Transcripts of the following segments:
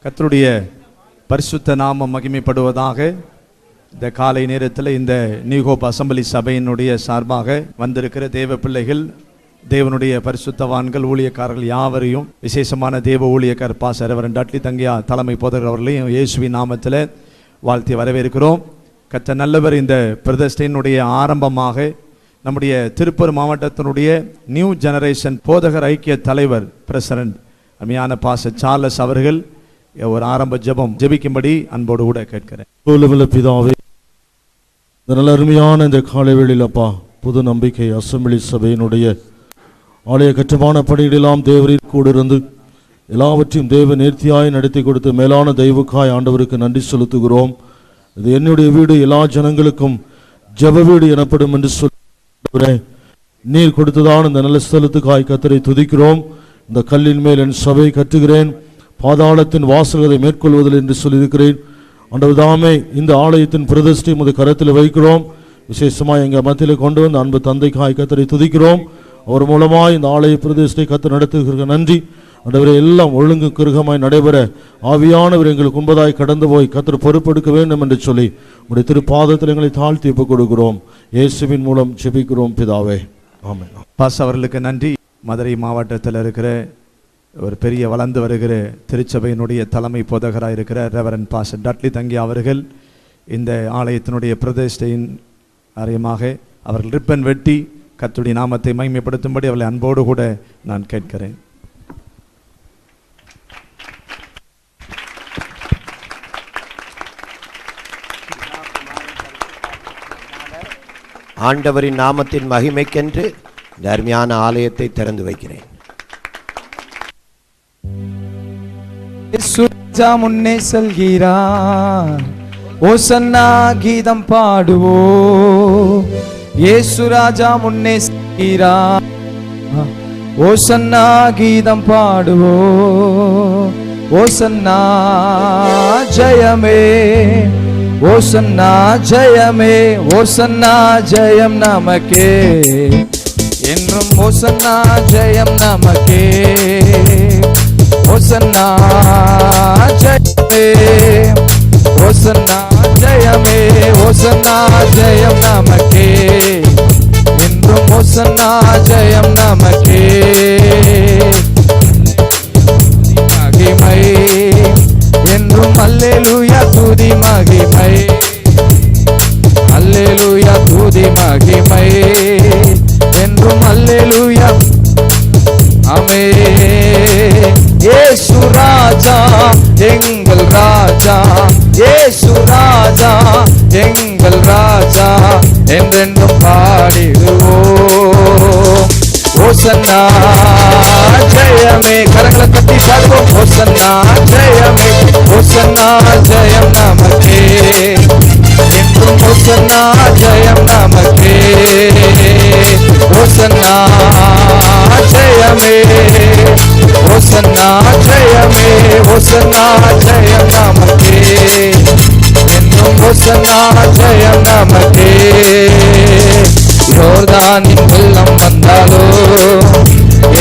கர்த்தருடைய பரிசுத்த நாமம் மகிமைப்படுவதாக. இந்த காலை நேரத்தில் இந்த நியூ ஹோப் அசெம்பிளி சபையினுடைய சார்பாக வந்திருக்கிற தேவ பிள்ளைகள், தேவனுடைய பரிசுத்தவான்கள், ஊழியக்காரர்கள் யாவரையும், விசேஷமான தேவ ஊழியக்கார் பாஸ்டர் ரெவரண்ட் டட்லி தங்கியா தலைமை போதகர் அவர்களையும் இயேசுவின் நாமத்தில் வாழ்த்தி வரவேற்கிறோம். கர்த்தர் நல்லவர். இந்த பிரதிஷ்டையினுடைய ஆரம்பமாக நம்முடைய திருப்பூர் மாவட்டத்தினுடைய நியூ ஜெனரேஷன் போதகர் ஐக்கிய தலைவர் பிரசிடென்ட் அருமையான பாஸ்டர் சார்லஸ் அவர்கள் ஒரு ஆரம்ப ஜெபம் ஜெபிக்கும்படி அன்போடு கூட கேட்கிறேன். பிதாவே, இந்த நல்ல அருமையான இந்த காலை வேளையில் அப்பா, புது நம்பிக்கை அசெம்பிளி சபையினுடைய ஆலய கட்டுமான பணிகளெல்லாம் தேவரீர் கூட இருந்து எல்லாவற்றையும் தேவ நேர்த்தியாய் நடத்தி கொடுத்து மேலான தெய்வக்காய் ஆண்டவருக்கு நன்றி செலுத்துகிறோம். இது என்னுடைய வீடு, எல்லா ஜனங்களுக்கும் ஜெப வீடு எனப்படும் என்று சொல்ல நீர் கொடுத்ததான இந்த நல்ல ஸ்தலத்துக்காய் கர்த்தரை துதிக்கிறோம். இந்த கல்லின் மேல் என் சபை கட்டுகிறேன், பாதாளத்தின் வாசல்களை மேற்கொள்வதில் என்று சொல்லியிருக்கிறேன். ஆண்டவர் தாமே இந்த ஆலயத்தின் பிரதிஷ்டை உமது கரத்தில் வைக்கிறோம். விசேஷமாக எங்கள் மத்தியில் கொண்டு வந்து அன்பு தந்தைக்காய் கர்த்தரை துதிக்கிறோம். அவர் மூலமாய் இந்த ஆலய பிரதிஷ்டை கர்த்தர் நடத்துகிற நன்றி. ஆண்டவரை எல்லாம் ஒழுங்கு கிருகமாய் நடைபெற ஆவியானவர் எங்களுக்கு முன்பதாய் கடந்து போய் கர்த்தர் பொறுப்பெடுக்க வேண்டும் என்று சொல்லி உடைய திருப்பாதத்தில் எங்களை தாழ்த்தி ஒப்புக் கொடுக்கிறோம். இயேசுவின் மூலம் ஜெபிக்கிறோம் பிதாவே, ஆமென். பாஸ் அவர்களுக்கு நன்றி. மதுரை மாவட்டத்தில் இருக்கிற ஒரு பெரிய வளர்ந்து வருகிற திருச்சபையினுடைய தலைமை போதகராக இருக்கிற ரெவரண்ட் பாஸ்டர் டட்லி தங்கி அவர்கள் இந்த ஆலயத்தினுடைய பிரதிஷ்டையின் காரியமாக அவர்கள் ரிப்பன் வெட்டி கர்த்தருடைய நாமத்தை மகிமைப்படுத்தும்படி அவர்களை அன்போடு கூட நான் கேட்கிறேன். ஆண்டவரின் நாமத்தின் மகிமைக்கென்று இந்த அருமையான ஆலயத்தை திறந்து வைக்கிறேன். ராஜா முன்னே செல்கிறார், ஓசன்னா கீதம் பாடுவோ. இயேசு ராஜா முன்னே செல்கிறார், ஓசன்னா கீதம் பாடுவோ. ஓசன்னா ஜெயமே, ஓசன்னா ஜெயமே, ஓசன்னா ஜெயம் நமக்கே என்றும். ஓசன்னா ஜெயம் நமக்கே, ஓசன்னா ஜெயமே, ஓசன்னா ஜெயமே, ஓசன்னா ஜெயம் நமக்கே என்றும். ஓசன்னா ஜெயம் நமக்கே. மகிமை என்றும் அல்லேலூயா துதி மகிமை, அல்லேலூயா துதி மகிமை என்றும் அல்லேலூயா. ஆமென். இயேசு ராஜா எங்கள் ராஜா, இயேசு ராஜா எங்கள் ராஜா என்றென்றும் பாடிடுவோம். ஓசன்னா ஜெயமே, கரங்களை தட்டி பாடுவோம். ஓசன்னா ஜெயமே, ஓசன்னா ஜெயம் நமக்கே என்றும். ஓசன்னா ஜெயம் நமக்கே, ஓசன்னா ஜெயமே, ஓசன்னா ஜெயமே, ஓசன்னா ஜெயம் நமக்கே என்றும். ஓசன்னா ஜெயம் நமக்கே. யோர்தானின் வெள்ளம் வந்தாலோ,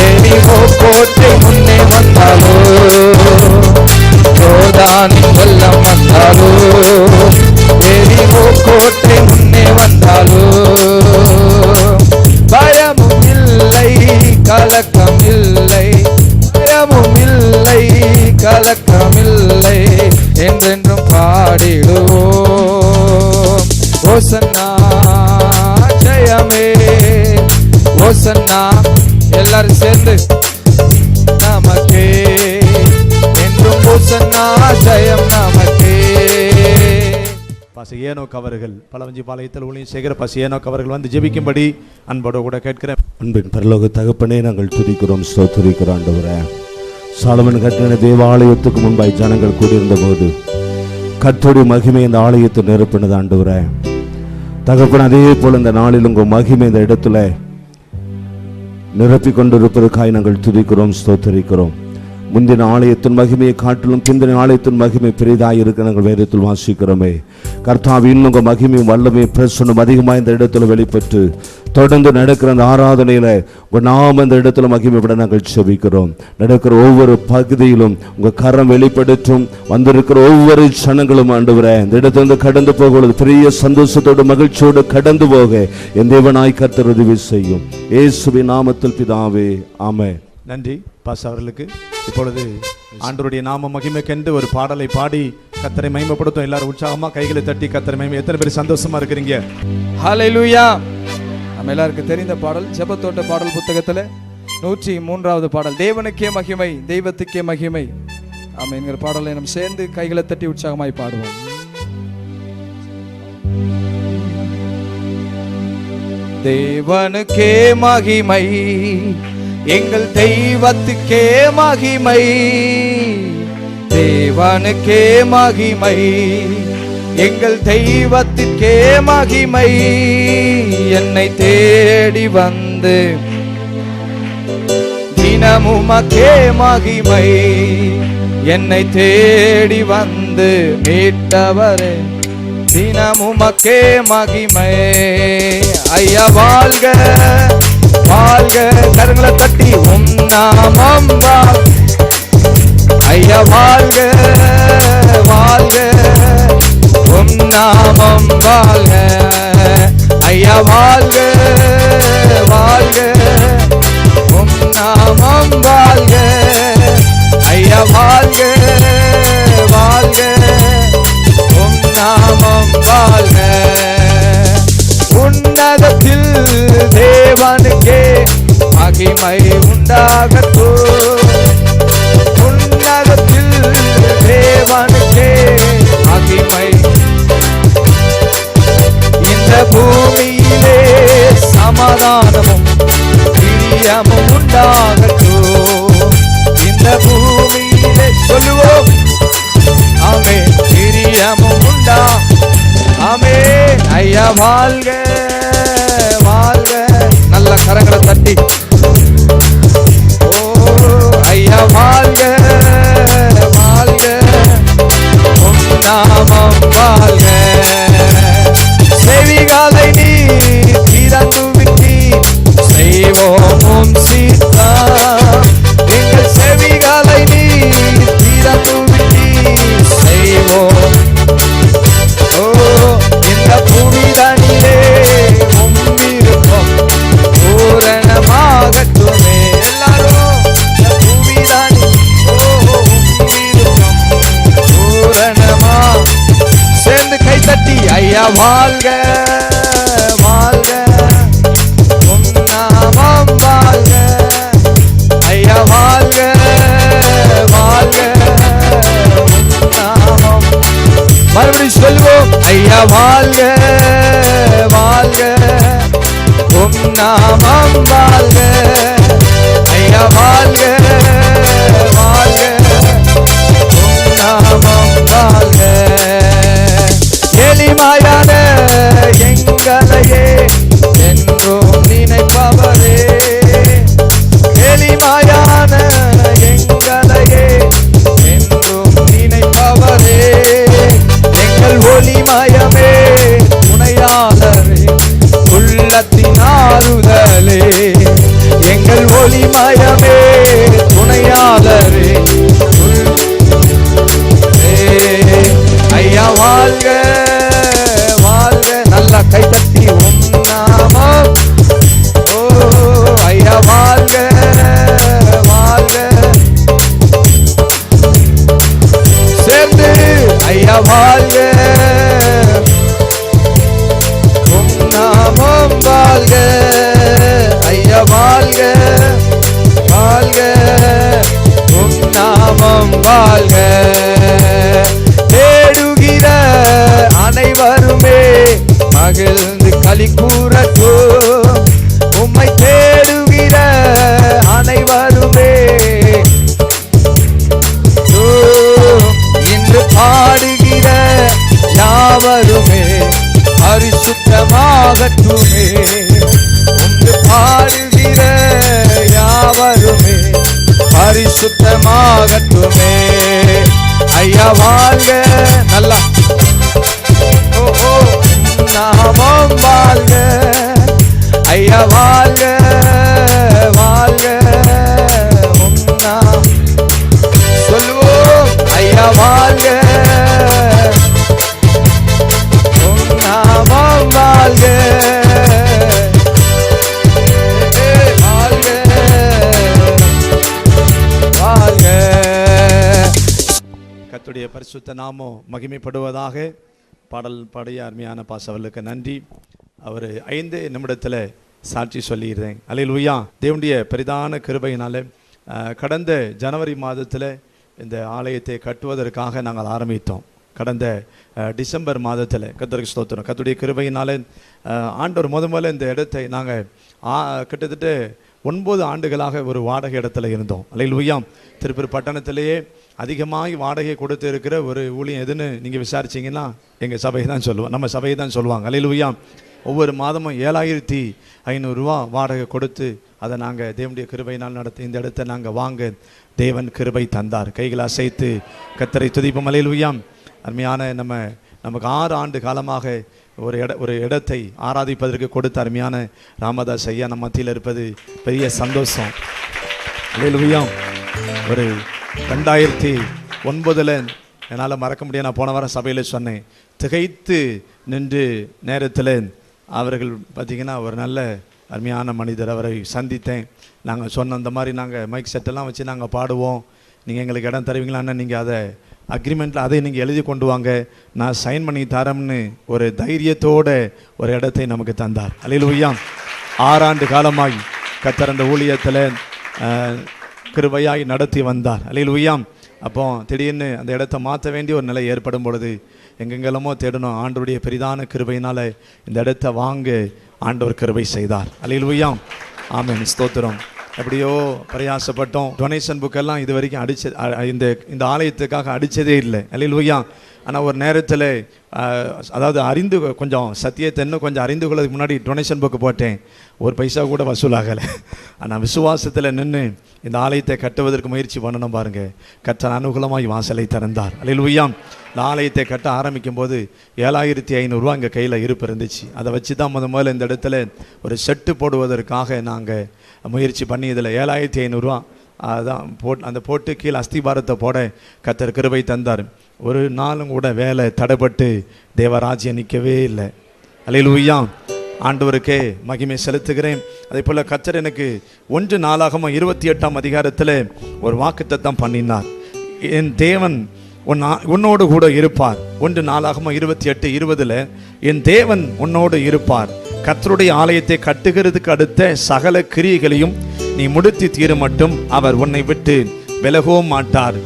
எரிகோ கோட்டை முன்னே வந்தாலோ, யோர்தானின் வெள்ளம் வந்தாலோ, எரிகோ கோட்டை முன்னே வந்தாலோ, பயமும் இல்லை கலக்கம் இல்லை, பயமும் இல்லை கலக்கம் இல்லை என்றென்றும் பாடிடுவோம். ஓசன்னா ஜெயமே, ஓசன்னா எல்லாரும் சேர்ந்து நமக்கே என்றும். ஓசன்னா ஜெயம் நமக்கே. பாஸ்டர் ஏனோக் அவர்கள் பழவஞ்சிபாளையத்தில் ஊழியம் செய்கிற பாஸ்டர் ஏனோக் அவர்கள் வந்து ஜெபிக்கும்படி அன்போடு கூட கேட்கிறேன். அன்பின் பரலோக தகப்பனே, நாங்கள் துதிக்கிறோம், ஸ்தோத்திரிக்கிறோம். ஆண்டவரே, சாலமன் கட்டின தேவாலயத்துக்கு முன்பாய் ஜனங்கள் கூடியிருந்த போது கர்த்தருடைய மகிமை இந்த ஆலயத்தை நிரப்பினது. ஆண்டவரே தகப்பன், அதே போல இந்த நாளில் உங்கள் மகிமை இந்த இடத்துல நிரப்பி கொண்டிருப்பதற்காய் நாங்கள் துதிக்கிறோம், ஸ்தோத்திரிக்கிறோம். முந்தின ஆலயத்தின் மகிமையை காட்டிலும் பிந்தின ஆலயத்தின் மகிமை பெரிதாக இருக்க நாங்கள் வேதத்தில் வாசிக்கிறோமே. கர்த்தாவே, இன்னும் உங்கள் மகிமையும் வல்லமையும் பிரசன்னம் அதிகமாக இந்த இடத்துல வெளிப்பட்டு தொடர்ந்து நடக்கிற அந்த ஆராதனையில உங்கள் நாம இந்த இடத்துல மகிமைப்பட நாங்கள் செபிக்கிறோம். நடக்கிற ஒவ்வொரு பகுதியிலும் உங்கள் கரம் வெளிப்படுத்தும். வந்திருக்கிற ஒவ்வொரு சனங்களும் ஆண்டவரே இந்த இடத்திலிருந்து கடந்து போகிறது பெரிய சந்தோஷத்தோடு மகிழ்ச்சியோடு கடந்து போக என் தேவனாய் கர்த்தர் உதவி செய்யும். இயேசுவின் நாமத்தில் பிதாவே, ஆமென். நன்றி பாஸ் அவர்களுக்கு. இப்பொழுது ஆண்டவருடைய நாம மகிமைக்கென்று ஒரு பாடலை பாடி கர்த்தரை மகிமைப்படுத்தும். எல்லாரும் உற்சாகமா கைகளை தட்டி கர்த்தரை மகிமை. எத்தனை பேர் சந்தோஷமா இருக்கிறீங்க? ஹல்லேலூயா. நம்ம எல்லாருக்கும் தெரிந்த பாடல் ஜெபத்தோட்ட பாடல் புத்தகத்துல 103வது பாடல், தேவனுக்கே மகிமை தெய்வத்துக்கே மகிமை. ஆமென் என்கிற பாடலை நம்ம சேர்ந்து கைகளை தட்டி உற்சாகமாய் பாடுவோம். தேவனுக்கே மகிமை, எங்கள் தெய்வத்துக்கே மகிமை. தேவனுக்கே மகிமை, எங்கள் தெய்வத்திற்கே மகிமை. என்னை தேடி வந்து தினமுமக்கே மகிமை. என்னை தேடி வந்து மீட்டவரே தினமுமக்கே மகிமை. ஐயா வாழ்க வாழ்க, கரங்களை தட்டி உம் நாமம் வாழ்க. ஐயா வாழ்க வாழ்க, உம் நாமம் வாழ்க. ஐயா வாழ்க வாழ்க, உம் நாமம் வாழ்க. ஐயா வாழ்க வாழ்க, உம் நாமம் வாழ்க. உன்னதத்தில் தேவனுக்கே மகிமை உண்டாகட்டும். உன்னதத்தில் தேவனுக்கே மகிமை. இந்த பூமியிலே சமாதானமும் பிரியமும் உண்டாகட்டும். இந்த பூமியிலே சொல்லுவோம் ஆமென், பிரியமும் உண்டா. ஆமென். ஐயா வாழ்க வாழ்க, நல்ல கரங்களை தட்டி ஓ ஐயா வாழ்க வாழ்க, உம் நாமம் வாழ்க. செவிகளை நீ திறந்து விட்டி செய்வோம் சீதம். எங்கள் செவிகளை நீ திறந்து விட்டி செய்வோம். ஓ இந்த புனிதனிலே உம் விருப்பம் பூரணமாகட்டுமே. எல்லாரும் இந்த புனிதனி உம் விருப்பம் பூரணமா. சேர்ந்து கை தட்டி ஐயா வாழ்க வாழ்க, உம் நாமம் வாழ்க. ஐயா வாழ்க வாழ்க, உம் நாமம். மறுபடியும் சொல்வோம் ஐயா வாழ்க வாழ்க, உம் நாமம் வாழ்க. ஐயா வாழ்க வாழ்க, உம் நாமம் வாழ்க. எளிமையான எங்களையே என்றும் நினைப்பவரே. எளிமையான எங்களையே என்றும் நினைப்பவரே. எங்கள் ஒளிமயமே துணையாளரே, உள்ளத்தின் ஆறுதலே. எங்கள் ஒளிமயமே துணையாளரே. ஐயா வாழ்க வாழ்க, நல்லா கை தட்டி உம் நாமம். ஓ ஐயா வாழ்க வாழ்க, சேர்ந்து ஐயா வாழ்க, உம் நாமம் வாழ்க. ஐயா வாழ்க வாழ்க, உம் நாமம் வாழ்க. தேடுகிற அனைவருமே மகிழ்ந்து களி கூறட்டும். உம்மை தேடுகிற அனைவருமே இன்று பாடுகிற யாவருமே பரிசுத்தமாகட்டுமே. ஐயா வாழ்க, நல்லா ஓ ஓ நாமம் வாழ்க. ஐயா வாழ்க வாழ்க உன்னா சொல்லுவோம். ஐயா வாழ்க உன்னாமம் வாழ்க. வாழ்க வாழ்க. கர்த்தருடைய பரிசுத்த நாமம் மகிமைப்படுவதாக. பாடல் பாடிய அருமையான பாசவலுக்கு நன்றி. அவர் 5 நிமிடத்தில் சாட்சி சொல்லியிருந்தேன். அல்லேலூயா. தேவனுடைய பெரிதான கிருபையினால கடந்த ஜனவரி மாதத்தில் இந்த ஆலயத்தை கட்டுவதற்காக நாங்கள் ஆரம்பித்தோம். கடந்த டிசம்பர் மாதத்தில் கர்த்தருக்கு ஸ்தோத்திரம். கர்த்தருடைய கிருபையினால ஆண்டவர் முதல்ல இந்த இடத்தை நாங்கள் கிட்டத்தட்ட 9 ஆண்டுகளாக ஒரு வாடகை இடத்துல இருந்தோம். அல்லேலூயா. திருப்பூர் பட்டணத்திலேயே அதிகமாக வாடகை கொடுத்து இருக்கிற ஒரு ஊழியம் எதுன்னு நீங்கள் விசாரிச்சிங்கன்னா எங்கள் சபையை தான் சொல்லுவோம், நம்ம சபையை தான் சொல்லுவாங்க. அல்லேலூயா. ஒவ்வொரு மாதமும் 7500 ரூபா வாடகை கொடுத்து அதை நாங்கள் தேவனுடைய கிருபையினால் நடத்தி இந்த இடத்தை நாங்கள் வாங்க தேவன் கிருபை தந்தார். கைகளை அசைத்து கர்த்தரை துதிப்போம். அல்லேலூயா. அருமையான நமக்கு 6 ஆண்டு காலமாக ஒரு இடத்தை ஆராதிப்பதற்கு கொடுத்த அருமையான ராமதாஸ் ஐயா நம்ம மத்தியில் இருப்பது பெரிய சந்தோஷம். அல்லேலூயா. ஒரு 2009 என்னால் மறக்க முடியாது. நான் போன வாரம் சபையில் சொன்னேன், திகைத்து நின்று நேரத்தில் அவர்கள் பார்த்திங்கன்னா ஒரு நல்ல அருமையான மனிதர், அவரை சந்தித்தேன். நாங்கள் சொன்ன அந்த மாதிரி நாங்கள் மைக் செட்டெல்லாம் வச்சு நாங்கள் பாடுவோம், நீங்கள் எங்களுக்கு இடம் தருவீங்களான்னு நீங்கள் அதை அக்ரிமெண்ட்டில் அதை நீங்கள் எழுதி கொண்டு வாங்க, நான் சைன் பண்ணி தரேன்னு ஒரு தைரியத்தோட ஒரு இடத்தை நமக்கு தந்தார். அல்லேலூயா. 6 ஆண்டு காலமாய் கர்த்தர் அந்த ஊழியத்தில் கிருபையாய் நடத்தி வந்தார். அல்லேலூயா. அப்போ திடீர்னு அந்த இடத்தை மாற்ற வேண்டிய ஒரு நிலை ஏற்படும் பொழுது எங்கெங்கெல்லாமோ தேடணும். ஆண்டவருடைய பெரிதான கிருபையினால் இந்த இடத்தை வாங்க ஆண்டவர் கிருபை செய்தார். அல்லேலூயா. ஆமென். ஸ்தோத்திரம். எப்படியோ பிரயாசப்பட்டோம். டொனேஷன் புக்கெல்லாம் இது வரைக்கும் இந்த ஆலயத்துக்காக அடித்ததே இல்லை. அல்லேலூயா. ஆனால் ஒரு நேரத்தில் அதாவது கொஞ்சம் சத்தியத்தை இன்னும் கொஞ்சம் அறிந்து கொள்ளதுக்கு முன்னாடி டொனேஷன் புக்கு போட்டேன். ஒரு பைசா கூட வசூலாகலை. ஆனால் விசுவாசத்தில் நின்று இந்த ஆலயத்தை கட்டுவதற்கு முயற்சி பண்ணணும் பாருங்கள். கர்த்தர் அனுகூலமாய் வாசலை திறந்தார். அல்லேலூயா. இந்த ஆலயத்தை கட்ட ஆரம்பிக்கும் போது 7500 ரூபா எங்கள் கையில் இருப்பு இருந்துச்சு. அதை வச்சு தான் முதல்ல இந்த இடத்துல ஒரு செட்டு போடுவதற்காக நாங்கள் முயற்சி பண்ணி இதில் 7500 ரூபா அதான் அந்த போட்டு கீழே அஸ்திபாரத்தை போட கர்த்தர் கிருபை தந்தார். ஒரு நாளும் கூட வேலை தடைப்பட்டு தேவராஜ்யம் நிற்கவே இல்லை. அல்லேலூயா. ஆண்டவருக்கே மகிமை செலுத்துகிறேன். அதே போல் கர்த்தர் எனக்கு 1 நாளாகமம் 28ஆம் அதிகாரத்தில் ஒரு வாக்குத்தத்தம் பண்ணினார். என் தேவன் உன்னோடு கூட இருப்பார். 1 நாளாகமம் 28:20 என் தேவன் உன்னோடு இருப்பார். கர்த்தருடைய ஆலயத்தை கட்டுகிறதுக்கு அடுத்த சகல கிரியைகளையும் நீ முடித்து தீர மட்டும் அவர் உன்னை விட்டு விலகவும் மாட்டார்,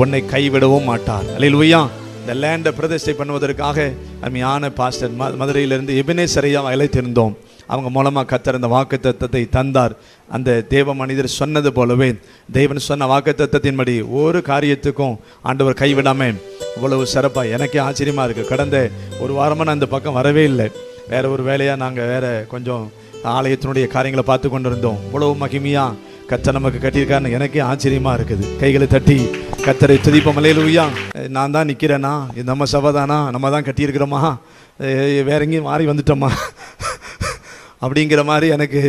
உன்னை கைவிடவும் மாட்டார். அல்லேலூயா. இந்த லேண்டை பிரதிஷ்டை பண்ணுவதற்காக அருமையான பாஸ்டர் மதுரையிலிருந்து எபினேசரையா அழைத்திருந்தோம். அவங்க மூலமாக கர்த்தர் அந்த வாக்குத்தத்தத்தை தந்தார். அந்த தேவ மனிதர் சொன்னது போலவே தேவன் சொன்ன வாக்குத்தத்தத்தின்படி ஒரு காரியத்துக்கும் ஆண்டவர் கைவிடாமல் இவ்வளவு சிறப்பாக எனக்கே ஆச்சரியமாக இருக்குது. கடந்த ஒரு வாரமாக நான் இந்த பக்கம் வரவே இல்லை. வேறு ஒரு வேலையாக நாங்கள் வேறு கொஞ்சம் ஆலயத்தினுடைய காரியங்களை பார்த்து கொண்டு இருந்தோம். இவ்வளவு மகிமையாக கர்த்தர் நமக்கு கட்டியிருக்காருன்னு எனக்கே ஆச்சரியமாக இருக்குது. கைகளை தட்டி கர்த்தரை துதிப்போம். அல்லேலூயா. நான் தான் நிற்கிறேன்னா, இது நம்ம சபை தானா, நம்ம தான் கட்டியிருக்கிறோமா, வேற எங்கேயும் மாறி வந்துட்டோமா அப்படிங்கிற மாதிரி எனக்கு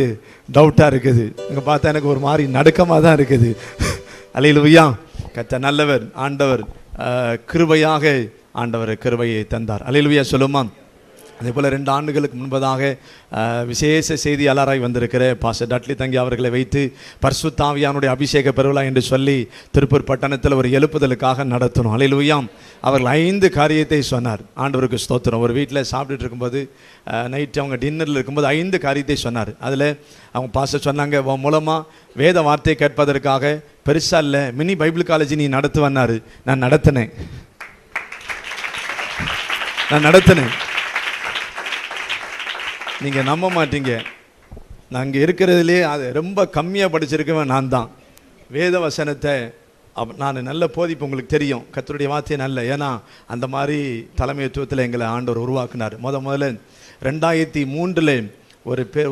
டவுட்டாக இருக்குது. இங்கே பார்த்தா எனக்கு ஒரு மாதிரி நடுக்கமாக தான் இருக்குது. அல்லேலூயா. கர்த்தர் நல்லவர். ஆண்டவர் கிருபையாக ஆண்டவர் கிருபையை தந்தார். அல்லேலூயா சொல்லுமா. அதே போல் 2 ஆண்டுகளுக்கு முன்பதாக விசேஷ செய்தியாளராய் வந்திருக்கிற பாஸ்டர் டட்லி தங்கி அவர்களை வைத்து பரிசுத்த ஆவியானுடைய அபிஷேக பெருவிழா என்று சொல்லி திருப்பூர் பட்டணத்தில் ஒரு எழுப்புதலுக்காக நடத்தணும். அல்லேலூயா. அவர்கள் 5 காரியத்தை சொன்னார். ஆண்டவருக்கு ஸ்தோத்திரம். ஒரு வீட்டில் சாப்பிட்டுட்டு இருக்கும்போது நைட்டு அவங்க டின்னரில் இருக்கும்போது 5 காரியத்தை சொன்னார். அதில் அவங்க பாஸ்டர் சொன்னாங்க, உன் மூலமாக வேத வார்த்தையை கேட்பதற்காக பெருசாக இல்லை, மினி பைபிள் காலேஜ் நீ நடத்துவன்னாரு. நான் நடத்தினேன். நீங்கள் நம்ப மாட்டீங்க, நான் இங்கே இருக்கிறதுலே அது ரொம்ப கம்மியாக படிச்சிருக்கவன் நான் தான். வேத வசனத்தை நான் நல்ல போதிப்பு உங்களுக்கு தெரியும். கர்த்தருடைய வார்த்தையை நல்ல, ஏன்னா அந்த மாதிரி தலைமைத்துவத்தில் எங்களை ஆண்டவர் உருவாக்குனார். முதல்ல 2003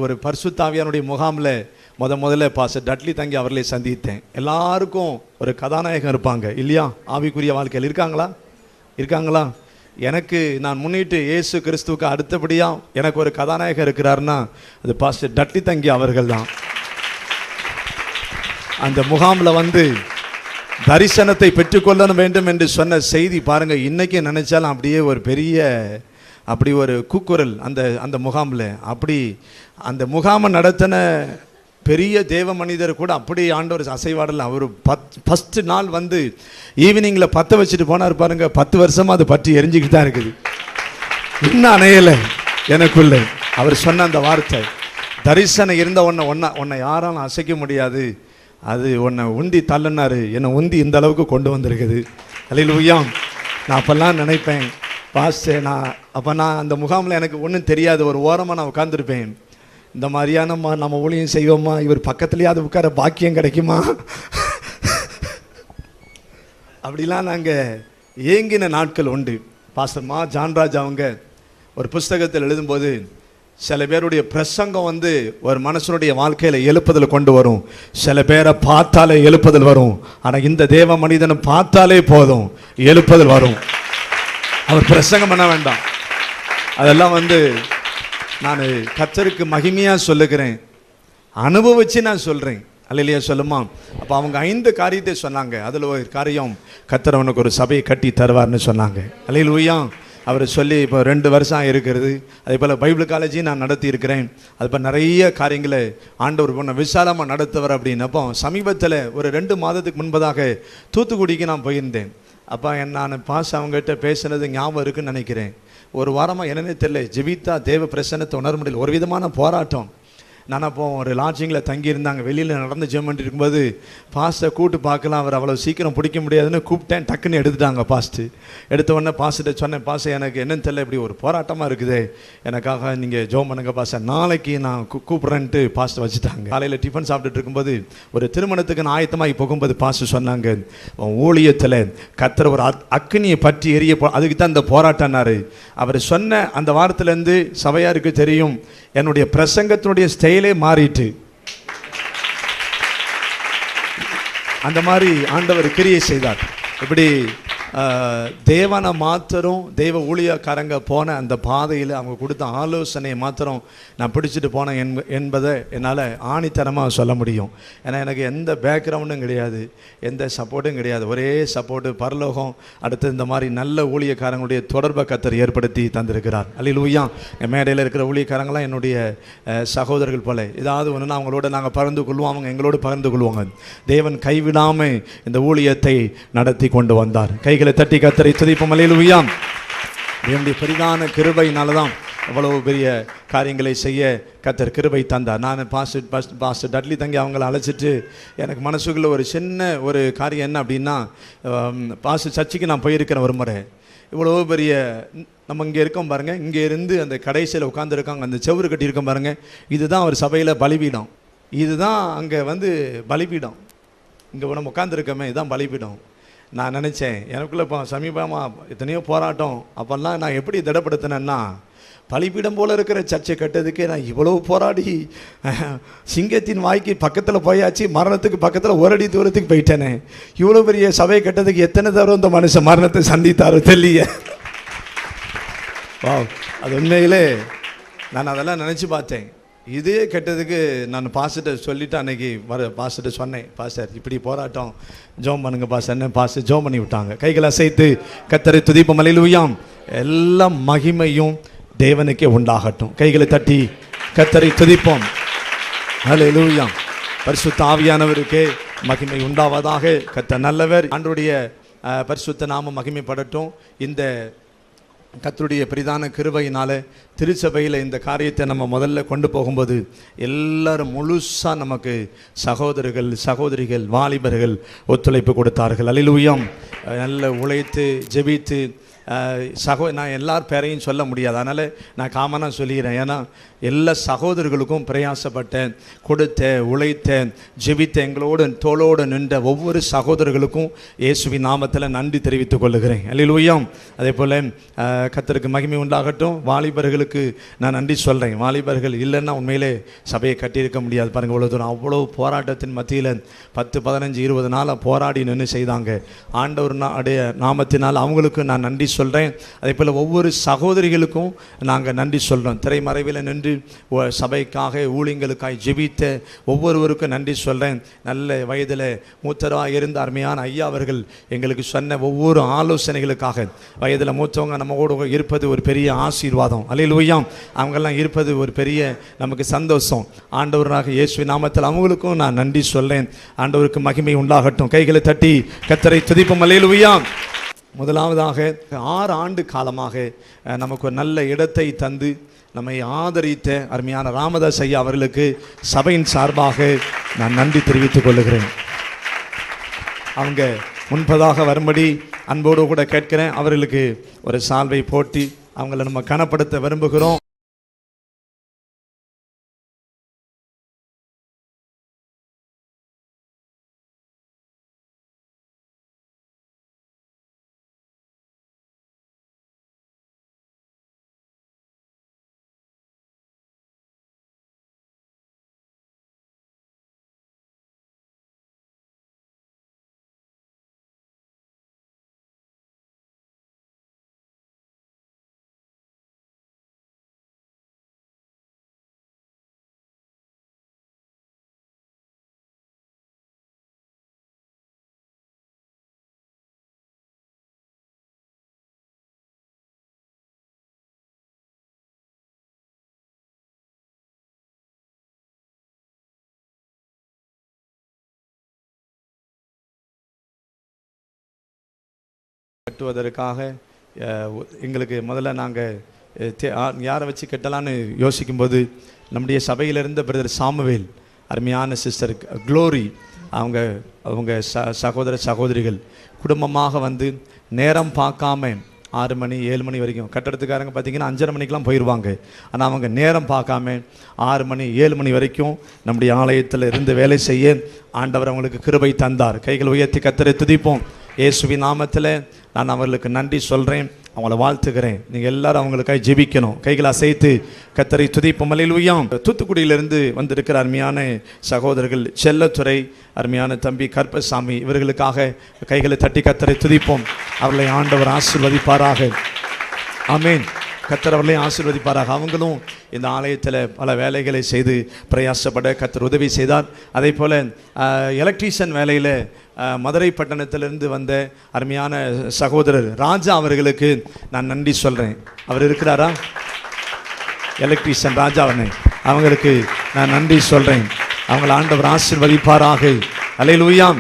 ஒரு பரிசுத்த ஆவியானுடைய முகாமில் முதல்ல பாஸ்டர் டட்லி தங்கி அவர்களை சந்தித்தேன். எல்லாருக்கும் ஒரு கதாநாயகம் இருப்பாங்க இல்லையா? ஆவிக்குரிய வாழ்க்கையில் இருக்காங்களா? எனக்கு நான் முன்னிட்டு இயேசு கிறிஸ்துவுக்கு அடுத்தபடியாக எனக்கு ஒரு கதாநாயகம் இருக்கிறாருன்னா அது பாஸ்டர் டட்லி தங்கி அவர்கள் தான். அந்த முகாமில் வந்து தரிசனத்தை பெற்றுக்கொள்ள வேண்டும் என்று சொன்ன செய்தி பாருங்கள், இன்றைக்கி நினைச்சாலும் அப்படியே ஒரு பெரிய அப்படி ஒரு கூக்குரல் அந்த முகாமில். அப்படி அந்த முகாமை நடத்தின பெரிய தேவ மனிதர் கூட அப்படி ஆண்டவர் அசைவாடல. அவர் ஃபஸ்ட்டு நாள் வந்து ஈவினிங்கில் பற்ற வச்சுட்டு போனார் பாருங்க. 10 வருஷமாக அது பற்றி எரிஞ்சிக்கிட்டு தான் இருக்குது, இன்னும் அணையலை எனக்குள்ள. அவர் சொன்ன அந்த வார்த்தை, தரிசனம் இருந்த உன்னை யாராலும் அசைக்க முடியாது, அது உன்னை உந்தி தள்ளினாரு, என்னை உந்தி இந்த அளவுக்கு கொண்டு வந்திருக்குது. அல்லேலூயா. நான் அப்போல்லாம் நினைப்பேன், பாஸ்டர் நான் அந்த முகாமில் எனக்கு ஒன்றும் தெரியாது, ஒரு ஓரமாக நான் உட்காந்துருப்பேன். இந்த மாதிரியான நம்ம ஊழியம் செய்வோமா, இவர் பக்கத்துலேயே அது உட்கார பாக்கியம் கிடைக்குமா, அப்படிலாம் நாங்கள் ஏங்கின நாட்கள் உண்டு. பாஸ்டர் ஜான்ராஜ் அவங்க ஒரு புஸ்தகத்தில் எழுதும்போது, சில பேருடைய பிரசங்கம் வந்து ஒரு மனுஷனுடைய வாழ்க்கையில் எழுப்புதல் கொண்டு வரும், சில பேரை பார்த்தாலே எழுப்புதல் வரும். ஆனால் இந்த தேவ மனிதனை பார்த்தாலே போதும் எழுப்புதல் வரும். அவர் பிரசங்கம் பண்ண வேண்டாம். அதெல்லாம் வந்து நான் கர்த்தருக்கு மகிமையாக சொல்லுகிறேன், அனுபவிச்சு நான் சொல்கிறேன். அல்லையா சொல்லுமா? அப்போ அவங்க 5 காரியத்தை சொன்னாங்க. அதில் ஒரு காரியம், கர்த்தர் அவனுக்கு ஒரு சபையை கட்டி தருவார்னு சொன்னாங்க. அல்லேலூயா. அவர் சொல்லி இப்போ 2 வருஷம் இருக்கிறது. அதே போல் பைபிள் காலேஜையும் நான் நடத்தி இருக்கிறேன். அது இப்போ நிறைய காரியங்களை ஆண்டவர் பொண்ணை விசாலமாக நடத்துவார் அப்படின்னப்போ, சமீபத்தில் ஒரு 2 மாதத்துக்கு முன்பதாக தூத்துக்குடிக்கு நான் போயிருந்தேன். அப்போ நான் அவங்ககிட்ட பேசுனது ஞாபகம் இருக்குன்னு நினைக்கிறேன். ஒரு வாரமாக என்னன்னே தெரியல, ஜெபித்தா தேவ பிரசன்னத்தை உணர முடியல, ஒரு விதமான போராட்டம். நான் அப்போ ஒரு லாட்ஜிங்கில் தங்கியிருந்தாங்க, வெளியில் நடந்து ஜெபம் பண்ணிட்டு இருக்கும்போது பாஸ்ட்டை கூப்பிட்டு பார்க்கலாம், அவர் அவ்வளோ சீக்கிரம் பிடிக்க முடியாதுன்னு கூப்பிட்டேன். டக்குன்னு எடுத்துட்டாங்க பாஸ்ட்டு. எடுத்த உடனே பாஸ்ட்டை சொன்னேன், பாஸ்டர் எனக்கு என்னன்னு தெரியல, இப்படி ஒரு போராட்டமாக இருக்குது, எனக்காக நீங்கள் ஜெபம் பண்ணுங்க பாஸ்டர், நாளைக்கு நான் கூப்பிட்றேன்ட்டு பாஸ்ட்டை வச்சுட்டாங்க. காலையில் டிஃபன் சாப்பிட்டுட்டு இருக்கும்போது ஒரு திருமணத்துக்கு நான் ஆயத்தமாகி போகும்போது பாஸ்டர் சொன்னாங்க, ஊழியத்தில் கர்த்தர் ஒரு அக்கினியை பற்றி எரிய, அதுக்கு தான் இந்த போராட்டம்னாரு. அவர் சொன்ன அந்த வாரத்திலேருந்து சபையாருக்கு தெரியும், என்னுடைய பிரசங்கத்தினுடைய ஸ்டைலே மாறிட்டு, அந்த மாதிரி ஆண்டவர் கிரியை செய்தார். இப்படி தேவனை மாத்திரம் தெய்வ ஊழியக்காரங்க போன அந்த பாதையில் அவங்க கொடுத்த ஆலோசனையை மாத்திரம் நான் பிடிச்சிட்டு போனேன் என்பதை என்னால் ஆணித்தரமாக சொல்ல முடியும். ஏன்னா எனக்கு எந்த பேக்ரவுண்டும் கிடையாது, எந்த சப்போர்ட்டும் கிடையாது. ஒரே சப்போர்ட்டு பரலோகம். அடுத்து இந்த மாதிரி நல்ல ஊழியக்காரங்களுடைய தொடர்பை கர்த்தர் ஏற்படுத்தி தந்திருக்கிறார். அல்லேலூயா. என் மேடையில் இருக்கிற ஊழியக்காரங்களாம் என்னுடைய சகோதரர்கள் போல. ஏதாவது ஒன்றுனா அவங்களோட நாங்கள் பகிர்ந்து கொள்வோம், அவங்க எங்களோடு பகிர்ந்து கொள்வாங்க. தேவன் கைவிடாமல் இந்த ஊழியத்தை நடத்தி கொண்டு வந்தார். கைகளை தட்டி கர்த்தரை துதிப்போம். அல்லேலூயா. என்னுடைய பெரிதான கிருபையினால தான் அவ்வளவு பெரிய காரியங்களை செய்ய கர்த்தர் கிருபை தந்தார். நான் பாஸ்டர் டட்லி தங்கி அவங்கள அழைச்சிட்டு எனக்கு மனசுக்குள்ள ஒரு சின்ன ஒரு காரியம் என்ன அப்படின்னா, பாஸ்டர் சர்ச்சுக்கு நான் போயிருக்கிறேன் ஒரு முறை. இவ்வளோ பெரிய நம்ம இங்கே இருக்கோம் பாருங்கள், இங்கே இருந்து அந்த கடைசியில் உட்காந்துருக்காங்க, அந்த செவுறு கட்டியிருக்கோம் பாருங்கள், இதுதான் ஒரு சபையில் பலிபீடம். இதுதான் அங்கே வந்து பலிபீடம். இங்கே நம்ம உட்காந்துருக்கோமே, இதுதான் பலிபீடம். நான் நினச்சேன், எனக்குள்ளே இப்போ சமீபமாக எத்தனையோ போராட்டம். அப்போல்லாம் நான் எப்படி திடப்படுத்தினேன்னா, பலிபீடம் போல் இருக்கிற சர்ச்சை கட்டதுக்கே நான் இவ்வளோ போராடி சிங்கத்தின் வாய்க்கு பக்கத்தில் போயாச்சு, மரணத்துக்கு பக்கத்தில் ஒரு அடி தூரத்துக்கு போயிட்டேனே. இவ்வளோ பெரிய சபையை கட்டதுக்கு எத்தனை தடவை இந்த மனுஷன் மரணத்தை சந்தித்தாரோ தெரியல. வா, அது உண்மையிலே நான் அதெல்லாம் நினச்சி பார்த்தேன். இதே கெட்டதுக்கு நான் பாஸ்டர்கிட்ட சொல்லிவிட்டு அன்றைக்கி பாஸ்டர்கிட்ட சொன்னேன், பாஸ்டர் இப்படி போராட்டம், ஜோம் பண்ணுங்க பாஸ்டர்னு. பாஸ்டர் ஜோம் பண்ணி விட்டாங்க. கைகளை அசைத்து கர்த்தரை துதிப்போம். அல்லேலூயா. எல்லா மகிமையும் தேவனுக்கே உண்டாகட்டும். கைகளை தட்டி கர்த்தரை துதிப்போம். அல்லேலூயா. பரிசுத்த ஆவியானவருக்கே மகிமை உண்டாவதாக. கர்த்தர் நல்லவர். ஆண்டவருடைய பரிசுத்த நாமம் மகிமைப்படட்டும். இந்த கர்த்தருடைய பெரிதான கிருபையினால திருச்சபையில் இந்த காரியத்தை நம்ம முதல்ல கொண்டு போகும்போது எல்லாரும் முழுசாக நமக்கு சகோதரர்கள் சகோதரிகள் வாலிபர்கள் ஒத்துழைப்பு கொடுத்தார்கள். அல்லேலூயா. நல்ல உழைத்து ஜெபித்து நான் எல்லார் பேரையும் சொல்ல முடியாது, அதனால் நான் காமனாக சொல்லிக்கிறேன். ஏன்னா எல்லா சகோதரர்களுக்கும் பிரயாசப்பட்டேன், கொடுத்தேன், உழைத்தேன், ஜெபித்த, எங்களோடு தோளோடு நின்ற ஒவ்வொரு சகோதரர்களுக்கும் இயேசுவின் நாமத்தில் நன்றி தெரிவித்துக் கொள்ளுகிறேன். அல்லேலூயா. அதே போல் கர்த்தருக்கு மகிமை உண்டாகட்டும். வாலிபர்களுக்கு நான் நன்றி சொல்கிறேன். வாலிபர்கள் இல்லைன்னா உண்மையிலே சபையை கட்டியிருக்க முடியாது. பாருங்கள், இவ்வளோ தூரம் அவ்வளோ போராட்டத்தின் மத்தியில் 10, 15, 20 நாளாக போராடி நின்று செய்தாங்க. ஆண்டவர் நாமத்தினால் அவங்களுக்கு நான் நன்றி சொல்கிறேன். அதே போல் ஒவ்வொரு சகோதரிகளுக்கும் நாங்கள் நன்றி சொல்கிறோம். திரைமறைவில் நின்று சபைக்காக ஊழியங்களுக்காக ஜெபித்த ஒவ்வொருவருக்கும் நன்றி சொல்கிறேன். நல்ல வயதில் மூத்தராக இருந்த அருமையான ஐயா அவர்கள் எங்களுக்கு சொன்ன ஒவ்வொரு ஆலோசனைகளுக்காக, வயதில் மூத்தவங்க நம்மோடு இருப்பது ஒரு பெரிய ஆசீர்வாதம். அல்லேலூயா. அவங்கெல்லாம் இருப்பது ஒரு பெரிய நமக்கு சந்தோஷம். ஆண்டவராக இயேசுவின் நாமத்தில் அவங்களுக்கும் நான் நன்றி சொல்கிறேன். ஆண்டவருக்கு மகிமை உண்டாகட்டும். கைகளை தட்டி கர்த்தரை துதிப்போம். அல்லேலூயா. முதலாவதாக 6 ஆண்டு காலமாக நமக்கு ஒரு நல்ல இடத்தை தந்து நம்மை ஆதரித்த அருமையான ராமதாஸ் ஐயா அவர்களுக்கு சபையின் சார்பாக நான் நன்றி தெரிவித்துக் கொள்ளுகிறேன். அவங்க முன்பதாக வரும்படி அன்போடு கூட கேட்கிறேன். அவர்களுக்கு ஒரு சால்வை போட்டி அவங்கள நம்ம கனப்படுத்த விரும்புகிறோம். கட்டுவதற்காக எங்களுக்கு முதல்ல நாங்கள் யாரை வச்சு கட்டலான்னு யோசிக்கும்போது நம்முடைய சபையில் இருந்த பிரதர் சாமுவேல், அருமையான சிஸ்டர் க்ளோரி, அவங்க சகோதர சகோதரிகள் குடும்பமாக வந்து நேரம் பார்க்காம 6 மணி 7 மணி வரைக்கும், கட்டடத்துக்காரங்க பார்த்தீங்கன்னா 5:30 மணிக்கெலாம் போயிடுவாங்க. ஆனால் அவங்க நேரம் பார்க்காம 6 மணி 7 மணி வரைக்கும் நம்முடைய ஆலயத்தில் இருந்து வேலை செய்ய ஆண்டவர் அவங்களுக்கு கிருபை தந்தார். கைகள் உயர்த்தி கர்த்தரை துதிப்போம். இயேசுவின் நாமத்தில் நான் அவர்களுக்கு நன்றி சொல்கிறேன், அவங்கள வாழ்த்துக்கிறேன். நீங்கள் எல்லாரும் அவங்களுக்காக ஜெபிக்கணும். கைகளை அசைத்து கர்த்தரை துதிப்போம். அல்லேலூயா. தூத்துக்குடியிலிருந்து வந்திருக்கிற அருமையான சகோதரர்கள் செல்லத்துறை, அருமையான தம்பி கற்பசாமி, இவர்களுக்காக கைகளை தட்டி கர்த்தரை துதிப்போம். அவர்களை ஆண்டவர் ஆசீர்வதிப்பாராக. ஆமென். கர்த்தர் அவர்களையும் ஆசீர்வதிப்பாராக. அவங்களும் இந்த ஆலயத்தில் பல வேலைகளை செய்து பிரயாசப்பட கர்த்தர் உதவி செய்தார். அதே போல் எலக்ட்ரீஷியன் வேலையில் மதுரை பட்டணத்திலிருந்து வந்த அருமையான சகோதரர் ராஜா அவர்களுக்கு நான் நன்றி சொல்கிறேன். அவர் இருக்கிறாரா? எலக்ட்ரீஷியன் ராஜா அவங்களுக்கு நான் நன்றி சொல்கிறேன். அவங்கள ஆண்டவர் ஆசீர்வதிப்பாராக. அல்லேலூயா.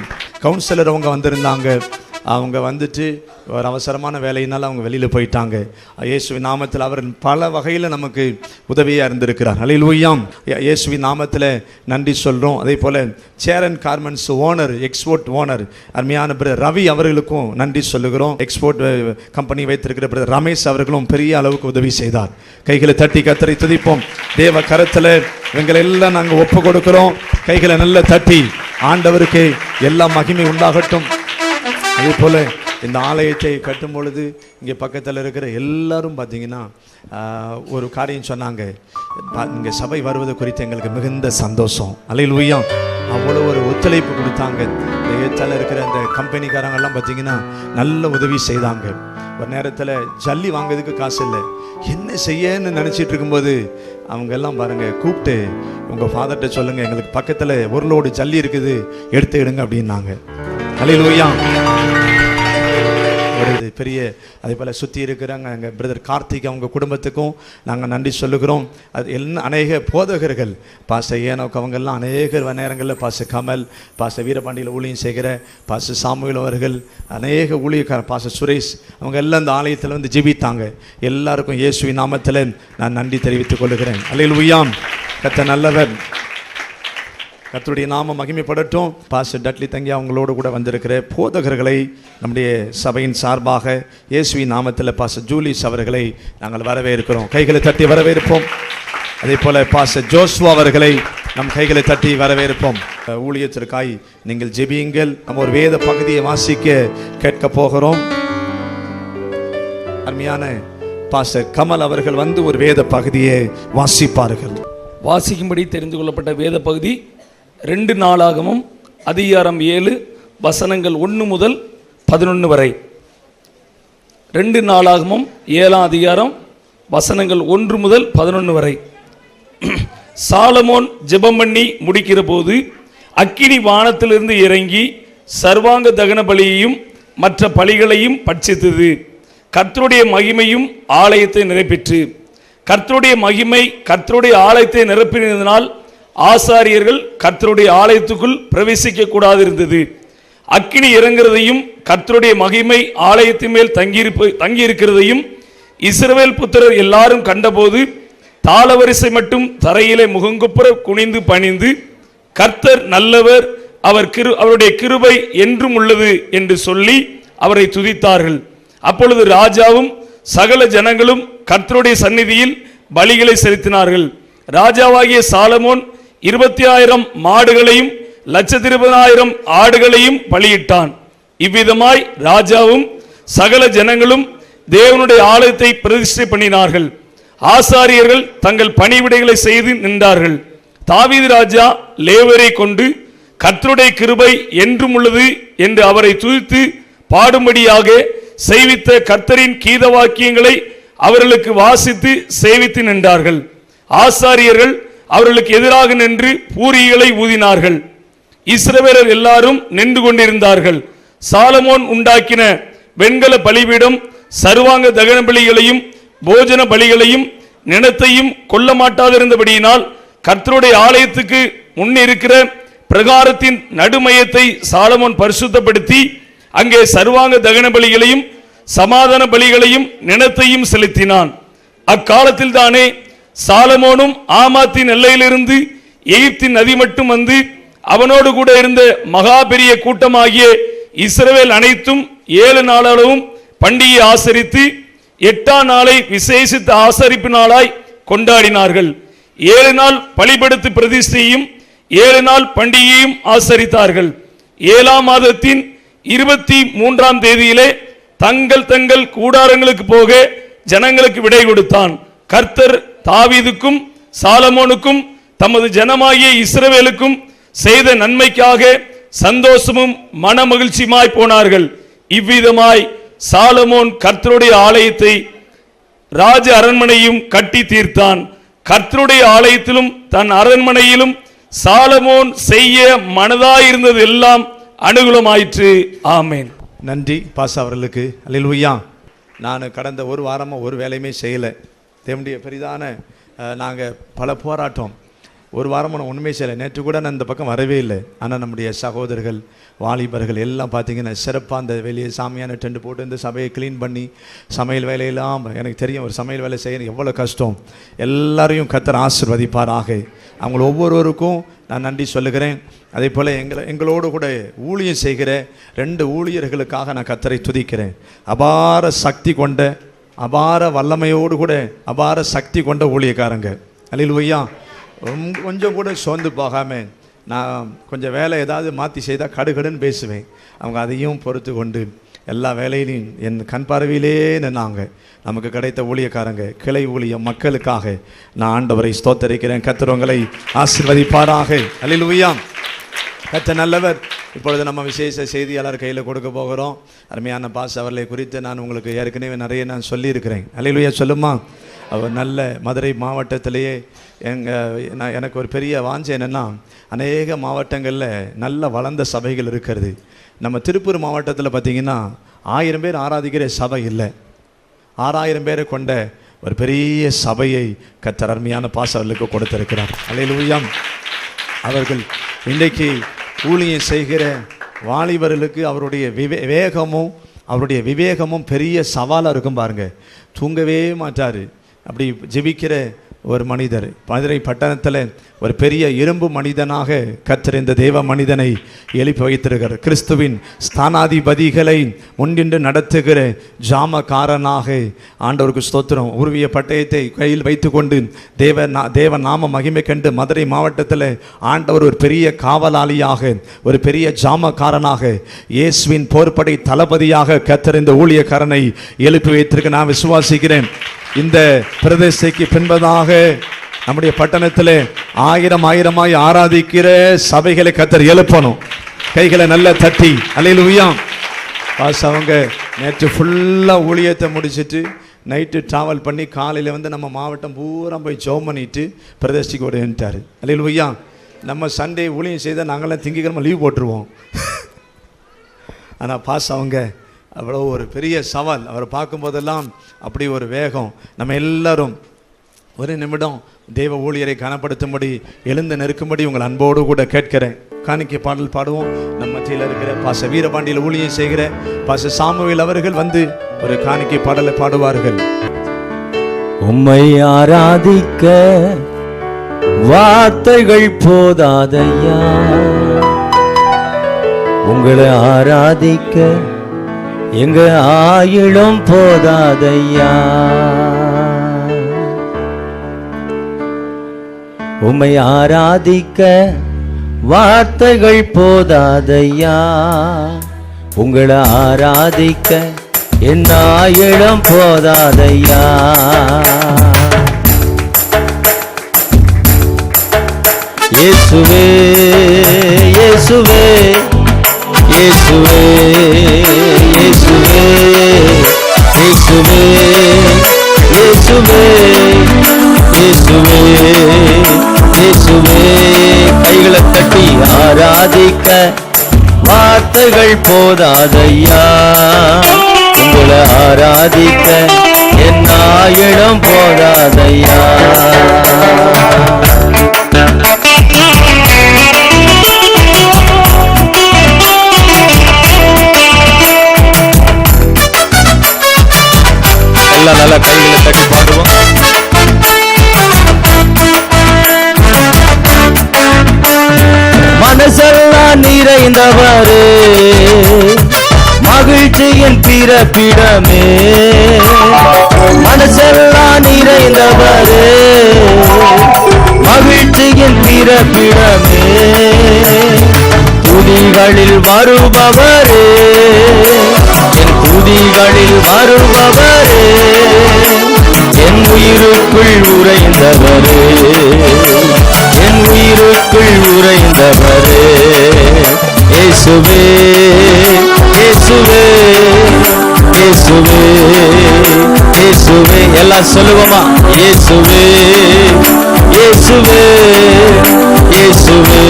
கவுன்சிலர் அவங்க வந்திருந்தாங்க. அவங்க வந்துட்டு ஒரு அவசரமான வேலையினால் அவங்க வெளியில் போயிட்டாங்க. இயேசுவின் நாமத்தில் அவர் பல வகையில் நமக்கு உதவியாக இருந்திருக்கிறார். அல்லேலூயா. இயேசுவின் நாமத்தில் நன்றி சொல்கிறோம். அதே போல் Cheran garments owner, export owner அருமையான பிரதர் ரவி அவர்களுக்கும் நன்றி சொல்லுகிறோம். எக்ஸ்போர்ட் கம்பெனி வைத்திருக்கிற பிரதர் ரமேஷ் அவர்களும் பெரிய அளவுக்கு உதவி செய்தார். கைகளை தட்டி கர்த்தரை துதிப்போம். தேவ கரத்தில் இவங்களை எல்லாம் நாங்கள் ஒப்பு கொடுக்கிறோம். கைகளை நல்லா தட்டி ஆண்டவருக்கு எல்லா மகிமை உண்டாகட்டும். அதே போல் இந்த ஆலயத்தை கட்டும் பொழுது இங்கே பக்கத்தில் இருக்கிற எல்லாரும் பார்த்தீங்கன்னா ஒரு காரியம் சொன்னாங்க, இங்கே சபை வருவது குறித்து எங்களுக்கு மிகுந்த சந்தோஷம். அல்லேலூயா. அவ்வளோ ஒரு ஒத்துழைப்பு கொடுத்தாங்க. இந்த ஏத்தால இருக்கிற அந்த கம்பெனிக்காரங்கெல்லாம் பார்த்தீங்கன்னா நல்ல உதவி செய்தாங்க. ஒரு நேரத்தில் ஜல்லி வாங்கிறதுக்கு காசு இல்லை, என்ன செய்யன்னு நினச்சிட்டு இருக்கும்போது அவங்க எல்லாம் பாருங்கள் கூப்பிட்டு, உங்கள் ஃபாதர்கிட்ட சொல்லுங்கள், எங்களுக்கு பக்கத்தில் ஒரு லோடு ஜல்லி இருக்குது, எடுத்துக்கிடுங்க அப்படின்னாங்க. அல்லேலூயா. ஒரு பெரிய அதே போல் சுற்றி இருக்கிறாங்க எங்கள் பிரதர் கார்த்திக், அவங்க குடும்பத்துக்கும் நாங்கள் நன்றி சொல்லுகிறோம். அது எல்லாம் அநேக போதகர்கள், பாச ஏனோக்கு அவங்கெல்லாம் அநேக நேரங்களில் பாச கமல், பாச வீரபாண்டியில் ஊழியம் செய்கிற பாச சாமுவேல் அவர்கள், அநேக ஊழியக்காரர் பாச சுரேஷ், அவங்க எல்லாம் இந்த ஆலயத்தில் வந்து ஜெபித்தாங்க. எல்லாருக்கும் இயேசுவின் நாமத்தில் நான் நன்றி தெரிவித்துக் கொள்கிறேன். அல்லேலூயா. கர்த்தர் நல்லவர். கர்த்தருடைய நாமம் மகிமைப்படட்டும். பாஸ்டர் டட்லி தங்கி அவங்களோடு கூட வந்திருக்கிற போதகர்களை நம்முடைய சபையின் சார்பாக இயேசுவின் நாமத்தில் பாஸ்டர் ஜூலிஸ் அவர்களை நாங்கள் வரவேற்கிறோம். கைகளை தட்டி வரவேற்போம். அதே போல பாஸ்டர் ஜோஸ்வா அவர்களை நம் கைகளை தட்டி வரவேற்போம். ஊழியத்திற்காய் நீங்கள் ஜெபியுங்கள். நம்ம ஒரு வேத பகுதியை வாசிக்க கேட்க போகிறோம். அருமையான பாஸ்டர் கமல் அவர்கள் வந்து ஒரு வேத பகுதியை வாசிப்பார்கள். வாசிக்கும்படி தெரிந்து கொள்ளப்பட்ட வேத பகுதி 2 நாளாகமம் அதிகாரம் 7 வசனங்கள் 1 முதல் 11 வரை. 2 நாளாகமம் 7ஆம் அதிகாரம் வசனங்கள் 1 முதல் 11 வரை. சாலமோன் ஜெபம் பண்ணி முடிக்கிற போது அக்கினி வானத்திலிருந்து இறங்கி சர்வாங்க தகன பலியையும் மற்ற பலிகளையும் பட்சித்தது. கர்த்தருடைய மகிமையும் ஆலயத்தை நிரப்பிற்று. கர்த்தருடைய மகிமை கர்த்தருடைய ஆலயத்தை நிரப்பினதினால் ஆசாரியர்கள் கர்த்தருடைய ஆலயத்துக்குள் பிரவேசிக்க கூடாது இருந்தது. அக்கினி இறங்குறதையும் கர்த்தருடைய மகிமை ஆலயத்தின் மேல் தங்கியிருக்கிறதையும் இஸ்ரவேல் புத்திரர் எல்லாரும் கண்டபோது தாளவரிசை மட்டும் தரையிலே முகங்குப்புற குனிந்து பணிந்து கர்த்தர் நல்லவர், அவருடைய கிருபை என்றும் உள்ளது என்று சொல்லி அவரை துதித்தார்கள். அப்பொழுது ராஜாவும் சகல ஜனங்களும் கர்த்தருடைய சந்நிதியில் பலிகளை செலுத்தினார்கள். ராஜாவாகிய சாலமோன் 20,000 மாடுகளையும் 120,000 ஆடுகளையும் பலியிட்டான். இவ்விதமாய் ராஜாவும் சகல ஜனங்களும் தேவனுடைய ஆலயத்தை பிரதிஷ்டை பண்ணினார்கள். ஆசாரியர்கள் தங்கள் பணிவிடைகளை செய்து நின்றார்கள். தாவீது ராஜா லேவரை கொண்டு கர்த்தருடைய கிருபை என்றும் உள்ளது என்று அவரை துதித்து பாடும்படியாக செய்வித்த கர்த்தரின் கீத வாக்கியங்களை அவர்களுக்கு வாசித்து சேவித்து நின்றார்கள். ஆசாரியர்கள் அவர்களுக்கு எதிராக நின்று பூரிகளை ஊதினார்கள். இஸ்ரவேலர் எல்லாரும் நின்று கொண்டிருந்தார்கள். சாலமோன் உண்டாக்கின வெண்கல பலிபீடம் சர்வாங்க தகன பலிகளையும் போஜன பலிகளையும் நிலத்தையும் கொல்ல மாட்டாதிருந்தபடியினால் கர்த்தருடைய ஆலயத்துக்கு முன்னிருக்கிற பிரகாரத்தின் நடுமையத்தை சாலமோன் பரிசுத்தப்படுத்தி அங்கே சர்வாங்க தகன பலிகளையும் சமாதான பலிகளையும் நிலத்தையும் செலுத்தினான். அக்காலத்தில் தானே சாலமோனும் ஆமாத்தின் எல்லையிலிருந்து எகிப்தின் நதி மட்டும் வந்து அவனோடு கூட இருந்த மகா பெரிய கூட்டமாகிய இஸ்ரவேல் அனைத்தும் 7 நாளளவும் பண்டிகை ஆசரித்து 8ஆம் நாளை விசேஷித்த ஆசரிப்பு நாளாய் கொண்டாடினார்கள். 7 நாள் பலிபடுத்து பிரதிஷ்டையும் 7 நாள் பண்டிகையும் ஆசரித்தார்கள். 7ஆம் மாதத்தின் 23ஆம் தேதியிலே தங்கள் தங்கள் கூடாரங்களுக்கு போக ஜனங்களுக்கு விடை கொடுத்தான். கர்த்தர் தாவீதுக்கும் சாலமோனுக்கும் தமது ஜனமாகிய இஸ்ரவேலுக்கும் செய்த நன்மைக்காக சந்தோஷமும் மன மகிழ்ச்சியுமாய் போனார்கள். இவ்விதமாய் சாலமோன் கர்த்தருடைய ஆலயத்தை ராஜ அரண்மனையும் கட்டி தீர்த்தான். கர்த்தருடைய ஆலயத்திலும் தன் அரண்மனையிலும் சாலமோன் செய்ய மனதாயிருந்தது எல்லாம் அனுகூலமாயிற்று. ஆமேன். நன்றி பாஸ் அவர்களுக்கு. அல்லேலூயா. நான் கடந்த ஒரு வாரமாக ஒரு வேலையுமே செய்யலை. தேவனுடைய பெரிதான நாங்கள் பல போராட்டம், ஒரு வாரமாக நான் ஒன்றுமே செய்யலை. நேற்று கூட நான் இந்த பக்கம் வரவே இல்லை. ஆனால் நம்முடைய சகோதரர்கள் வாலிபர்கள் எல்லாம் பார்த்தீங்கன்னா சிறப்பாக அந்த வெளியே சாமியான டென்ட் போட்டு இந்த சபையை க்ளீன் பண்ணி சமையல் வேலையெல்லாம், எனக்கு தெரியும் ஒரு சமையல் வேலை செய்யணும் எவ்வளோ கஷ்டம். எல்லாரையும் கர்த்தர் ஆசீர்வதிப்பாராக. அவங்க ஒவ்வொருவருக்கும் நான் நன்றி சொல்லுகிறேன். அதே போல் எங்களோடு கூட ஊழியம் செய்கிற 2 ஊழியர்களுக்காக நான் கர்த்தரை துதிக்கிறேன். அபார சக்தி கொண்ட, அபார வல்லமையோடு கூட அபார சக்தி கொண்ட ஊழியக்காரங்க. அல்லேலூயா. கொஞ்சம் கூட சோர்ந்து போகாமல் நான் கொஞ்சம் வேலை ஏதாவது மாற்றி செய்தால் கடுகடுன்னு பேசுவேன். அவங்க அதையும் பொறுத்து கொண்டு எல்லா வேலையிலையும் என் கண் பார்வையிலே நின்னாங்க. நமக்கு கிடைத்த ஊழியக்காரங்க, கிளை ஊழியம் மக்களுக்காக நான் ஆண்டவரை ஸ்தோத்தரிக்கிறேன். கர்த்தர் உங்களை ஆசீர்வதிப்பாராக. அல்லேலூயா. கர்த்தர் நல்லவர். இப்பொழுது நம்ம விசேஷ செய்தியாளர் கையில் கொடுக்க போகிறோம். அருமையான பாஸ் அவர்களை குறித்து நான் உங்களுக்கு ஏற்கனவே நிறைய நான் சொல்லியிருக்கிறேன். அல்லேலூயா சொல்லுமா. அவர் நல்ல மதுரை மாவட்டத்திலேயே எனக்கு ஒரு பெரிய வாஞ்சை என்னென்னா, அநேக மாவட்டங்களில் நல்ல வளர்ந்த சபைகள் இருக்கிறது. நம்ம திருப்பூர் மாவட்டத்தில் பார்த்திங்கன்னா 1000 பேர் ஆராதிக்கிற சபை இல்லை. 6000 பேரை கொண்ட ஒரு பெரிய சபையை கர்த்தர் அருமையான பாஸ் அவர்களுக்கு கொடுத்திருக்கிறார். அல்லேலூயா. அவர்கள் இன்றைக்கு ஊழியம் செய்கிற வாலிபர்களுக்கு அவருடைய விவேகமும் பெரிய சவாலாக இருக்கும். பாருங்க, தூங்கவே மாட்டார். அப்படி ஜெபிக்கிற ஒரு மனிதர் மதுரை பட்டணத்தில் ஒரு பெரிய இரும்பு மனிதனாக கர்த்தர் இந்த தேவ மனிதனை எழுப்பி வைத்திருக்கிறார். கிறிஸ்துவின் ஸ்தானாதிபதிகளை முன்னின்று நடத்துகிற ஜாமக்காரனாக ஆண்டவருக்கு ஸ்தோத்திரம். உருவிய பட்டயத்தை கையில் வைத்துக்கொண்டு தேவ நாம மகிமை கண்டு மதுரை மாவட்டத்தில் ஆண்டவர் ஒரு பெரிய காவலாளியாக, ஒரு பெரிய ஜாமக்காரனாக, இயேசுவின் போர்ப்படை தளபதியாக கர்த்தர் இந்த ஊழியக்காரனை எழுப்பி வைத்திருக்க நான் விசுவாசிக்கிறேன். இந்த பிரதேசத்துக்கு பின்பதாக நம்முடைய பட்டணத்தில் ஆயிரமாய் ஆராதிக்கிற சபைகளை கர்த்தர் எழுப்பணும். கைகளை நல்லா தட்டி அல்லேலூயா. அவங்க நேற்று ஃபுல்லாக ஊழியத்தை முடிச்சுட்டு நைட்டு ட்ராவல் பண்ணி காலையில் வந்து நம்ம மாவட்டம் பூரா போய் ஜெபம் பண்ணிட்டு பிரதேசத்துக்கு ஓடிட்டார். அல்லேலூயா. நம்ம சண்டே ஊழியம் செய்தால் நாங்களாம் திங்கக்கிழமை லீவ் போட்டுருவோம். ஆனால் அவங்க அவ்வளோ ஒரு பெரிய சவால். அவரை பார்க்கும்போதெல்லாம் அப்படி ஒரு வேகம். நம்ம எல்லாரும் ஒரு நிமிடம் தேவ ஊழியரை கனப்படுத்தும்படி எழுந்து நிற்கும்படி உங்கள் அன்போடு கூட கேட்கிறேன். காணிக்கை பாடல் பாடுவோம். நம்ம மத்தியில் இருக்கிற பாச வீரபாண்டியில் ஊழியம் செய்கிற பாச சாமுவேல் அவர்கள் வந்து ஒரு காணிக்கை பாடலை பாடுவார்கள். உம்மை ஆராதிக்க வார்த்தைகள் போதாதையா, உங்களை ஆராதிக்க எங்க ஆயிலும் போதாதையா. உம்மை ஆராதிக்க வார்த்தைகள் போதாதையா, உங்களை ஆராதிக்க என் ஆயிலும் போதாதையா. இயேசுவே இயேசுவே இயேசுவே இயேசுவே இயேசுவே இயேசுவே இயேசுவே இயேசுவே. கைகளை தட்டி ஆராதிக்க வார்த்தைகள் போதாதையா, உங்களை ஆராதிக்க என் ஆயிரம் போதாதையா. எல்லாம் நல்லா கைகளை தட்டி பாடுவோம். மனசெல்லாம் நிறைந்தவரே, மகிழ்ச்சியின் பிறப்பிடமே. மனசெல்லாம் நிறைந்தவரே, மகிழ்ச்சியின் பிறப்பிடமே. துதிகளில் வருபவரே, என் துதிகளில் வருபவரே, என் உயிருக்குள் உறைந்தவரே, என் உயிருக்குள் உறைந்தவரே. இயேசுவே இயேசுவே இயேசுவே இயேசுவே. எல்லாம் சொல்லுவோமா? இயேசுவே இயேசுவே இயேசுவே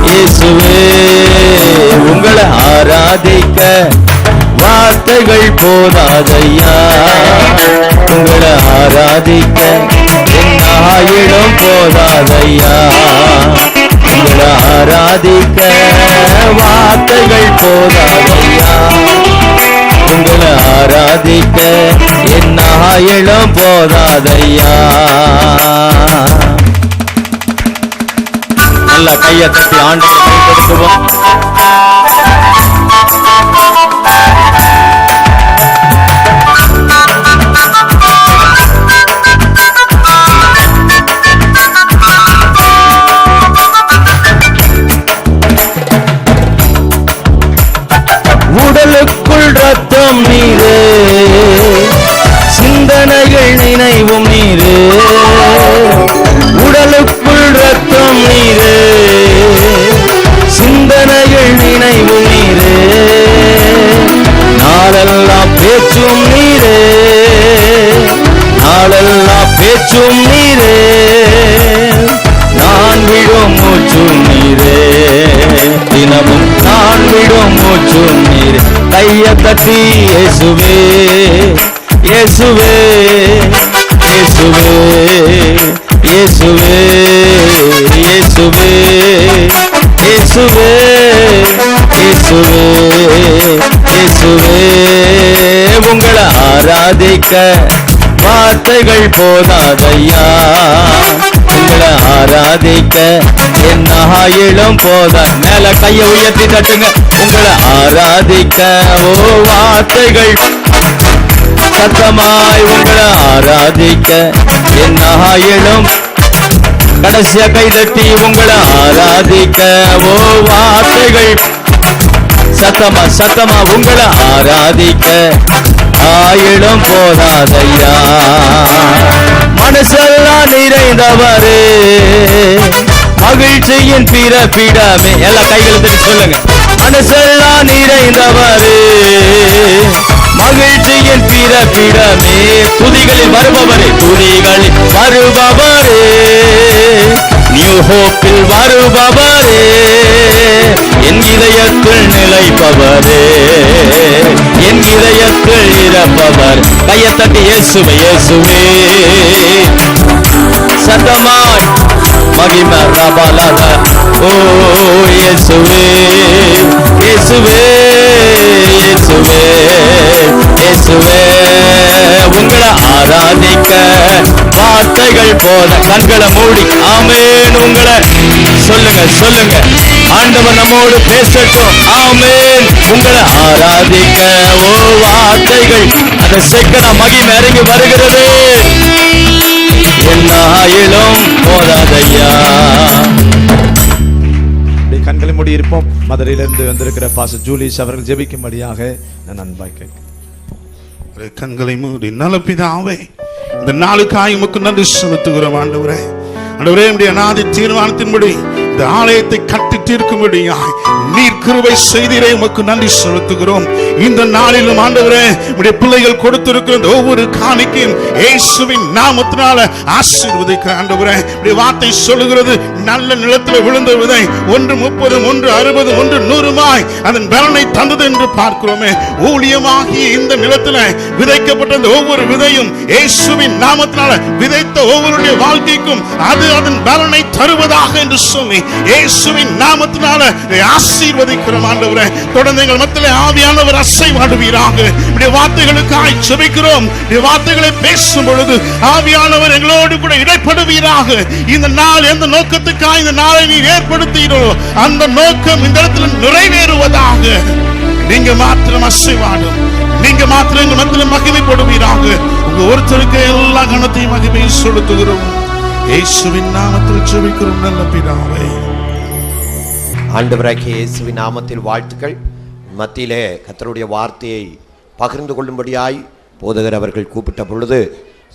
இயேசுவே. உங்களை ஆராதிக்க வார்த்தைகள் போதாதையா, உங்களை ஆராதிக்க என் ஆயிரம் போதாதையா. உங்களை ஆராதிக்க வார்த்தைகள் போதாதையா, உங்களை ஆராதிக்க என் ஆயிரம் போதாதையா. நல்ல கையை தட்டி ஆண்டவரை பயன்படுத்துவோம். உடலுக்குள் ரத்தம் நீரே, சிந்தனைகள் நினைவும் நீரே. உடலுக்குள் ரத்தம் நீரே, சிந்தனைகள் நினைவும் நீரே. நாளெல்லாம் பேச்சும் நீரே, நாளெல்லாம் பேச்சும் நீரே. நான் விடும் மூச்சும் நீரே, தினமும் நான் விடும் மூச்சும் நீரே. கையை தட்டி இயேசுவே இயேசுவே இயேசுவே இயேசுவே இயேசுவே இயேசுவே இயேசுவே இயேசுவே. உங்களை ஆராதிக்க வார்த்தைகள் போதாதையா, உங்களை ஆராதிக்க என்ன ஆயிலும் போதா. மேல கையை உயர்த்தி தட்டுங்க. உங்களை ஆராதிக்க ஓ வார்த்தைகள், சத்தமாய் உங்களை ஆராதிக்க என்ன ஆயிலும். கடைசியா கை தட்டி உங்களை ஆராதிக்க ஓ வார்த்தைகள், சத்தமா சத்தமா உங்களை ஆராதிக்க ஆயிடும் போதாதையா. மனசெல்லாம் நிறைந்தவரே, மகிழ்ச்சியின் பிறப்பிடமே. எல்லா கைகளை தட்டி சொல்லுங்க. மனசெல்லாம் நிறைந்தவரே, மகிழ்ச்சியின் பிறப்பிடமே. துதிகளில் வருபவரே, துதிகளில் வருபவரே, நியூ ஹோப்பில் வருபவரே, என் இதயத்தில் நிலைப்பவரே, என் இதயத்தில் இருப்பவர். கையை தட்டி இயேசுவே இயேசுவே, சத்தமாய் மகிமை ரபலக ஓ இயேசுவே இயேசுவே இயேசுவே இயேசுவே. உங்களை ஆராதிக்க வார்த்தைகள் போல. கண்களை மூடி ஆமென். உங்களை சொல்லுங்க சொல்லுங்க. ஆண்டவர் நம்மோடு பேசட்டும். ஆமென். உங்களை ஆராதிக்க ஓ வார்த்தைகள், அந்த செக்கன மகிமை இறங்கி வருகிறது. என்னாயிலும் போதாதையா. கண்களை மூடி இருப்போம். மதுரையிலிருந்து வந்திருக்கிற பாஸ்டர் ஜூலிஸ் அவர்கள் ஜெபிக்கும்படியாக நான் அன்பாய் கேட்கிறேன். கண்களை மூடி. நல்ல பிதாவே, இந்த நாளுக்காய் உமக்கு நன்றி செலுத்துகிறோம் ஆண்டவரே. ஆண்டவரே, நம்முடைய அநாதி தீர்மானத்தின்படி இந்த ஆலயத்தை கட்டி தீர்க்கும்படியாய் நீர் கிருபை செய்தீரே, உமக்கு நன்றி செலுத்துகிறோம். இந்த நாளிலும் ஆண்டவரே, நம்முடைய பிள்ளைகள் கொடுத்திருக்கிற ஒவ்வொரு காணிக்கையும் இயேசுவின் நாமத்தினால ஆசீர்வதிக்கிற ஆண்டவரே. நம்முடைய வார்த்தை சொல்லுகிறது, நல்ல நிலத்தில் விழுந்த விதை 1 30 1 60 1 100 அதன் பலனை தந்தது என்று பார்க்கிறோமே. ஊழியமாகிய இந்த நிலத்தில் விதைக்கப்பட்ட ஒவ்வொரு விதையும் இயேசுவின் நாமத்தினால விதைத்த ஒவ்வொருடைய வாழ்க்கைக்கும் அது அதன் பலனை தருவதாக என்று சொல்லி இயேசுவின் நாமத்தினால ஆசீர்வதிக்கிறோம் ஆண்டவரே. தொடர்ந்து எங்கள் மத்தியிலே ஆவியானவர் அசைவாடுவீராக. இப்படி வார்த்தைகளுக்காய் ஜெபிக்கிறோம். இந்த வார்த்தைகளை பேசும் பொழுது ஆவியானவர் எங்களோடு கூட இடைப்படுவீராக. இந்த நாள் எந்த நோக்கத்துக்காக இந்த நாளை நீர் ஏற்படுத்தீரோ அந்த நோக்கம் இந்த இடத்துல நிறைவேறுவதாக. நீங்க மாத்திரம் அசைவாடும், நீங்க மாத்திரம் எங்கள் மத்தியில் மகிமைப்படுவீராக. உங்க ஒருத்தருக்கு எல்லா கணத்தையும் மகிமையை செலுத்துகிறோம். இயேசுவின் நாமத்தில் ஜெபிக்கிறோம் நல்ல பிதாவே. ஆண்டவராகிய இயேசுவின் நாமத்தில் வாழ்த்துக்கள். மத்தியிலே கர்த்தருடைய வார்த்தையை பகிர்ந்து கொள்ளும்படியாய் போதகர் அவர்கள் கூப்பிட்ட பொழுது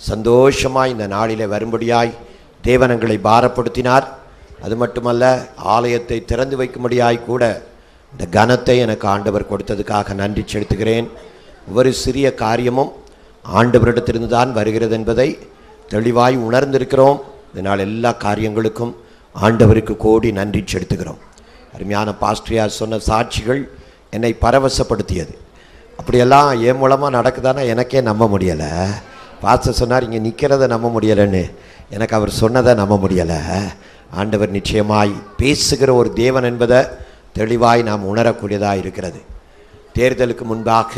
சந்தோஷமாய் இந்த நாளிலே வரும்படியாய் தேவனங்களை பாரப்படுத்தினார். அது மட்டுமல்ல, ஆலயத்தை திறந்து வைக்கும்படியாய் கூட இந்த கனத்தை எனக்கு ஆண்டவர் கொடுத்ததுக்காக நன்றி செலுத்துகிறேன். ஒவ்வொரு சிறிய காரியமும் ஆண்டவரிடத்திலிருந்து தான் வருகிறது என்பதை தெளிவாய் உணர்ந்திருக்கிறோம். இதனால் எல்லா காரியங்களுக்கும் ஆண்டவருக்கு கோடி நன்றி செலுத்துகிறோம். அருமையான பாஸ்டரியார் சொன்ன சாட்சிகள் என்னை பரவசப்படுத்தியது. அப்படியெல்லாம் என் மூலமாக நடக்குதானா எனக்கே நம்ப முடியலை. பாஸ்டர் சொன்னார் இங்கே நிற்கிறத நம்ப முடியலைன்னு. எனக்கு அவர் சொன்னதை நம்ப முடியலை. ஆண்டவர் நிச்சயமாய் பேசுகிற ஒரு தேவன் என்பதை தெளிவாய் நாம் உணரக்கூடியதாக இருக்கிறது. தேர்தலுக்கு முன்பாக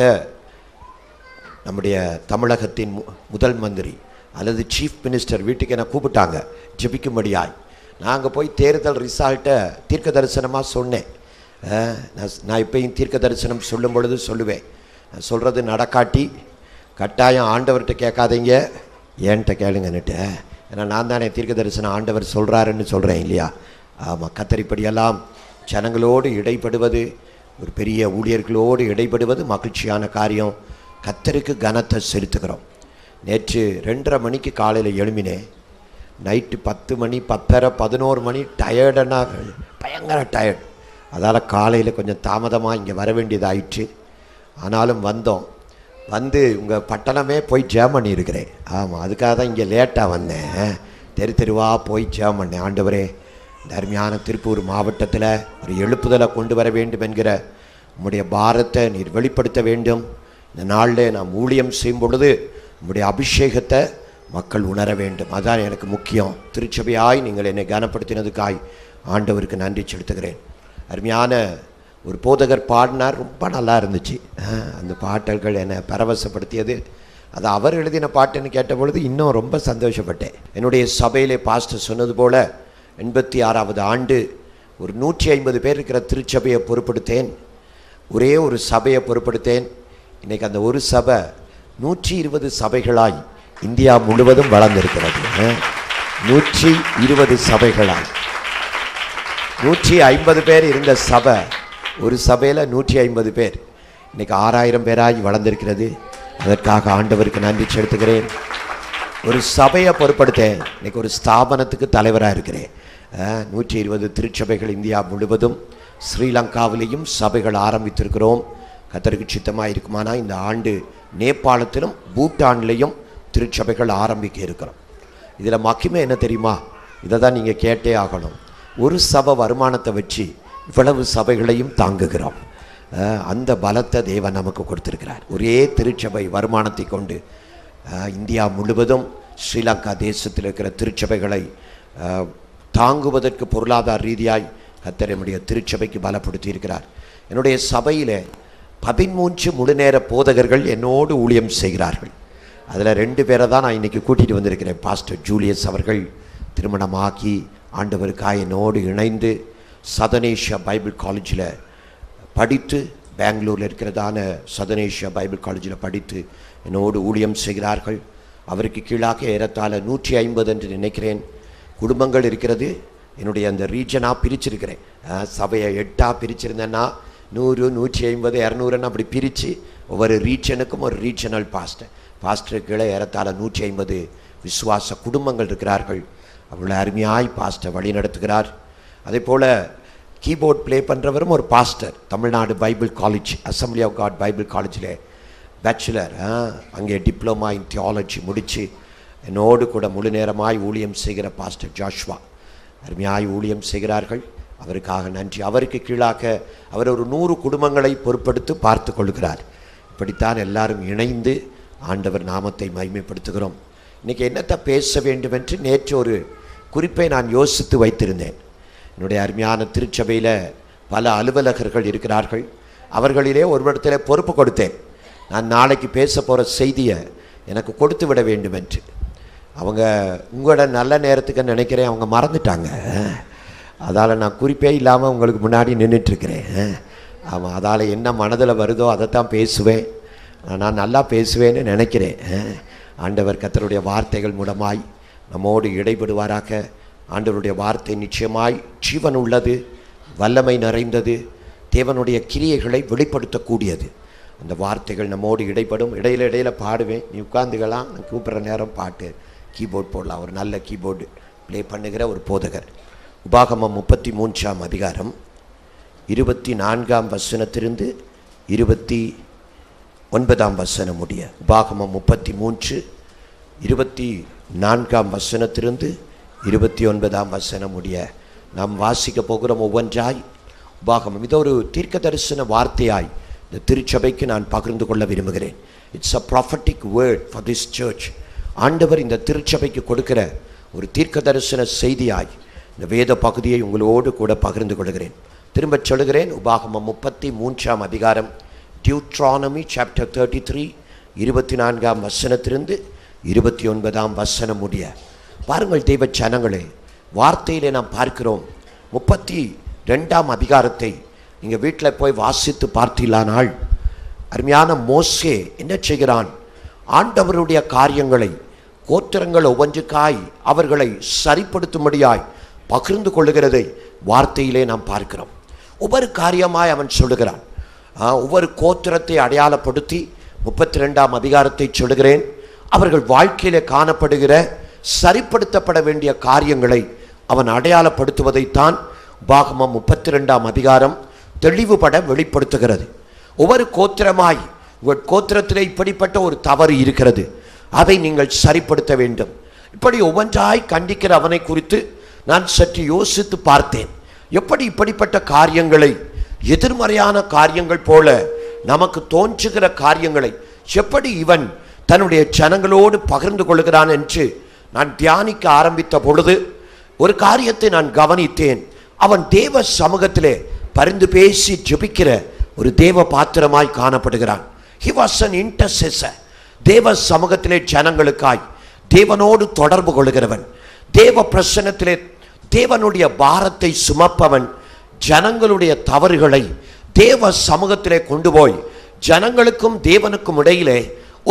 நம்முடைய தமிழகத்தின் முதல் மந்திரி அல்லது சீஃப் மினிஸ்டர் வீட்டுக்கு என்னை கூப்பிட்டாங்க ஜெபிக்கும்படியாய். நாங்கள் போய் தேர்தல் ரிசல்ட்டை தீர்க்க தரிசனமாக சொன்னேன். நான் இப்போயும் தீர்க்க தரிசனம் சொல்லும் பொழுது சொல்லுவேன், சொல்கிறது நடக்காட்டி கட்டாயம் ஆண்டவர்கிட்ட கேட்காதீங்க, ஏன்ட்ட கேளுங்கன்னுட்டு. ஏன்னா நான் தானே தீர்க்க தரிசனம் ஆண்டவர் சொல்கிறாருன்னு சொல்கிறேன் இல்லையா? ஆமாம். கத்தரிப்படியெல்லாம் ஜனங்களோடு இடைப்படுவது, ஒரு பெரிய ஊழியர்களோடு இடைப்படுவது மகிழ்ச்சியான காரியம். கத்தருக்கு கனத்தை செலுத்துகிறோம். நேற்று 2:30 மணிக்கு காலையில் எழுமினேன். நைட்டு 10 மணி 10:30 11 மணி டயர்டுன்னா பயங்கர டயர்டு. அதால் காலையில் கொஞ்சம் தாமதமாக இங்கே வர வேண்டியதாயிடுச்சு. ஆனாலும் வந்தோம். வந்து உங்கள் பட்டணமே போய் ஜெபம் பண்ணியிருக்கிறேன். ஆமாம், அதுக்காக தான் இங்கே லேட்டாக வந்தேன். தெருவாக போய் ஜெபம் பண்ணேன். ஆண்டவரே, இந்த அருமையான திருப்பூர் மாவட்டத்தில் ஒரு எழுப்புதலை கொண்டு வர வேண்டும் என்கிற உம்முடைய பாரத்தை நீர் வெளிப்படுத்த வேண்டும். இந்த நாளில் நாம் ஊழியம் செய்யும் பொழுது உம்முடைய அபிஷேகத்தை மக்கள் உணர வேண்டும். அதான் எனக்கு முக்கியம். திருச்சபையாய் நீங்கள் என்னை கனப்படுத்தினதுக்காய் ஆண்டவருக்கு நன்றி செலுத்துகிறேன். அருமையான ஒரு போதகர் பாடினார், ரொம்ப நல்லா இருந்துச்சு. அந்த பாடல்கள் என்னை பரவசப்படுத்தியது. அது அவர் எழுதின பாட்டுன்னு கேட்ட பொழுது இன்னும் ரொம்ப சந்தோஷப்பட்டேன். என்னுடைய சபையிலே பாஸ்டர் சொன்னது போல 86வது ஆண்டு ஒரு 150 பேர் இருக்கிற திருச்சபையை பொறுப்படுத்தேன். ஒரே ஒரு சபையை பொறுப்படுத்தேன். இன்றைக்கி அந்த ஒரு சபை 120 சபைகளாய் இந்தியா முழுவதும் வளர்ந்திருக்கிறது. 120 சபைகளாய் 150 பேர் இருந்த சபை, ஒரு சபையில் 150 பேர் இன்றைக்கி 6000 பேராய் வளர்ந்திருக்கிறது. அதற்காக ஆண்டவருக்கு நன்றி செலுத்துகிறேன். ஒரு சபையை பொறுப்படுத்தேன், இன்றைக்கி ஒரு ஸ்தாபனத்துக்கு தலைவராக இருக்கிறேன். 120 திருச்சபைகள் இந்தியா முழுவதும், ஸ்ரீலங்காவிலேயும் சபைகள் ஆரம்பித்திருக்கிறோம். கர்த்தருக்கு சித்தமாக இருக்குமானா இந்த ஆண்டு நேபாளத்திலும் பூட்டான்லேயும் திருச்சபைகள் ஆரம்பிக்க இருக்கிறோம். இதில் மகிமை என்ன தெரியுமா? இதை தான் நீங்கள் கேட்டே ஆகணும். ஒரு சபை வருமானத்தை வச்சு இவ்வளவு சபைகளையும் தாங்குகிறோம். அந்த பலத்தை தேவன் நமக்கு கொடுத்திருக்கிறார். ஒரே திருச்சபை வருமானத்தை கொண்டு இந்தியா முழுவதும் ஸ்ரீலங்கா தேசத்தில் இருக்கிற திருச்சபைகளை தாங்குவதற்கு பொருளாதார ரீதியாய் கர்த்தர் நம்முடைய திருச்சபைக்கு பலப்படுத்தி இருக்கிறார். என்னுடைய சபையில் 13 முழுநேர போதகர்கள் என்னோடு ஊழியம் செய்கிறார்கள். அதில் 2 பேரை தான் நான் இன்றைக்கி கூட்டிகிட்டு வந்திருக்கிறேன். பாஸ்டர் ஜூலியஸ் அவர்கள் திருமணமாக்கி ஆண்டவருக்காக என்னோடு இணைந்து சதனேஷியா பைபிள் காலேஜில் படித்து, பெங்களூரில் இருக்கிறதான சதனேஷியா பைபிள் காலேஜில் படித்து என்னோடு ஊழியம் செய்கிறார்கள். அவருக்கு கீழாக ஏறத்தாழ 150 என்று நினைக்கிறேன் குடும்பங்கள் இருக்கிறது. என்னுடைய அந்த ரீஜனாக பிரிச்சிருக்கிறேன். சபையை 8ஆக பிரிச்சிருந்தேன்னா 100, 150, 200 அப்படி பிரித்து ஒவ்வொரு ரீஜனுக்கும் ஒரு ரீஜனல் பாஸ்டருக்கு கீழே ஏறத்தாழ 150 விசுவாச குடும்பங்கள் இருக்கிறார்கள். அவ்வளோ அருமையாய் பாஸ்டர் வழி நடத்துகிறார். அதே போல் கீபோர்ட் ப்ளே பண்ணுறவரும் ஒரு pastor, Tamil Nadu Bible college, assembly of God Bible காலேஜில் பேச்சுலர், அங்கே டிப்ளமா இன் தியாலஜி முடித்து என்னோடு கூட முழு நேரமாய் ஊழியம் செய்கிற பாஸ்டர் ஜாஷ்வா அருமையாய் ஊழியம் செய்கிறார்கள். அவருக்காக நன்றி. அவருக்கு கீழாக அவர் ஒரு 100 குடும்பங்களை பொறுப்படுத்தி பார்த்து கொள்கிறார். இப்படித்தான் எல்லாரும் இணைந்து ஆண்டவர் நாமத்தை மகிமைப்படுத்துகிறோம். இன்றைக்கி என்னத்தை பேச வேண்டும் என்று நேற்று ஒரு குறிப்பை நான் யோசித்து வைத்திருந்தேன். என்னுடைய அருமையான திருச்சபையில் பல அலுவலகர்கள் இருக்கிறார்கள். அவர்களிலே ஒருவரிடத்தில் பொறுப்பு கொடுத்தேன். நான் நாளைக்கு பேச போகிற செய்தியை எனக்கு கொடுத்து விட வேண்டும் என்று. அவங்க உங்களோட நல்ல நேரத்துக்கு நினைக்கிறேன் அவங்க மறந்துட்டாங்க. அதால் நான் குறிப்பே இல்லாமல் உங்களுக்கு முன்னாடி நின்றுட்டுருக்கிறேன். ஆமாம், அதால் என்ன மனதில் வருதோ அதைத்தான் பேசுவேன். நான் நல்லா பேசுவேன்னு நினைக்கிறேன். ஆண்டவர் கர்த்தருடைய வார்த்தைகள் மூலமாய் நம்மோடு இடைபடுவாராக. ஆண்டவருடைய வார்த்தை நிச்சயமாய் ஜீவன் உள்ளது, வல்லமை நிறைந்தது, தேவனுடைய கிரியைகளை வெளிப்படுத்தக்கூடியது. அந்த வார்த்தைகள் நம்மோடு இடைப்படும். இடையில பாடுவேன், நீ உட்கார்ந்துக்கலாம், நான் கூப்பிட்ற நேரம் பாட்டு கீபோர்ட் போடலாம். ஒரு நல்ல கீபோர்டு ப்ளே பண்ணுகிற ஒரு போதகர். உபாகமம் 33ஆம் அதிகாரம் 24ஆம் வசனத்திலிருந்து 29ஆம் வசனம் முடிய. உபாகமம் 33 24ஆம் வசனத்திலிருந்து 29ஆம் வசனம் முடிய நாம் வாசிக்க போகிறோம் ஒவ்வொன்றாய். உபாகமம் இது ஒரு தீர்க்க தரிசன வார்த்தையாய் இந்த திருச்சபைக்கு நான் பகிர்ந்து கொள்ள விரும்புகிறேன். It's a prophetic word for this search. ஆண்டவர் இந்த திருச்சபைக்கு கொடுக்கிற ஒரு தீர்க்க தரிசன செய்தியாய் இந்த வேத பகுதியை உங்களோடு கூட பகிர்ந்து கொள்கிறேன். திரும்பச் சொல்கிறேன். உபாகமம் 33ஆம் அதிகாரம், டியூட்ரானமி சாப்டர் 33 24ஆம் வசனத்திலிருந்து 29ஆம் வசனம் முடிய. பாருங்கள் தெய்வ ஜனங்களே, வார்த்தையிலே நாம் பார்க்கிறோம். 32ஆம் அதிகாரத்தை நீங்கள் வீட்டில் போய் வாசித்து பார்த்தீங்களானால் அருமையான மோசே என்ன செய்கிறான்? ஆண்டவருடைய காரியங்களை கோத்திரங்கள் ஒவ்வொன்றுக்காய் அவர்களை சரிப்படுத்தும்படியாய் பகிர்ந்து கொள்ளுகிறதை வார்த்தையிலே நாம் பார்க்கிறோம். ஒவ்வொரு காரியமாய் அவன் சொல்லுகிறான். ஒவ்வொரு கோத்திரத்தை அடையாளப்படுத்தி 32ஆம் அதிகாரத்தை சொல்லுகிறேன். அவர்கள் வாழ்க்கையிலே காணப்படுகிற சரிப்படுத்தப்பட வேண்டிய காரியங்களை அவன் அடையாளப்படுத்துவதைத்தான் உபாகமம் 32ஆம் அதிகாரம் தெளிவுபட வெளிப்படுத்துகிறது. ஒவ்வொரு கோத்திரமாய் உங்கள் கோத்திரத்திலே இப்படிப்பட்ட ஒரு தவறு இருக்கிறது, அதை நீங்கள் சரிப்படுத்த வேண்டும். இப்படி ஒவ்வொன்றாய் கண்டிக்கிற அவனை குறித்து நான் சற்று யோசித்து பார்த்தேன். எப்படி இப்படிப்பட்ட காரியங்களை, எதிர்மறையான காரியங்கள் போல நமக்கு தோன்றுகிற காரியங்களை எப்படி இவன் தன்னுடைய ஜனங்களோடு பகிர்ந்து கொள்கிறான் என்று நான் தியானிக்க ஆரம்பித்த பொழுது ஒரு காரியத்தை நான் கவனித்தேன். அவன் தேவ சமூகத்திலே பரிந்து பேசி ஜெபிக்கிற ஒரு தேவ பாத்திரமாய் காணப்படுகிறான். He was an intercessor. தேவ சமூகத்திலே ஜனங்களுக்காய் தேவனோடு தொடர்பு கொள்கிறவன், தேவ பிரசன்னத்திலே தேவனுடைய பாரத்தை சுமப்பவன், ஜனங்களுடைய தவறுகளை தேவ சமூகத்திலே கொண்டு போய் ஜனங்களுக்கும் தேவனுக்கும் இடையிலே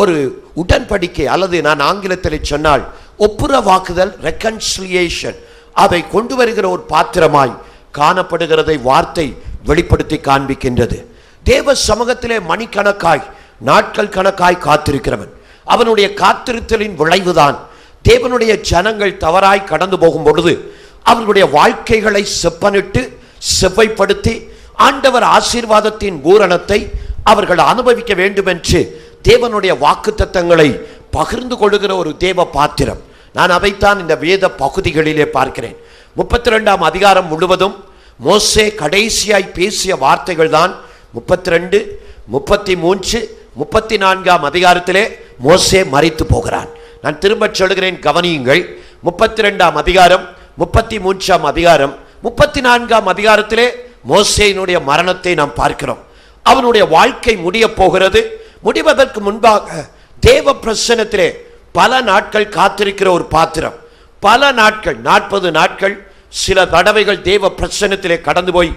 ஒரு உடன்படிக்கை, அல்லது நான் ஆங்கிலத்தில் சொன்னால் ஒப்புரவாக்குதல், ரெக்கன்சிலியேஷன், அதை கொண்டு வருகிற ஒரு பாத்திரமாய் காணப்படுகிறதை வார்த்தை வெளிப்படுத்தி காண்பிக்கின்றது. தேவ சமூகத்திலே மணிக்கணக்காய் நாட்கள் கணக்காய் காத்திருக்கிறவன், அவனுடைய காத்திருத்தலின் விளைவுதான் தேவனுடைய ஜனங்கள் தவறாய் கடந்து போகும் பொழுது அவர்களுடைய வாழ்க்கைகளை செப்பனிட்டு செவ்வைப்படுத்தி ஆண்டவர் ஆசீர்வாதத்தின் பூரணத்தை அவர்கள் அனுபவிக்க வேண்டும் என்று தேவனுடைய வாக்குத்தத்தங்களை பகிர்ந்து கொள்ளுகிற ஒரு தேவ பாத்திரம். நான் அதைத்தான் இந்த வேத பகுதிகளிலே பார்க்கிறேன். 32ஆம் அதிகாரம் முழுவதும் மோசே கடைசியாய் பேசிய வார்த்தைகள் தான். 32, 33, 34ஆம் அதிகாரத்திலே மோசே மரித்து போகிறான். நான் திரும்ப சொல்கிறேன், கவனியுங்கள். 32ஆம் அதிகாரம், 33ஆம் அதிகாரம், 34ஆம் அதிகாரத்திலே மோசேயினுடைய மரணத்தை நாம் பார்க்கிறோம். அவனுடைய வாழ்க்கை முடிய போகிறது. முடிவதற்கு முன்பாக தேவ பிரசன்னத்திலே பல நாட்கள் காத்திருக்கிற ஒரு பாத்திரம். பல நாட்கள், 40 நாட்கள், சில தடவைகள் தேவ பிரசன்னத்திலே கடந்து போய்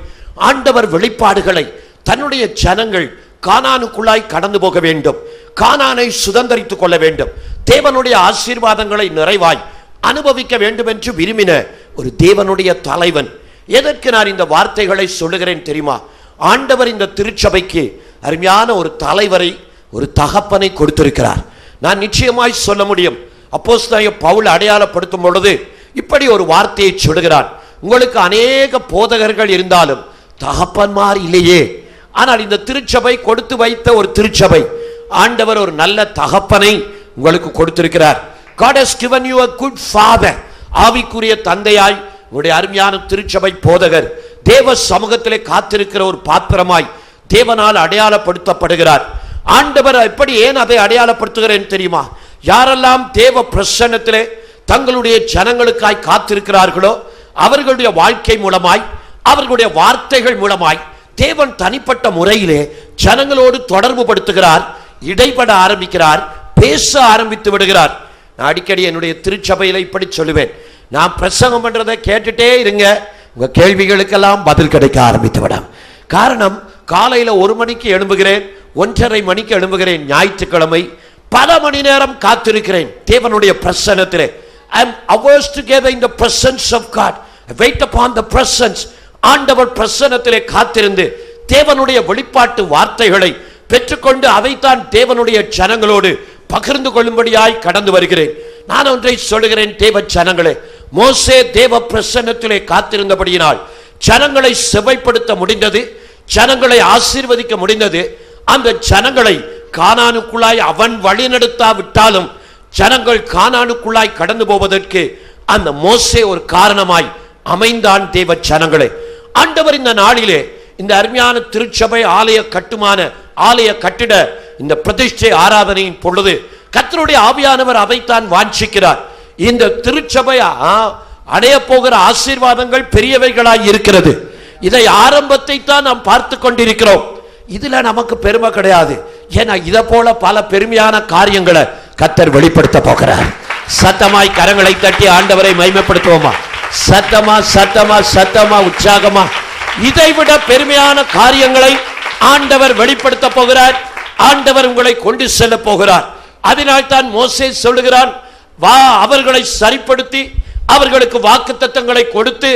ஆண்டவர் வெளிப்பாடுகளை தன்னுடைய ஜனங்கள் கானானுக்குள்ளாய் கடந்து போக வேண்டும், கானானை சுதந்தரித்துக் கொள்ள வேண்டும், தேவனுடைய ஆசீர்வாதங்களை நிறைவாய் அனுபவிக்க வேண்டும் என்று விரும்பின ஒரு தேவனுடைய தலைவன். எதற்கு நான் இந்த வார்த்தைகளை சொல்லுகிறேன் தெரியுமா? ஆண்டவர் இந்த திருச்சபைக்கு அருமையான ஒரு தலைவரை, ஒரு தகப்பனை கொடுத்திருக்கிறார். நான் நிச்சயமாய் சொல்ல முடியும். அப்போஸ்தலனாகிய பவுல் அடையாளப்படுத்தும் பொழுது இப்படி ஒரு வார்த்தையை சொல்லுகிறார், உங்களுக்கு அநேக போதகர்கள் இருந்தாலும் தகப்பன்மார் இல்லையே. ஆனால் இந்த திருச்சபை கொடுத்து வைத்த ஒரு திருச்சபை, ஆண்டவர் ஒரு நல்ல தகப்பனை உங்களுக்கு கொடுத்திருக்கிறார். God has given you a good father. ஆவிக்குரிய தந்தையாய் உங்களுடைய அருமையான திருச்சபை போதகர் தேவ சமூகத்திலே காத்திருக்கிற ஒரு பாத்திரமாய் தேவனால் அடையாளப்படுத்தப்படுகிறார். ஆண்டவர் எப்படி ஏன் அதை அடையாளப்படுத்துகிறேன் தெரியுமா? யாரெல்லாம் தேவ பிரசன்னத்திலே தங்களுடைய ஜனங்களுக்காய் காத்திருக்கிறார்களோ அவர்களுடைய வாழ்க்கை மூலமாய், அவர்களுடைய வார்த்தைகள் மூலமாய் தேவன் தனிப்பட்ட முறையிலே ஜனங்களோடு தொடர்பு படுத்துகிறார், இடைப்பட ஆரம்பிக்கிறார், பேச ஆரம்பித்து விடுகிறார். நான் அடிக்கடி என்னுடைய திருச்சபையில் இப்படி சொல்லுவேன், நான் பிரசங்கம் பண்றதை கேட்டுட்டே இருங்க, உங்க கேள்விகளுக்கெல்லாம் பதில் கிடைக்க ஆரம்பித்து விடும். காரணம், காலையில 1 மணிக்கு எழும்புகிறேன், 1:30 மணிக்கு எழும்புகிறேன், ஞாயிற்றுக்கிழமை பல மணி நேரம் காத்திருக்கிறேன் தேவனுடைய பிரசன்னத்திலே. I am hours together in the presence of God. I wait upon the presence. ஆண்டவர் பிரசன்னத்திலே காத்திருந்து தேவனுடைய வெளிப்பாட்டு வார்த்தைகளை பெற்றுக்கொண்டு அதைத்தான் தேவனுடைய ஜனங்களோடு பகிர்ந்து கொள்ளும்படியாய் கடந்து வருகிறேன். நான் ஒன்றை சொல்லுகிறேன், தேவ ஜனங்களே, மோசே தேவ பிரசன்னத்திலே காத்திருந்தபடியினால் ஜனங்களை செவைப்படுத்த முடிந்தது, ஜனங்களை ஆசீர்வதிக்க முடிந்தது. அந்த ஜனங்களை கானானுக்குள்ளாய் அவன் வழிநடத்தாவிட்டாலும் ஜனங்கள் கானானுக்குள்ளாய் கடந்து போவதற்கு அந்த மோசே ஒரு காரணமாய் அமைந்தான். தேவ ஜனங்களே, ஆண்டவர் இந்த நாளிலே இந்த அருமையான திருச்சபை ஆலய கட்டுமான, ஆலய கட்டிட இந்த பிரதிஷ்டை ஆராதனையின் பொழுது கர்த்தருடைய ஆவியானவர் அதைத்தான் வாஞ்சிக்கிறார். இந்த திருச்சபை அடைய போகிற ஆசீர்வாதங்கள் பெரியவைகளாய் இருக்கிறது. இதை ஆரம்பத்தை தான் நாம் பார்த்து கொண்டிருக்கிறோம். இதுல நமக்கு பெருமை கிடையாது. ஏன்னா இதை போல பல பெருமையான காரியங்களை கர்த்தர் வெளிப்படுத்த போகிறார். சத்தமாய் கரங்களை தட்டி ஆண்டவரை மகிமைப்படுத்துவோமா? சத்தமா சத்தமா சத்தமா உற்சாகமா. இதைவிட பெருமையான காரியங்களை ஆண்டவர் வெளிப்படுத்த போகிறார். ஆண்டவர் உங்களை கொண்டு செல்ல போகிறார். அதனால் தான் மோசே சொல்லுகிறான், வா, அவர்களை சரிப்படுத்தி அவர்களுக்கு வாக்குத்தத்தங்களை கொடுத்து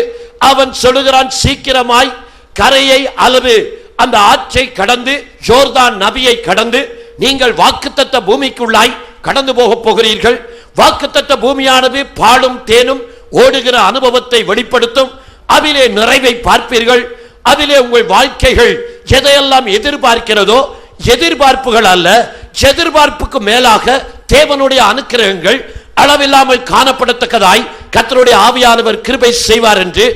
அவன் சொல்லுகிறான், சீக்கிரமாய் கரையை அல்லது அந்த ஆற்றை கடந்து யோர்தான் நதியை கடந்து நீங்கள் வாக்குத்தத்த பூமிக்குள்ளாய் கடந்து போக போகிறீர்கள். வாக்குத்தத்த பூமியானது பாலும் தேனும் ஓடுகிற அனுபவத்தை வெளிப்படுத்தும். அதிலே நிறைவை பார்ப்பீர்கள். அதிலே உங்கள் வாழ்க்கைகள் எதையெல்லாம் எதிர்பார்க்கிறதோ, எதிர்பார்ப்புகள் அல்ல, எதிர்பார்ப்புக்கு மேலாக தேவனுடைய அனுக்கிரகங்கள் அளவில்லாமல் காணப்படத்தக்கதாய் கர்த்தருடைய ஆவியானவர் கிருபை செய்வார் என்று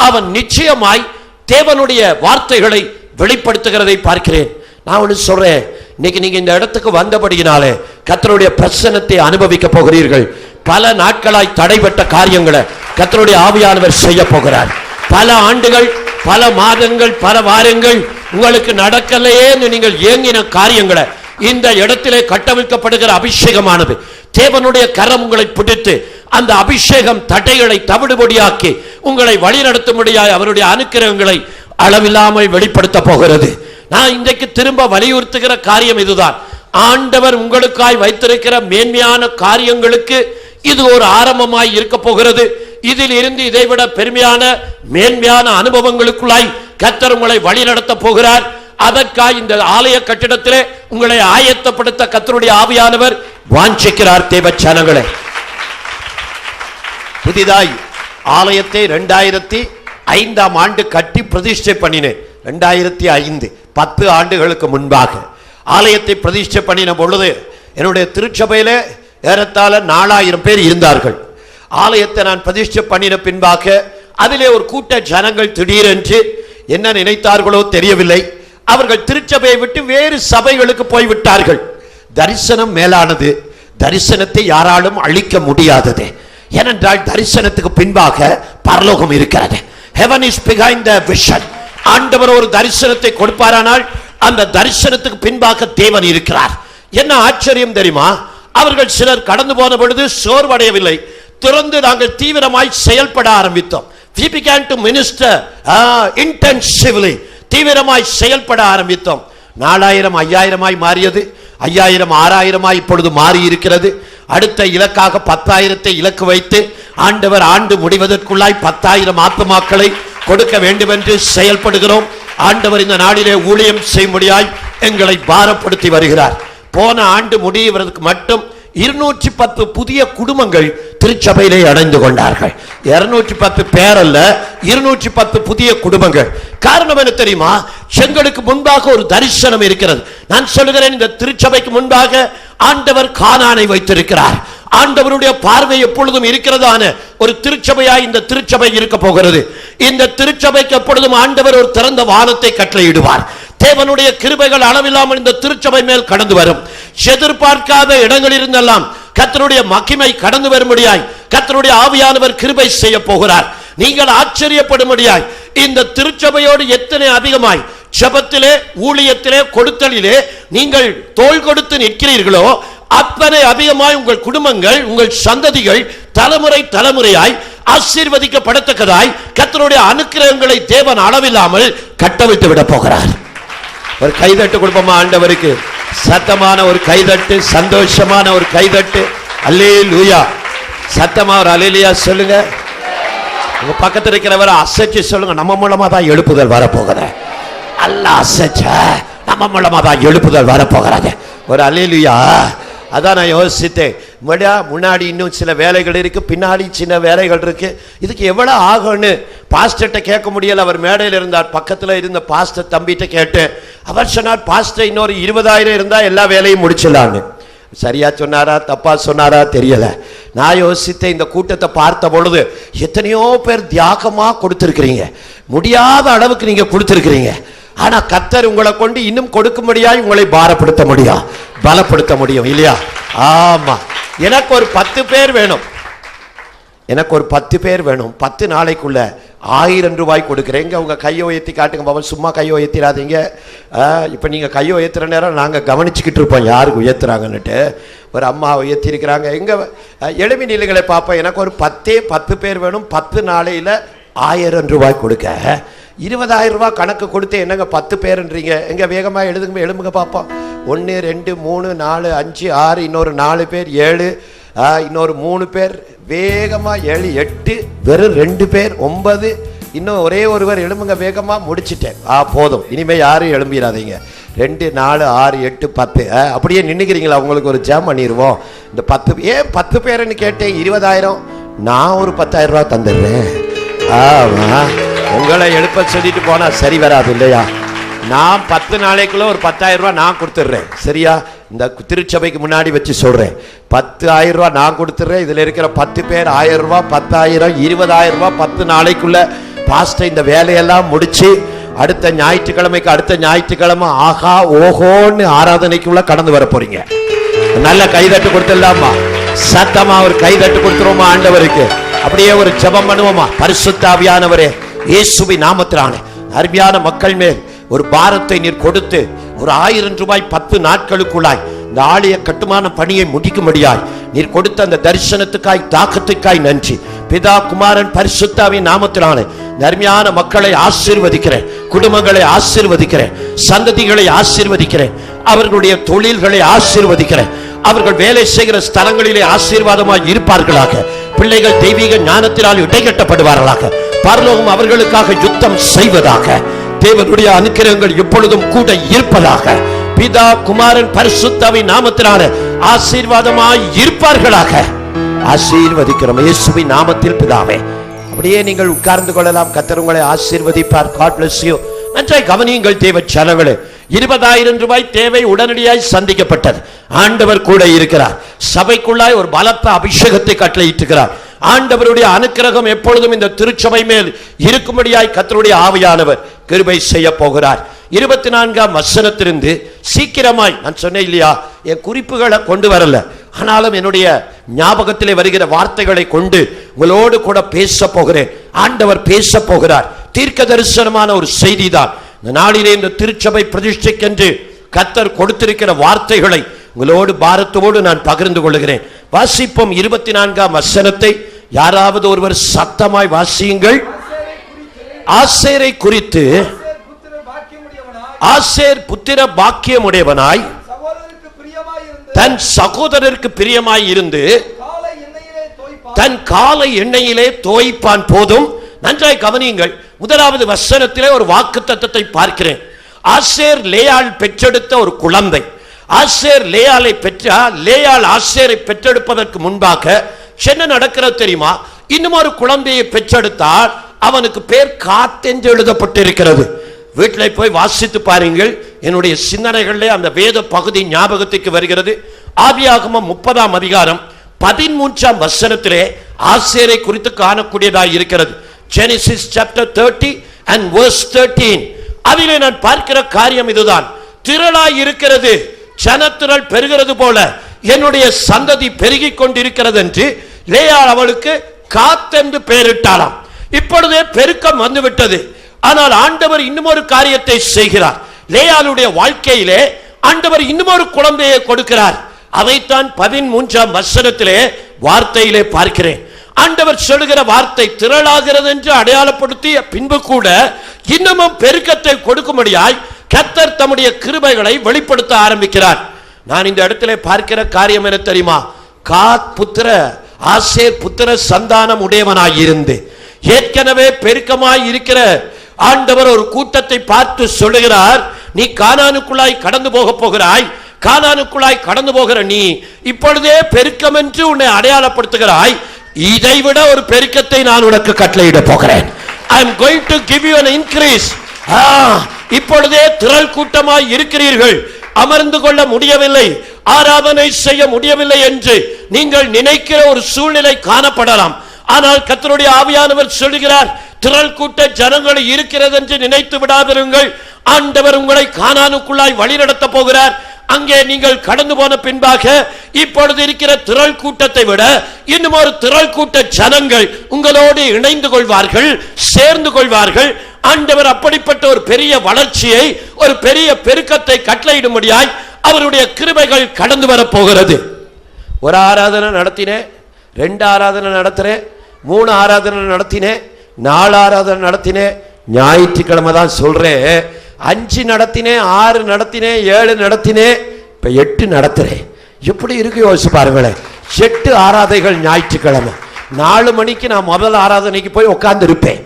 அவன் நிச்சயமாய் தேவனுடைய வார்த்தைகளை வெளிப்படுத்துகிறதை பார்க்கிறேன். நான் ஒன்று சொல்றேன், இன்னைக்கு நீங்க இந்த இடத்துக்கு வந்தபடியினாலே கர்த்தருடைய பிரசன்னத்தை அனுபவிக்க போகிறீர்கள். பல நாட்களாய் தடைபட்ட காரியங்களை கர்த்தருடைய ஆவியானவர் செய்ய போகிறார். பல ஆண்டுகள், பல மாதங்கள், பல வாரங்கள் உங்களுக்கு நடக்கலையே நீங்கள் ஏங்கின காரியங்களை இந்த இடத்திலே கட்டவிழ்க்கப்படுகிற அபிஷேகமானது தேவனுடைய கரம் உங்களை பிடித்து அந்த அபிஷேகம் தடைகளை தவிடுபடியாக்கி உங்களை வழிநடத்தும்படியாய் அவருடைய அனுக்கிரகங்களை அளவில்லாமல் வெளிப்படுத்த போகிறது. நான் இன்றைக்கு திரும்ப வலியுறுத்துகிற காரியம் இதுதான். ஆண்டவர் உங்களுக்காய் வைத்திருக்கிற மேன்மையான காரியங்களுக்கு இது ஒரு ஆரம்பமாய் இருக்க போகிறது. இதில் இருந்து இதைவிட பெருமையான மேன்மையான அனுபவங்களுக்குள்ளாய் கர்த்தர் உங்களை வழிநடத்த போகிறார். அதற்காய் இந்த ஆலய கட்டிடத்திலே உங்களை ஆயத்தப்படுத்த கர்த்தருடைய ஆவியானவர் வாஞ்சிக்கிறார். தேவ ஜனங்களே, புதிதாய் ஆலயத்தை 2005ஆம் ஆண்டு கட்டி பிரதிஷ்டை பண்ணினேன். 2005 10 ஆண்டுகளுக்கு முன்பாக ஆலயத்தை பிரதிஷ்டை பண்ணின பொழுது என்னுடைய திருச்சபையிலே ஏறத்தாழ 4000 பேர் இருந்தார்கள். ஆலயத்தை நான் பிரதிஷ்டை பண்ணின பின்பாக அதிலே ஒரு கூட்ட ஜனங்கள் திடீரென்று என்ன நினைத்தார்களோ தெரியவில்லை, அவர்கள் திருச்சபையை விட்டு வேறு சபைகளுக்கு போய்விட்டார்கள். தரிசனம் மேலானது, தரிசனத்தை யாராலும் அழிக்க முடியாதது. ஏனென்றால் தரிசனத்துக்கு பின்பாக பரலோகம் இருக்கிறது. Heaven is behind the vision. ஆண்டவர் ஒரு தரிசனத்தை கொடுப்பாரானால் அந்த தரிசனத்துக்கு பின்பாக தேவன் இருக்கிறார். என்ன ஆச்சரியம் தெரியுமா? அவர்கள் சிலர் கடந்து போன பொழுது சோர்வடையவில்லை, திறந்து நாங்கள் தீவிரமாய் செயல்பட ஆரம்பித்தோம். We began to minister intensively. தீவிரமாய் செயல்பட ஆரம்பித்தோம். 4000 5000 மாறியது, 5000 6000 இப்பொழுது மாறி இருக்கிறது. அடுத்த இலக்காக 10,000 இலக்கு வைத்து ஆண்டவர் ஆண்டு முடிவதற்குள்ளாய் 10,000 ஆத்துமாக்களை கொடுக்க வேண்டும் என்று செயல்படுகிறோம். ஆண்டவர் இந்த நாளிலே ஊழியம் செய்யும்படியாய் எங்களை பாரப்படுத்தி வருகிறார். போன ஆண்டு முடிவதற்கு மட்டும் 210 புதிய குடும்பங்கள் திருச்சபையிலே அடைந்து கொண்டார்கள். 210 பேர் அல்ல, 210 புதிய குடும்பங்கள். காரணம் என்ன தெரியுமா? எங்களுக்கு முன்பாக ஒரு தரிசனம் இருக்கிறது. நான் சொல்லுகிறேன், இந்த திருச்சபைக்கு முன்பாக ஆண்டவர் கானானை வைத்திருக்கிறார். ஆண்டவருடைய பார்வை எப்பொழுதும் இருக்கிறதான ஒரு திருச்சபையாய் இந்த திருச்சபை இருக்க போகிறது. இந்த திருச்சபைக்கு எப்பொழுதும் ஆண்டவர் ஒரு திறந்த வானத்தை கட்டளையிடுவார். தேவனுடைய கிருபைகள் அளவில்லாமல் இந்த திருச்சபை மேல் கடந்து வரும். எதிர்பார்க்காத இடங்களிலிருந்தெல்லாம் கர்த்தருடைய மகிமை கடந்து வரும்படியாய் கர்த்தருடைய ஆவியானவர் கிருபை செய்ய போகிறார். நீங்கள் ஆச்சரியப்படும்படியாய் இந்த திருச்சபையோடு எத்தனை அதிகமாய் ஜெபத்திலே, ஊழியத்திலே, கொடுத்தலிலே நீங்கள் தோள் கொடுத்து நிற்கிறீர்களோ அத்தனை அதிகமாய் உங்கள் குடும்பங்கள், உங்கள் சந்ததிகள் தலைமுறை தலைமுறையாய் ஆசீர்வதிக்கப்படத்தக்கதாய் கர்த்தருடைய அனுக்கிரகங்களை தேவன் அளவில்லாமல் கட்டவிழ்த்து விட போகிறார். ஒரு கைதட்டு கொடுப்போமா ஆண்டவருக்கு? சத்தமான ஒரு கைதட்டு, சந்தோஷமான ஒரு கைதட்டு. அல்லேலூயா. சத்தமா ஒரு அல்லேலூயா சொல்லுங்க. உங்க பக்கத்தில் இருக்கிறவரை அசைச்சு சொல்லுங்க, நம்ம மூலமா தான் எழுப்புதல் வரப்போகுது. அல்ல அசைச்ச நம்ம மூலமா தான் எழுப்புதல் வரப்போகிறது. ஒரு அல்லேலூயா. அதான் நான் யோசித்தேன், முன்னாடி இன்னும் சில வேலைகள் இருக்கு, பின்னாடி சின்ன வேலைகள் இருக்கு, இதுக்கு எவ்வளவு ஆகும்னு பாஸ்டர்கிட்ட கேட்க முடியல. அவர் மேடையில் இருந்தார், பக்கத்தில் இருந்த பாஸ்டர் தம்பிகிட்ட கேட்டேன். அவர் சொன்னார், பாஸ்டர் இன்னொரு 20,000 இருந்தா எல்லா வேலையும் முடிச்சிடலான்னு. சரியா சொன்னாரா தப்பா சொன்னாரா தெரியல. நான் யோசித்தேன், இந்த கூட்டத்தை பார்த்த பொழுது எத்தனையோ பேர் தியாகமா கொடுத்திருக்கிறீங்க, முடியாத அளவுக்கு நீங்க கொடுத்திருக்கிறீங்க. ஆனா கர்த்தர் உங்களை கொண்டு இன்னும் கொடுக்கும்படியாய் உங்களை பாரப்படுத்த முடியும், பலப்படுத்த முடியும் இல்லையா? ஆமா. எனக்கு ஒரு 10 பேர் வேணும், எனக்கு ஒரு 10 பேர் வேணும். 10 நாளைக்குள்ள 1000 ரூபாய் கொடுக்குறேன். எங்க உங்க கையை உயர்த்தி காட்டுங்க பாபா. சும்மா கையை உயர்த்திடாதீங்க. இப்போ நீங்க கையை உயர்த்துற நேரம் நாங்க கவனிச்சுக்கிட்டு இருப்போம் யாருக்கு உயர்த்துறாங்கன்னுட்டு. ஒரு அம்மா உயர்த்தி இருக்கிறாங்க. எங்க எழுமி நிலைகளை பார்ப்போம். எனக்கு ஒரு 10 பேர் வேணும். 10 நாளையில 1000 ரூபாய் கொடுக்க 20,000 ரூபாய் கணக்கு கொடுத்து என்னங்க 10 பேருன்றீங்க? எங்க வேகமா எழுதுங்க, எழும்புங்க பார்ப்போம். 1 2 3 4 5 6, இன்னொரு 4 பேர் 7, இன்னொரு 3 பேர், வேகமா 7 8, வெறும் 2 பேர் 9, இன்னும் ஒரே ஒருவர் எழும்புங்க வேகமா. முடிச்சிட்டேன். போதும், இனிமே யாரும் எழும்பிடாதீங்க. 2 4 6 8 10. அப்படியே நின்னுக்கிறீங்களா? உங்களுக்கு ஒரு ஜாம் பண்ணிடுவோம். இந்த 10 ஏன் 10 பேருன்னு கேட்டேன். 20,000 நான் ஒரு 10,000 ரூபாய் தந்துடுறேன். ஆமா, உங்களை எழுப்ப சொல்லிட்டு போனா சரி வராது இல்லையா? நான் 10 நாளைக்குள்ள ஒரு 10,000 ரூபாய் நான் கொடுத்துட்றேன். சரியா? இந்த திருச்சபைக்கு முன்னாடி வச்சு சொல்றேன், 10,000 ரூபாய் நான் கொடுத்துட்றேன். இதுல இருக்கிற 10 பேர் 1000 ரூபாய், 10,000, 20,000 ரூபாய் 10 நாளைக்குள்ள பாஸ்டர் இந்த வேலையெல்லாம் முடிச்சு அடுத்த ஞாயிற்றுக்கிழமைக்கு, அடுத்த ஞாயிற்றுக்கிழமை ஆகா ஓஹோன்னு ஆராதனைக்குள்ள கடந்து வர போறீங்க. நல்ல கைதட்டு கொடுத்துடலாமா? சத்தமா ஒரு கைதட்டு கொடுத்துருவோமா ஆண்டவருக்கு? அப்படியே ஒரு ஜெபம் பண்ணுவோமா? பரிசுத்த ஆவியானவரே, இயேசுவின் நாமத்தினாலே அருமையான மக்கள் மேல் ஒரு பாரத்தை நீர் கொடுத்து ஒரு 1000 ரூபாய் 10 நாட்களுக்குள்ளாய் இந்த ஆலய கட்டுமான பணியை முடிக்கும்படியாய் நீர் கொடுத்த அந்த தரிசனத்துக்காய் தாக்கத்துக்காய் நன்றி. பிதா குமாரன் பரிசுத்தாவின் நாமத்தினாலே நர்மையான மக்களை ஆசீர்வதிக்கிறேன், குடும்பங்களை ஆசீர்வதிக்கிறேன், சந்ததிகளை ஆசீர்வதிக்கிறேன், அவர்களுடைய தொழில்களை ஆசீர்வதிக்கிறேன், அவர்கள் வேலை செய்கிற ஸ்தலங்களிலே ஆசீர்வாதமாய் இருப்பார்களாக, பிள்ளைகள் தெய்வீக ஞானத்தினால் இடைக்கட்டப்படுவார்களாக, பரலோகம் அவர்களுக்காக யுத்தம் செய்வதாக, தேவனுடைய அனுக்கிரகங்கள் எப்பொழுதும் கூட இருப்பதாக, பிதா குமாரன் பரிசுத்தாவின் நாமத்தினாலே ஆசீர்வாதமாய் இருப்பார்களாக. ஆசீர்வதிக்கிறோம் இயேசுவின் நாமத்தில் பிதாவே. அப்படியே நீங்கள் உட்கார்ந்து கொள்ளலாம். கர்த்தர் உங்களை ஆசீர்வதிப்பார். God bless you. நன்றாய் கவனியுங்கள் தேவ ஜனங்களே. 20,000 ரூபாய் தேவை உடனடியாய் சந்திக்கப்பட்டது. ஆண்டவர் கூட இருக்கிறார். சபைக்குள்ளாய் ஒரு பலத்த அபிஷேகத்தை கட்டளையிட்டுகிறார். ஆண்டவருடைய அனுக்கிரகம் எப்பொழுதும் இந்த திருச்சபை மேல் இருக்கும்படியாய் கர்த்தருடைய ஆவியானவர் கிருபை செய்ய போகிறார். 24ஆம் வசனத்திலிருந்து சீக்கிரமாய் நான் சொன்னேன் இல்லையா, என் குறிப்புகளை கொண்டு வரல, ஆனாலும் என்னுடைய ஞாபகத்திலே வருகிற வார்த்தைகளை கொண்டு உங்களோடு கூட பேச போகிறேன். ஆண்டவர் பேச போகிறார். தீர்க்க தரிசனமான ஒரு செய்தி தான். இந்த நாளிலே இந்த திருச்சபை பிரதிஷ்டைக்கென்று கர்த்தர் கொடுத்திருக்கிற வார்த்தைகளை உங்களோடு பாரத்தோடு நான் பகிர்ந்து கொள்கிறேன். வாசிப்போம் 24ஆம் வசனத்தை. யாராவது ஒருவர் சத்தமாய் வாசியுங்கள். ஆசேரை குறித்து, ஆசேர் புத்திர பாக்கியமுடையவனாய் தன் சகோதரருக்கு பிரியமாய் இருந்து தன் காலை எண்ணெயிலே தோய்ப்பான். போதும். நன்றாய் கவனியுங்கள். முதலாவது வசனத்திலே ஒரு வாக்குத்தத்தத்தை பார்க்கிறேன். ஆசேர் லேயாள் பெற்றெடுத்த ஒரு குழந்தை. ஆசேர் லேயாளை பெற்றால், லேயாள் ஆசேரை பெற்றெடுப்பதற்கு முன்பாக என்ன நடக்கிறது தெரியுமா? இன்னும் ஒரு குழந்தையை பெற்றெடுத்தால் அவனுக்கு பேர் காத் என்று எழுதப்பட்டிருக்கிறது. வீட்டில் போய் வாசித்து பாருங்கள். என்னுடைய சிந்தனைகளிலே அந்த வேத பகுதி ஞாபகத்துக்கு வருகிறது. ஆதியாகமம் 30ஆம் அதிகாரம் 13ஆம் வசனத்திலே ஆசேரை குறித்து காணக்கூடியதாக இருக்கிறது. Genesis chapter 30 and verse 13. அதிலே நான் பார்க்கிற காரியம் இதுதான். திரளாய் இருக்கிறது, ஜனத்திரள் பெருகிறது போல என்னுடைய சந்ததி பெருகிக் கொண்டிருக்கிறது என்று லேயாள் அவளுக்கு காத் என்று பெயரிட்டாளாம். இப்பொழுதே பெருக்கம் வந்துவிட்டது. ஆனால் ஆண்டவர் இன்னும் ஒரு காரியத்தை செய்கிறார். லேயாளுடைய வாழ்க்கையிலே ஆண்டவர் இன்னும் ஒரு குழந்தையை கொடுக்கிறார். அதைத்தான் 13ஆம் வசனத்திலே வார்த்தையிலே பார்க்கிறேன். ஆண்டவர் சொல்லுகிற வார்த்தை திரளாகிறது என்று அடையாளப்படுத்திய பின்பு கூட இன்னமும் பெருக்கத்தை கொடுக்கும்படியாய் கர்த்தர் தம்முடைய கிருபைகளை வெளிப்படுத்த ஆரம்பிக்கிறார். நான் இந்த இடத்துல பார்க்கிற காரியம் என்ன தெரியுமா? காத் புத்திர ஆசேர் புத்திர சந்தானம் உடையவனாய் இருந்து ஏற்கனவே பெருக்கமாய் இருக்கிற ஆண்டவர் ஒரு கூட்டத்தை பார்த்து சொல்லுகிறார், நீ கானானுக்குள்ளாய் கடந்து போக போகிறாய். கானானுக்குள்ளாய் கடந்து போகிற நீ இப்பொழுதே பெருக்கம் என்று உன்னை அடையாளப்படுத்துகிறாய். இதைவிட ஒரு பெருக்கத்தை நான் உனக்கு கட்டளையிட போகிறேன். I am going to give you an increase. இப்பொழுதே திரள் கூட்டமாய் இருக்கிறீர்கள், அமர்ந்து கொள்ள முடியவில்லை, ஆராதனை செய்ய முடியவில்லை என்று நீங்கள் நினைக்கிற ஒரு சூழ்நிலை காணப்படலாம். ஆனால் கர்த்தருடைய ஆவியானவர் சொல்லுகிறார், திரள் கூட்ட ஜனங்கள் இருக்கிறது என்று நினைத்து விடாதிருங்கள். ஆண்டவர் உங்களை கானானுக்குள்ளாய் வழிநடத்த போகிறார். அங்கே நீங்கள் கடந்து போன பின்பாக இப்பொழுது இருக்கிற திரள் கூட்டத்தை விட இன்னும் ஒரு திரள் கூட்ட ஜனங்கள் உங்களோடு இணைந்து கொள்வார்கள், சேர்ந்து கொள்வார்கள். ஆண்டவர் அப்படிப்பட்ட ஒரு பெரிய வளர்ச்சியை, ஒரு பெரிய பெருக்கத்தை கட்டளையிடும்படியாய் அவருடைய கிருபைகள் கடந்து வர போகிறது. ஒரு ஆராதனை நடத்தினேன், 2 ஆராதனை நடத்துறேன், 3 ஆராதனை நடத்தினேன், 4 ஆராதனை நடத்தினேன். ஞாயிற்றுக்கிழமை தான் சொல்றேன். 5 நடத்தினேன், 6 நடத்தினேன், 7 நடத்தினேன், இப்ப 8 நடத்துறேன். எப்படி இருக்கு யோசிச்சு பாருங்களேன். 8 ஆராதனைகள் ஞாயிற்றுக்கிழமை. 4 மணிக்கு நான் முதல் ஆராதனைக்கு போய் உட்கார்ந்து இருப்பேன்.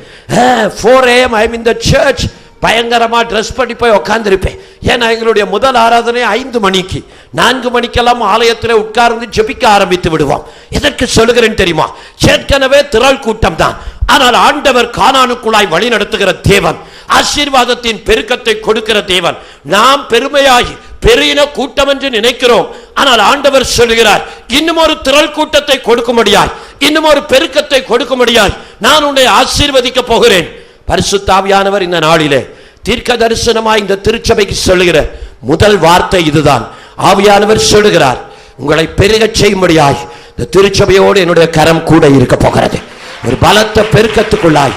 4 AM I am in the church. பயங்கரமா ட்ரெஸ் பண்ணி போய் உட்கார்ந்து இருப்பேன். ஏன்னா எங்களுடைய முதல் ஆராதனை 5 மணிக்கு. 4 மணிக்கெல்லாம் ஆலயத்தில் உட்கார்ந்து ஜெபிக்க ஆரம்பித்து விடுவோம். எதற்கு சொல்லுகிறேன் தெரியுமா? ஏற்கனவே திரள் கூட்டம் தான். ஆனால் ஆண்டவர் கானானுக்குள்ளாய் வழி நடத்துகிற தேவன், ஆசீர்வாதத்தின் பெருக்கத்தை கொடுக்கிற தேவன். நாம் பெருமையாகி பெரிய கூட்டம் என்று நினைக்கிறோம். ஆனால் ஆண்டவர் சொல்லுகிறார், இன்னும் ஒரு திரள் கூட்டத்தை கொடுக்கும்படியாய், இன்னும் ஒரு பெருக்கத்தை கொடுக்கும்படியாய் நான் உன்னை ஆசீர்வதிக்க போகிறேன். பரிசுத்த ஆவியானவர் இந்த நாளிலே தீர்க்க தரிசனமாய் இந்த திருச்சபைக்கு சொல்லுகிற முதல் வார்த்தை இதுதான். ஆவியானவர் சொல்லுகிறார், உங்களை பெருக செய்யும்படியாய் இந்த திருச்சபையோடு என்னுடைய கரம் கூட இருக்க போகிறது. ஒரு பலத்த பெருக்கத்துக்குள்ளாய்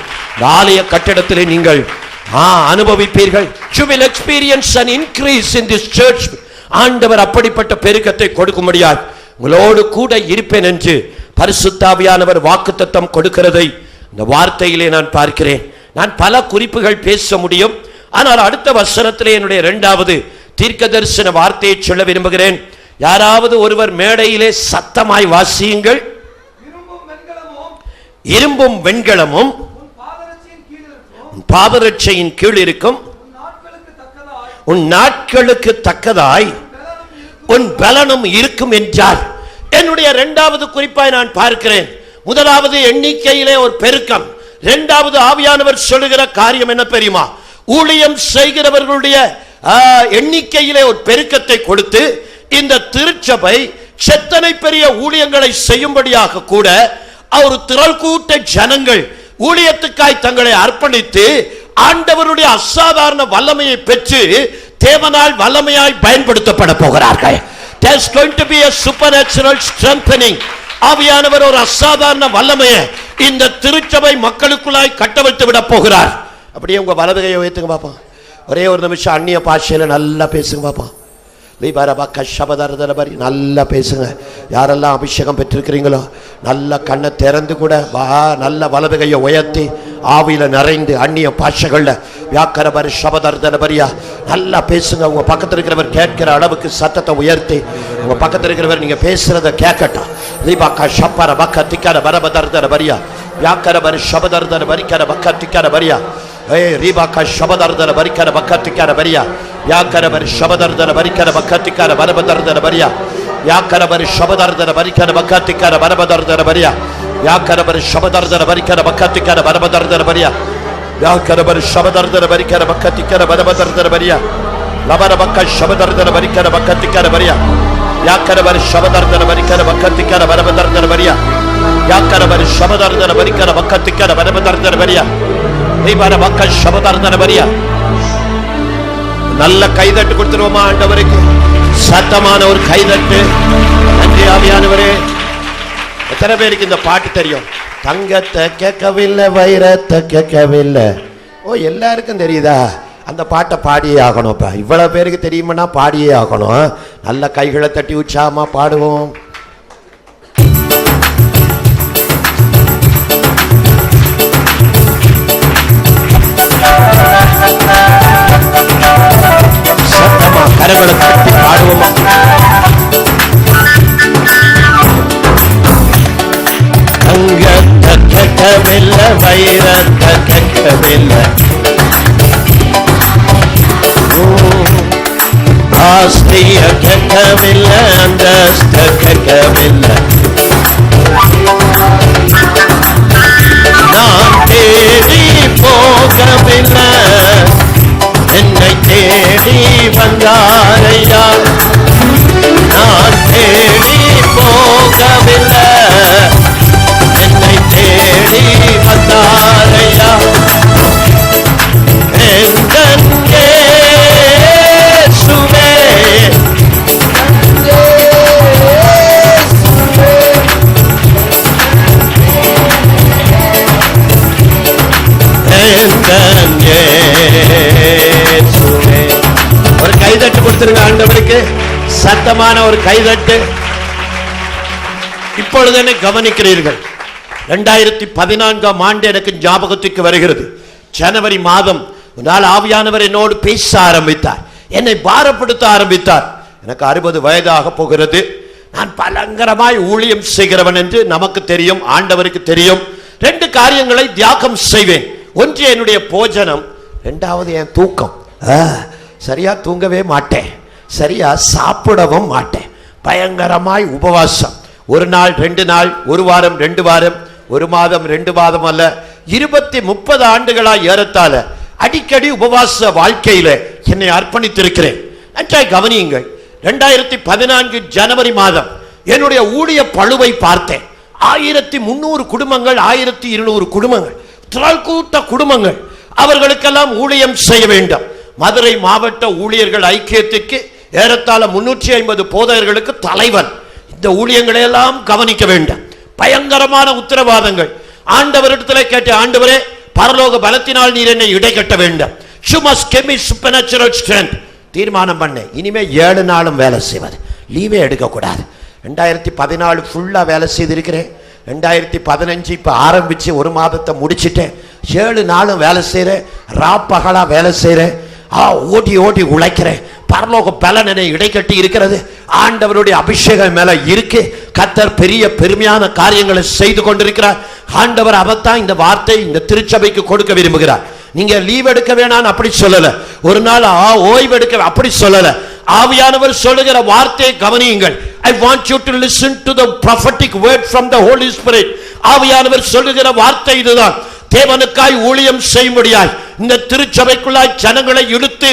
ஆலய கட்டிடத்திலே நீங்கள் அனுபவிப்பீர்கள். You will experience an increase in this church. ஆண்டவர் அப்படிப்பட்ட பெருக்கத்தை கொடுக்க முடியாது. உங்களோடு கூட இருப்பேன் என்று பரிசுத்த ஆவியானவர் வாக்குத்தத்தம் கொடுக்கிறதை இந்த வார்த்தையிலே நான் பார்க்கிறேன். நான் பல குறிப்புகள் பேச முடியும். ஆனால் அடுத்த வசனத்திலே என்னுடைய இரண்டாவது தீர்க்க தரிசன வார்த்தையை சொல்ல விரும்புகிறேன். யாராவது ஒருவர் மேடையிலே சத்தமாய் வாசியுங்கள். இரும்பும் வெண்கலமும் பாதரட்சையின் கீழ் இருக்கும். உன் நாட்களுக்கு தக்கதாய் உன் பலனும் இருக்கும் என்றார். என்னுடைய இரண்டாவது குறிப்பாய் நான் பார்க்கிறேன். முதலாவது எண்ணிக்கையிலே ஒரு பெருக்கம். இரண்டாவது ஆவியானவர் சொல்லுகிற காரியம் என்ன தெரியுமா? ஊழியம் செய்கிறவர்களுடைய எண்ணிக்கையிலே ஒரு பெருக்கத்தை கொடுத்து இந்த திருச்சபை செத்தனை பெரிய ஊழியங்களை செய்யும்படியாக கூட ஒரு திரள் கூட்ட ஜனங்கள் ஊழியத்துக்காய் தங்களை அர்ப்பணித்து ஆண்டவருடைய அசாதாரண வல்லமையை பெற்று தேவனால் வல்லமையாய் பயன்படுத்தப்பட போகிறார்கள். There's going to be a supernatural strengthening. ஆவியானவர் ஒரு அசாதாரண வல்லமையை இந்த திருச்சபை மக்களுக்குள்ளாய் கட்டவிழ்த்து விட போகிறார். அப்படியே உங்க வலது கையை உயர்த்துங்க பாப்பா. ஒரே ஒரு நிமிஷம் அந்நிய பாஷையில நல்லா பேசுங்க பாப்பா. நல்லா பேசுங்க. யாரெல்லாம் அபிஷேகம் பெற்றிருக்கிறீங்களோ நல்ல கண்ணை திறந்து கூட நல்ல வலது கையை உயர்த்தி ஆவியில நிறைந்து அந்நிய பாஷைகள்ல வியாக்கரபரி சபதர்தனபரியா நல்லா பேசுங்க. உங்க பக்கத்தில் இருக்கிறவர் கேட்கிற அளவுக்கு சத்தத்தை உயர்த்தி உங்க பக்கத்தில் இருக்கிறவர் நீங்க பேசுறத கேட்கட்டும். தீபாக்கா ஷப்பர பக்க திக்கார பரபதர்தன பரியா வியாக்கரபரி சபதர்தன பரிக்கர பக்க திக்கார பரியா ரீபாக்கா சபதர்தன பரிக்கர பக்க திக்கார பரியா யாக்கரபரி சபதர்தன பரிக்கர பக்க திக்கார பரபதர்தன பரியா யாக்கரபரி சபதர்தன பரிக்கர பக்க திக்கார பரபதர்தன பரியா யாக்கரபரி சபதர்தன பரிக்கர பக்க திக்கார பரபதர்தன பரியா யாக்கரபரி சபதர்தன பரிக்கர பக்க திக்கார பரபதர்தன பரியா லபர பக்க சபதர்தன பரிக்கர பக்க திக்கார பரியா யாக்கரபரி சபதர்தன பரிக்கர பக்க திக்கார பரபதர்தன பரியா யாக்கரபரி சபதர்தன பரிக்கர பக்க திக்கார பரபதர்தன பரியா நீபார பக்க சபதர்தன பரியா. நல்ல கைதட்டு கொடுத்துருவோமா ஆண்டவருக்கு? சத்தமான ஒரு கைதட்டு. நன்றி ஆவியானவரே. எத்தனை பேருக்கு இந்த பாட்டு தெரியும்? தங்கத்தை கேட்கவில்லை, வைரத்தை கேட்கவில்லை. ஓ, எல்லாருக்கும் தெரியுதா? அந்த பாட்டை பாடியே ஆகணும். இப்போ இவ்வளவு பேருக்கு தெரியுமானா பாடியே ஆகணும். நல்ல கைகளை தட்டி உற்சாகமா பாடுவோம். சத்தமா கரங்களை தட்டி பாடுவோமா? தங்கத்தை கேட்கவில்லை, வைரத்தை கேட்கவில்லை, ஆஸ்திய கேட்கவில்லை, அந்தஸ்த கேட்கவில்லை, நான் தேடி போகவில்லை, என்னை தேடி வந்தாரையா. நான் தேடி போகவில்லை, என்னை தேடி வந்தாரையா. ஒரு கைதட்டு கொடுத்துருங்க ஆண்டவருக்கு. சத்தமான ஒரு கைதட்டு. இப்பொழுது என்ன கவனிக்கிறீர்கள்? 2014ஆம் ஆண்டு எனக்கு ஞாபகத்துக்கு வருகிறது. ஜனவரி மாதம் ஒரு நாள் ஆவியானவர் என்னோடு பேச ஆரம்பித்தார். என்னை பாரப்படுத்த ஆரம்பித்தார். எனக்கு 60 வயதாக போகிறது. நான் பலங்கரமாய் ஊழியம் செய்கிறவன் என்று நமக்கு தெரியும், ஆண்டவருக்கு தெரியும். 2 காரியங்களை தியாகம் செய்வேன். ஒன்று என்னுடைய போஜனம், 2வது என் தூக்கம். சரியா தூங்கவே மாட்டேன், சரியா சாப்பிடவும் மாட்டேன். பயங்கரமாய் உபவாசம். 1 நாள் 2 நாள், 1 வாரம் 2 வாரம், 1 மாதம் 2 மாதம் அல்ல, 20-30 ஆண்டுகளாய் ஏறத்தாழ அடிக்கடி உபவாச வாழ்க்கையில என்னை அர்ப்பணித்திருக்கிறேன். நன்றாய் கவனியுங்கள். 2014 ஜனவரி மாதம் என்னுடைய ஊழிய பளுவை பார்த்தேன். 1300 குடும்பங்கள், 1200 குடும்பங்கள், திரள்கூட்ட குடும்பங்கள். அவர்களுக்கெல்லாம் ஊழியம் செய்ய வேண்டும். மதுரை மாவட்ட ஊழியர்கள் ஐக்கியத்துக்கு ஏறத்தாழ 350 போதகர்களுக்கு தலைவன். இந்த ஊழியங்களை எல்லாம் கவனிக்க வேண்டும். பயங்கரமான உத்தரவாதங்கள். ஆண்டவரிடத்தில் கேட்ட, ஆண்டவரே பரலோக பலத்தினால் நீர் என்னை இடைக்கட்ட வேண்டும். You must give me supernatural strength. தீர்மானம் பண்ண இனிமே 7 நாளும் வேலை செய்வது, லீவே எடுக்கக்கூடாது. 2014 ஃபுல்லாக வேலை செய்திருக்கிறேன். 2015 இப்போ ஆரம்பித்து 1 மாதத்தை முடிச்சுட்டேன். 7 நாளும் வேலை செய்கிறேன், ராப்பகலாக வேலை செய்கிறேன், ஓடி ஓடி உழைக்கிறேன். பரலோக பலன் என்னை இடைக்கட்டி இருக்கிறது. ஆண்டவருடைய அபிஷேகம் மேல இருக்கு. கர்த்தர் பெரிய பெருமையான காரியங்களை செய்து கொண்டிருக்கிறார். ஆண்டவர் அவத்தான் இந்த வார்த்தை இந்த திருச்சபைக்கு கொடுக்க விரும்புகிறார். நீங்க லீவ் எடுக்க வேணாம் அப்படி சொல்லல, ஒரு நாள் ஓய்வு எடுக்க அப்படி சொல்லல. ஆவியானவர் சொல்லுகிற வார்த்தையை கவனியுங்கள். I want you to listen to the prophetic word from the Holy Spirit. ஆவியானவர் சொல்லுகிற வார்த்தை இதுதான். தேவனுக்காய் ஊழியம் செய்யும்படியாய் இந்த திருச்சபைக்குள்ளாய் ஜனங்களை இழுத்து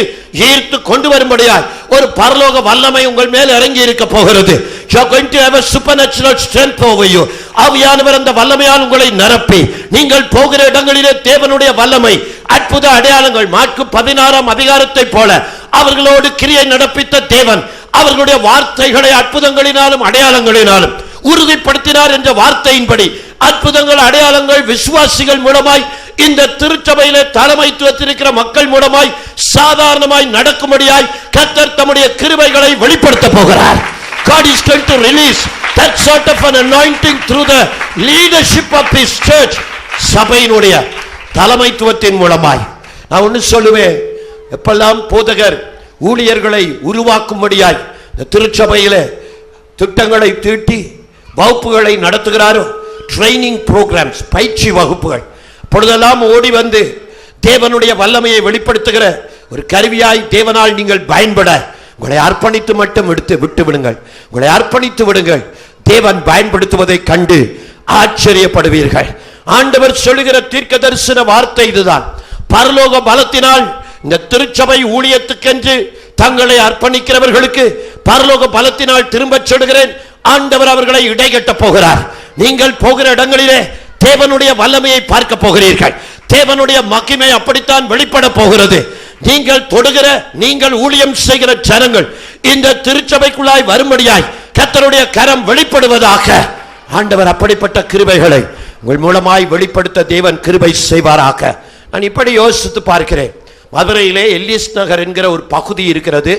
ஈர்த்து கொண்டு வரும்படியாய் ஒரு பரலோக வல்லமை உங்கள் மேல் இறங்கி இருக்க போகிறது. You are going to have a supernatural strength over you. ஆவியானவர் அந்த வல்லமையால் உங்களை நிரப்பி நீங்கள் போகிற இடங்களிலே தேவனுடைய வல்லமை அற்புத அடையாளங்கள் மாற்கு 16ஆம் அதிகாரத்தை போல அவர்களோடு கிரியை நடப்பித்த தேவன் அவர்களுடைய வார்த்தைகளை அற்புதங்களினாலும் அடையாளங்களினாலும் உறுதிப்படுத்தினார் என்ற வார்த்தையின்படி அற்புதங்கள் அடையாளங்கள் விசுவாசிகள் மூலமாய் இந்த திருச்சபையிலே தலைமைத்துவத்திருக்கிற மக்கள் மூலமாய் சாதாரணமாய் நடக்கும்படியாய் கர்த்தர் தம்முடைய கிருபைகளை வெளிப்படுத்த போகிறார். God is going to release that sort of an anointing through the leadership of His church. சபையினுடைய தலைமைத்துவத்தின் மூலமாய் நான் ஒன்று சொல்லுவேன், எப்பெல்லாம் போதகர் ஊழியர்களை உருவாக்கும்படியாய் திருச்சபையிலே திட்டங்களை தீட்டி வகுப்புகளை நடத்துகிறாரோ, ட்ரைனிங் ப்ரோக்ராம்ஸ் பயிற்சி வகுப்புகள், பொழுதெல்லாம் ஓடி வந்து தேவனுடைய வல்லமையை வெளிப்படுத்துகிற ஒரு கருவியாய் தேவனால் நீங்கள் பயன்பட உங்களை அர்ப்பணித்து மட்டும் விட்டு விடுங்கள். உங்களை அர்ப்பணித்து விடுங்கள். தேவன் பயன்படுத்துவதை கண்டு ஆச்சரியப்படுவீர்கள். ஆண்டவர் சொல்லுகிற தீர்க்க தரிசன வார்த்தை இதுதான். பரலோக பலத்தினால் இந்த திருச்சபை ஊழியத்துக்கென்று தங்களை அர்ப்பணிக்கிறவர்களுக்கு பரலோக பலத்தினால் திரும்ப சொல்கிறேன், ஆண்டவர் அவர்களை இடைகட்ட போகிறார். நீங்கள் போகிற இடங்களிலே தேவனுடைய வல்லமையை பார்க்க போகிறீர்கள். தேவனுடைய மகிமை அப்படித்தான் வெளிப்பட போகிறது. நீங்கள் தொடுகிற நீங்கள் ஊழியம் செய்கிற ஜனங்கள் இந்த திருச்சபைக்குள்ளாய் வரும்படியாய் கர்த்தருடைய கரம் வெளிப்படுவதாக. ஆண்டவர் அப்படிப்பட்ட கிருபைகளை உங்கள் மூலமாய் வெளிப்படுத்த தேவன் கிருபை செய்வாராக. நான் இப்படி யோசித்து பார்க்கிறேன். மதுரையிலே எல்லிஸ் நகர் என்கிற ஒரு பகுதி இருக்கிறது.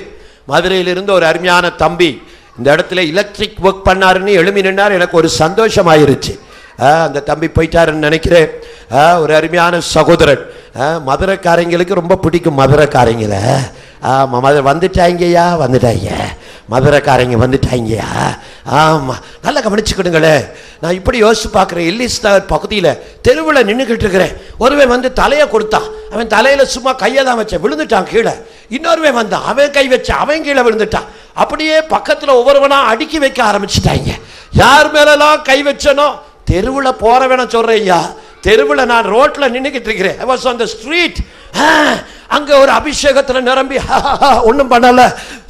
மதுரையிலிருந்து ஒரு அருமையான தம்பி இந்த இடத்துல எலக்ட்ரிக் ஒர்க் பண்ணாருன்னு எழுமி நின்றார். எனக்கு ஒரு சந்தோஷமாயிருச்சு. அந்த தம்பி போயிட்டாருன்னு நினைக்கிறேன். ஒரு அருமையான சகோதரன். மதுரைக்காரங்களுக்கு ரொம்ப பிடிக்கும் மதுரைக்காரங்கள. வந்துட்டாங்கய்யா வந்துட்டாங்க, மதுரைக்காரங்க வந்துட்டாங்கய்யா. ஆமாம், நல்லா கவனிச்சுக்கிடுங்களே. நான் இப்படி யோசிச்சு பார்க்குறேன். எல்லிஸ் நகர் பகுதியில் தெருவில் நின்றுக்கிட்டு இருக்கிறேன். ஒருவன் வந்து தலையை கொடுத்தான். அவன் தலையில் சும்மா கையை தான் வச்சேன், விழுந்துட்டான் கீழே. இன்னொருவன் வந்தான், அவன் கை வச்ச அவன் கீழே விழுந்துட்டான். அப்படியே பக்கத்தில் ஒவ்வொருவனா அடுக்கி வைக்க ஆரம்பிச்சுட்டாங்க. யார் மேலெல்லாம் கை வச்சனோ தெருவில் போறவன சொல்றேன்யா, தெருவில் நான் ரோட்ல நின்றுக்கிட்டு இருக்கிறேன். I was on the street. அங்க ஒரு அபிஷேகத்தில் நிரம்பி ஒன்றும் பண்ணல,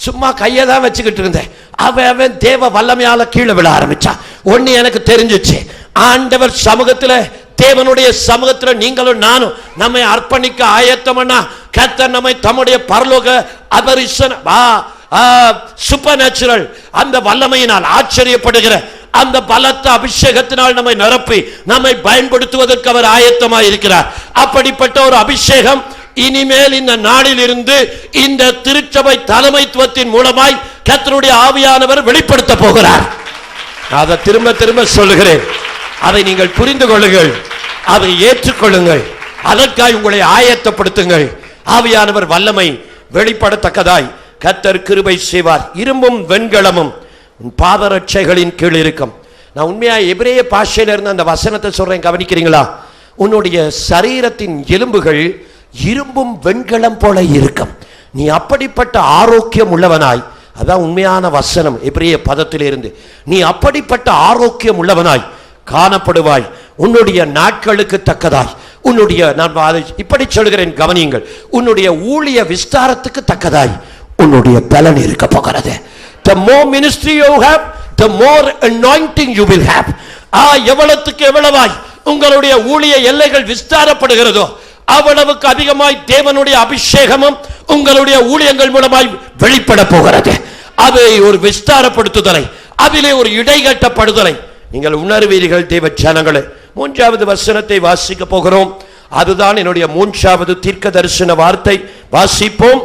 சும்மா கையை தான் வச்சுக்கிட்டு இருந்தேன். அவன் தேவ வல்லமையால கீழே விழ ஆரம்பிச்சான். ஒன்னு எனக்கு தெரிஞ்சிச்சு, ஆண்டவர் சமூகத்தில் தேவனுடைய சமூகத்தில் நீங்களும் நானும் நம்மை அர்ப்பணிக்க ஆயத்தம்னா கர்த்தர் நம்மை தம்முடைய பரலோக அபரிசன சூப்பர் நேச்சுரல் அந்த வல்லமையினால் ஆச்சரியப்படுகிற அந்த பலத்த அபிஷேகத்தினால் நம்மை நிரப்பி நம்மை பயன்படுத்துவதற்கு அவர் ஆயத்தமாய் இருக்கிறார். அப்படிப்பட்ட ஒரு அபிஷேகம் இனிமேல் இந்த நாளில் இருந்து இந்த திருச்சபை தலைமைத்துவத்தின் மூலமாய் கர்த்தருடைய ஆவியானவர் வெளிப்படுத்த போகிறார். அதை திரும்ப திரும்ப சொல்லுகிறேன். அதை நீங்கள் புரிந்து கொள்ளுங்கள், அதை ஏற்றுக்கொள்ளுங்கள், அதற்காக உங்களை ஆயத்தப்படுத்துங்கள். ஆவியானவர் வல்லமை வெளிப்படத்தக்கதாய் கர்த்தர் கிருபை செய்வார். இரும்பும் வெண்கலமும் பாதரட்சைகளின் கீழ் இருக்கும். நான் உண்மையா எபிரேய பாஷையில இருந்து அந்த வசனத்தை சொல்றேன், கவனிக்கிறீங்களா? உன்னுடைய சரீரத்தின் எலும்புகள் இரும்பும் வெண்கலம் போல இருக்கும். நீ அப்படிப்பட்ட ஆரோக்கியம் உள்ளவனாய், அதான் உண்மையான வசனம் எபிரேய பதத்திலிருந்து. நீ அப்படிப்பட்ட ஆரோக்கியம் உள்ளவனாய் காணப்படுவாய். உன்னுடைய நாட்களுக்கு தக்கதாய் உன்னுடைய, நான் இப்படி சொல்கிறேன் கவனியுங்கள், உன்னுடைய ஊழிய விஸ்தாரத்துக்கு தக்கதாய் உன்னுடைய பலன் இருக்க போகிறது. The more ministry you have, the more anointing you will have. எவ்வளவுக்கு எவ்வளவாய் உங்களுடைய ஊழிய எல்லைகள் விஸ்தாரப்படுகிறதோ அவ்வளவுக்கு அதிகமாய் தேவனுடைய அபிஷேகமும் உங்களுடைய ஊழியங்கள் மூலமாய் வெளிப்பட போகிறது. அதை ஒரு விஸ்தாரப்படுத்துதலை, அதிலே ஒரு இடைகட்டப்படுதலை நீங்கள் உணர்வீர்கள் தேவ ஜனங்களே. 3வது வசனத்தை வாசிக்க போகிறோம். அதுதான் என்னுடைய மூன்றாவது தீர்க்க தரிசன வார்த்தை. வாசிப்போம்.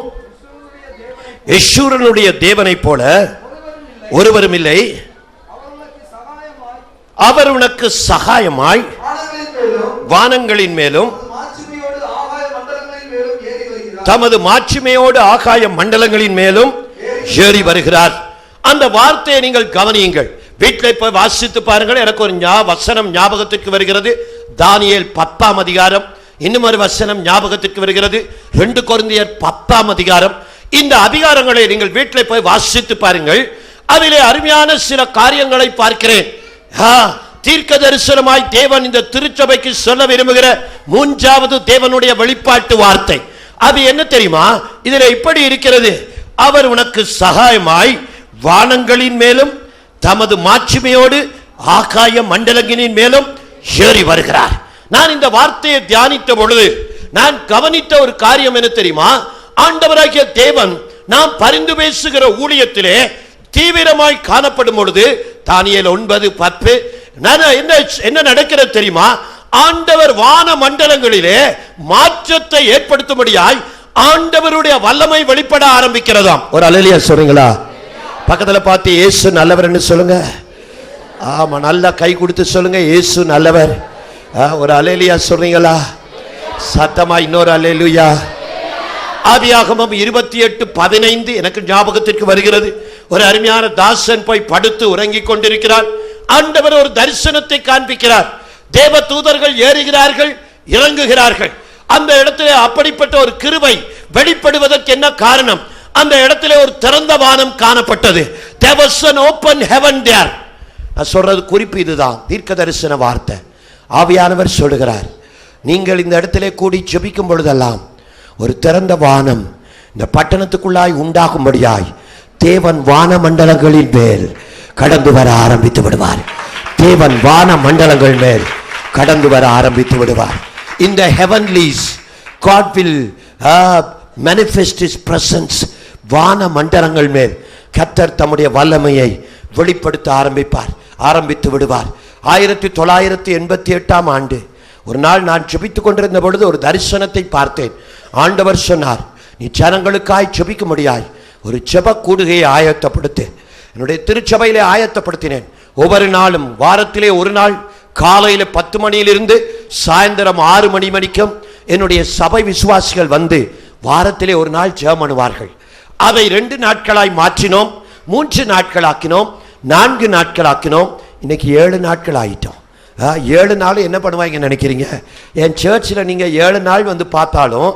யெஷூரனுடைய தேவனைப் போல ஒருவரும் இல்லை, அவர் உனக்கு சகாயமாய் வானங்களின் மேலும் தமது மாட்சிமையோடு ஆகாய மண்டலங்களின் மேலும் ஏறி வருகிறார். அந்த வார்த்தையை நீங்கள் கவனியுங்கள். வீட்டில் போய் வாசித்து பாருங்கள். எனக்கு ஒரு வசனம் ஞாபகத்திற்கு வருகிறது. தானியேல் 10ஆம் அதிகாரம். இன்னும் ஒரு வசனம் ஞாபகத்திற்கு வருகிறது, 2 கொரிந்தியர் 10ஆம் அதிகாரம். இந்த அதிகாரங்களை நீங்கள் வீட்டில் போய் வாசித்து பாருங்கள். அதிலே அருமையான சில காரியங்களை பார்க்கிறேன். தீர்க்க தரிசனமாய் தேவன் இந்த திருச்சபைக்கு சொல்ல விரும்புகிற மூன்றாவது தேவனுடைய வெளிப்பாட்டு வார்த்தை அது என்ன தெரியுமா? இதில் இப்படி இருக்கிறது, அவர் உனக்கு சகாயமாய் வானங்களின் மேலும் தமது மாட்சிமையோடு ஆகாய மண்டலங்களின் மேலும் ஏறி வருகிறார். நான் இந்த வார்த்தையை தியானித்த பொழுது நான் கவனித்த ஒரு காரியம் என்ன தெரியுமா? ஆண்டவராகிய தேவன் நாம் பரிந்து பேசுகிற ஊழியத்திலே தீவிரமாய் காணப்படும் பொழுது தானியேல் 9:10 என்ன நடக்கிறது தெரியுமா? ஆண்டவர் வான மண்டலங்களிலே மாற்றத்தை ஏற்படுத்தும்படியாய் ஆண்டவருடைய வல்லமை வெளிப்பட ஆரம்பிக்கிறதாம். ஒரு அல்லேலூயா சொல்றீங்களா? பக்கத்துல பார்த்து இயேசு நல்லவர்னு சொல்லுங்க. ஆமா, நல்லா கை கொடுத்து சொல்லுங்க, இயேசு நல்லவர். ஒரு அல்லேலூயா சொல்றீங்களா? சத்தமா இன்னொரு அல்லேலூயா. ஆதியாகமம் 28:15 எனக்கு ஞாபகத்திற்கு வருகிறது. ஒரு அருமையான தாசன் போய் படுத்து உறங்கிக் கொண்டிருக்கிறார். ஆண்டவர் ஒரு தரிசனத்தை காண்பிக்கிறார். தேவ தூதர்கள் ஏறுகிறார்கள், இறங்குகிறார்கள். அந்த இடத்திலே அப்படிப்பட்ட ஒரு கிருபை வெளிப்படுவதற்கு என்ன காரணம்? அந்த இடத்திலே ஒரு திறந்த வானம் காணப்பட்டது. There was an open heaven there. நான் சொல்றது குறிப்பு இதுதான், தீர்க்க தரிசன வார்த்தை. ஆவியானவர் சொல்லுகிறார், நீங்கள் இந்த இடத்திலே கூடி ஜெபிக்கும் பொழுதெல்லாம் ஒரு திறந்த வானம் இந்த பட்டணத்துக்குள்ளாய் உண்டாகும்படியாய் தேவன் வான மண்டலங்களின் மேல் கடந்து வர ஆரம்பித்து விடுவார். தேவன் வான மண்டலங்கள் மேல் கடந்து வர ஆரம்பித்து விடுவார். In the heavenlies God will manifest his presence. வான மண்டலங்கள் மேல் கர்த்தர் தம்முடைய வல்லமையை வெளிப்படுத்த ஆரம்பித்து விடுவார். 1988ஆம் ஆண்டு ஒரு நாள் நான் ஜெபித்துக் கொண்டிருந்த பொழுது ஒரு தரிசனத்தை பார்த்தேன். ஆண்டவர் சொன்னார், நீ ஜனங்களுக்காய் ஜெபிக்கும்படியாய் ஒரு ஜெப கூடுகையை ஆயத்தப்படுத்து. என்னுடைய திருச்சபையிலே ஆயத்தப்படுத்தினேன். ஒவ்வொரு நாளும் வாரத்திலே ஒரு நாள் காலையில 10 மணியிலிருந்து சாயந்தரம் 6 மணி வரைக்கும் என்னுடைய சபை விசுவாசிகள் வந்து வாரத்திலே ஒரு நாள் ஜெபம் பண்ணுவார்கள். அதை 2 நாட்களாய் மாற்றினோம், 3 நாட்களாக்கினோம், 4 நாட்களாக்கினோம். இன்னைக்கு 7 நாட்கள் ஆயிட்டோம். 7 நாள் என்ன பண்ணுவாங்க நினைக்கிறீங்க? என் சர்ச்சில் நீங்கள் 7 நாள் வந்து பார்த்தாலும்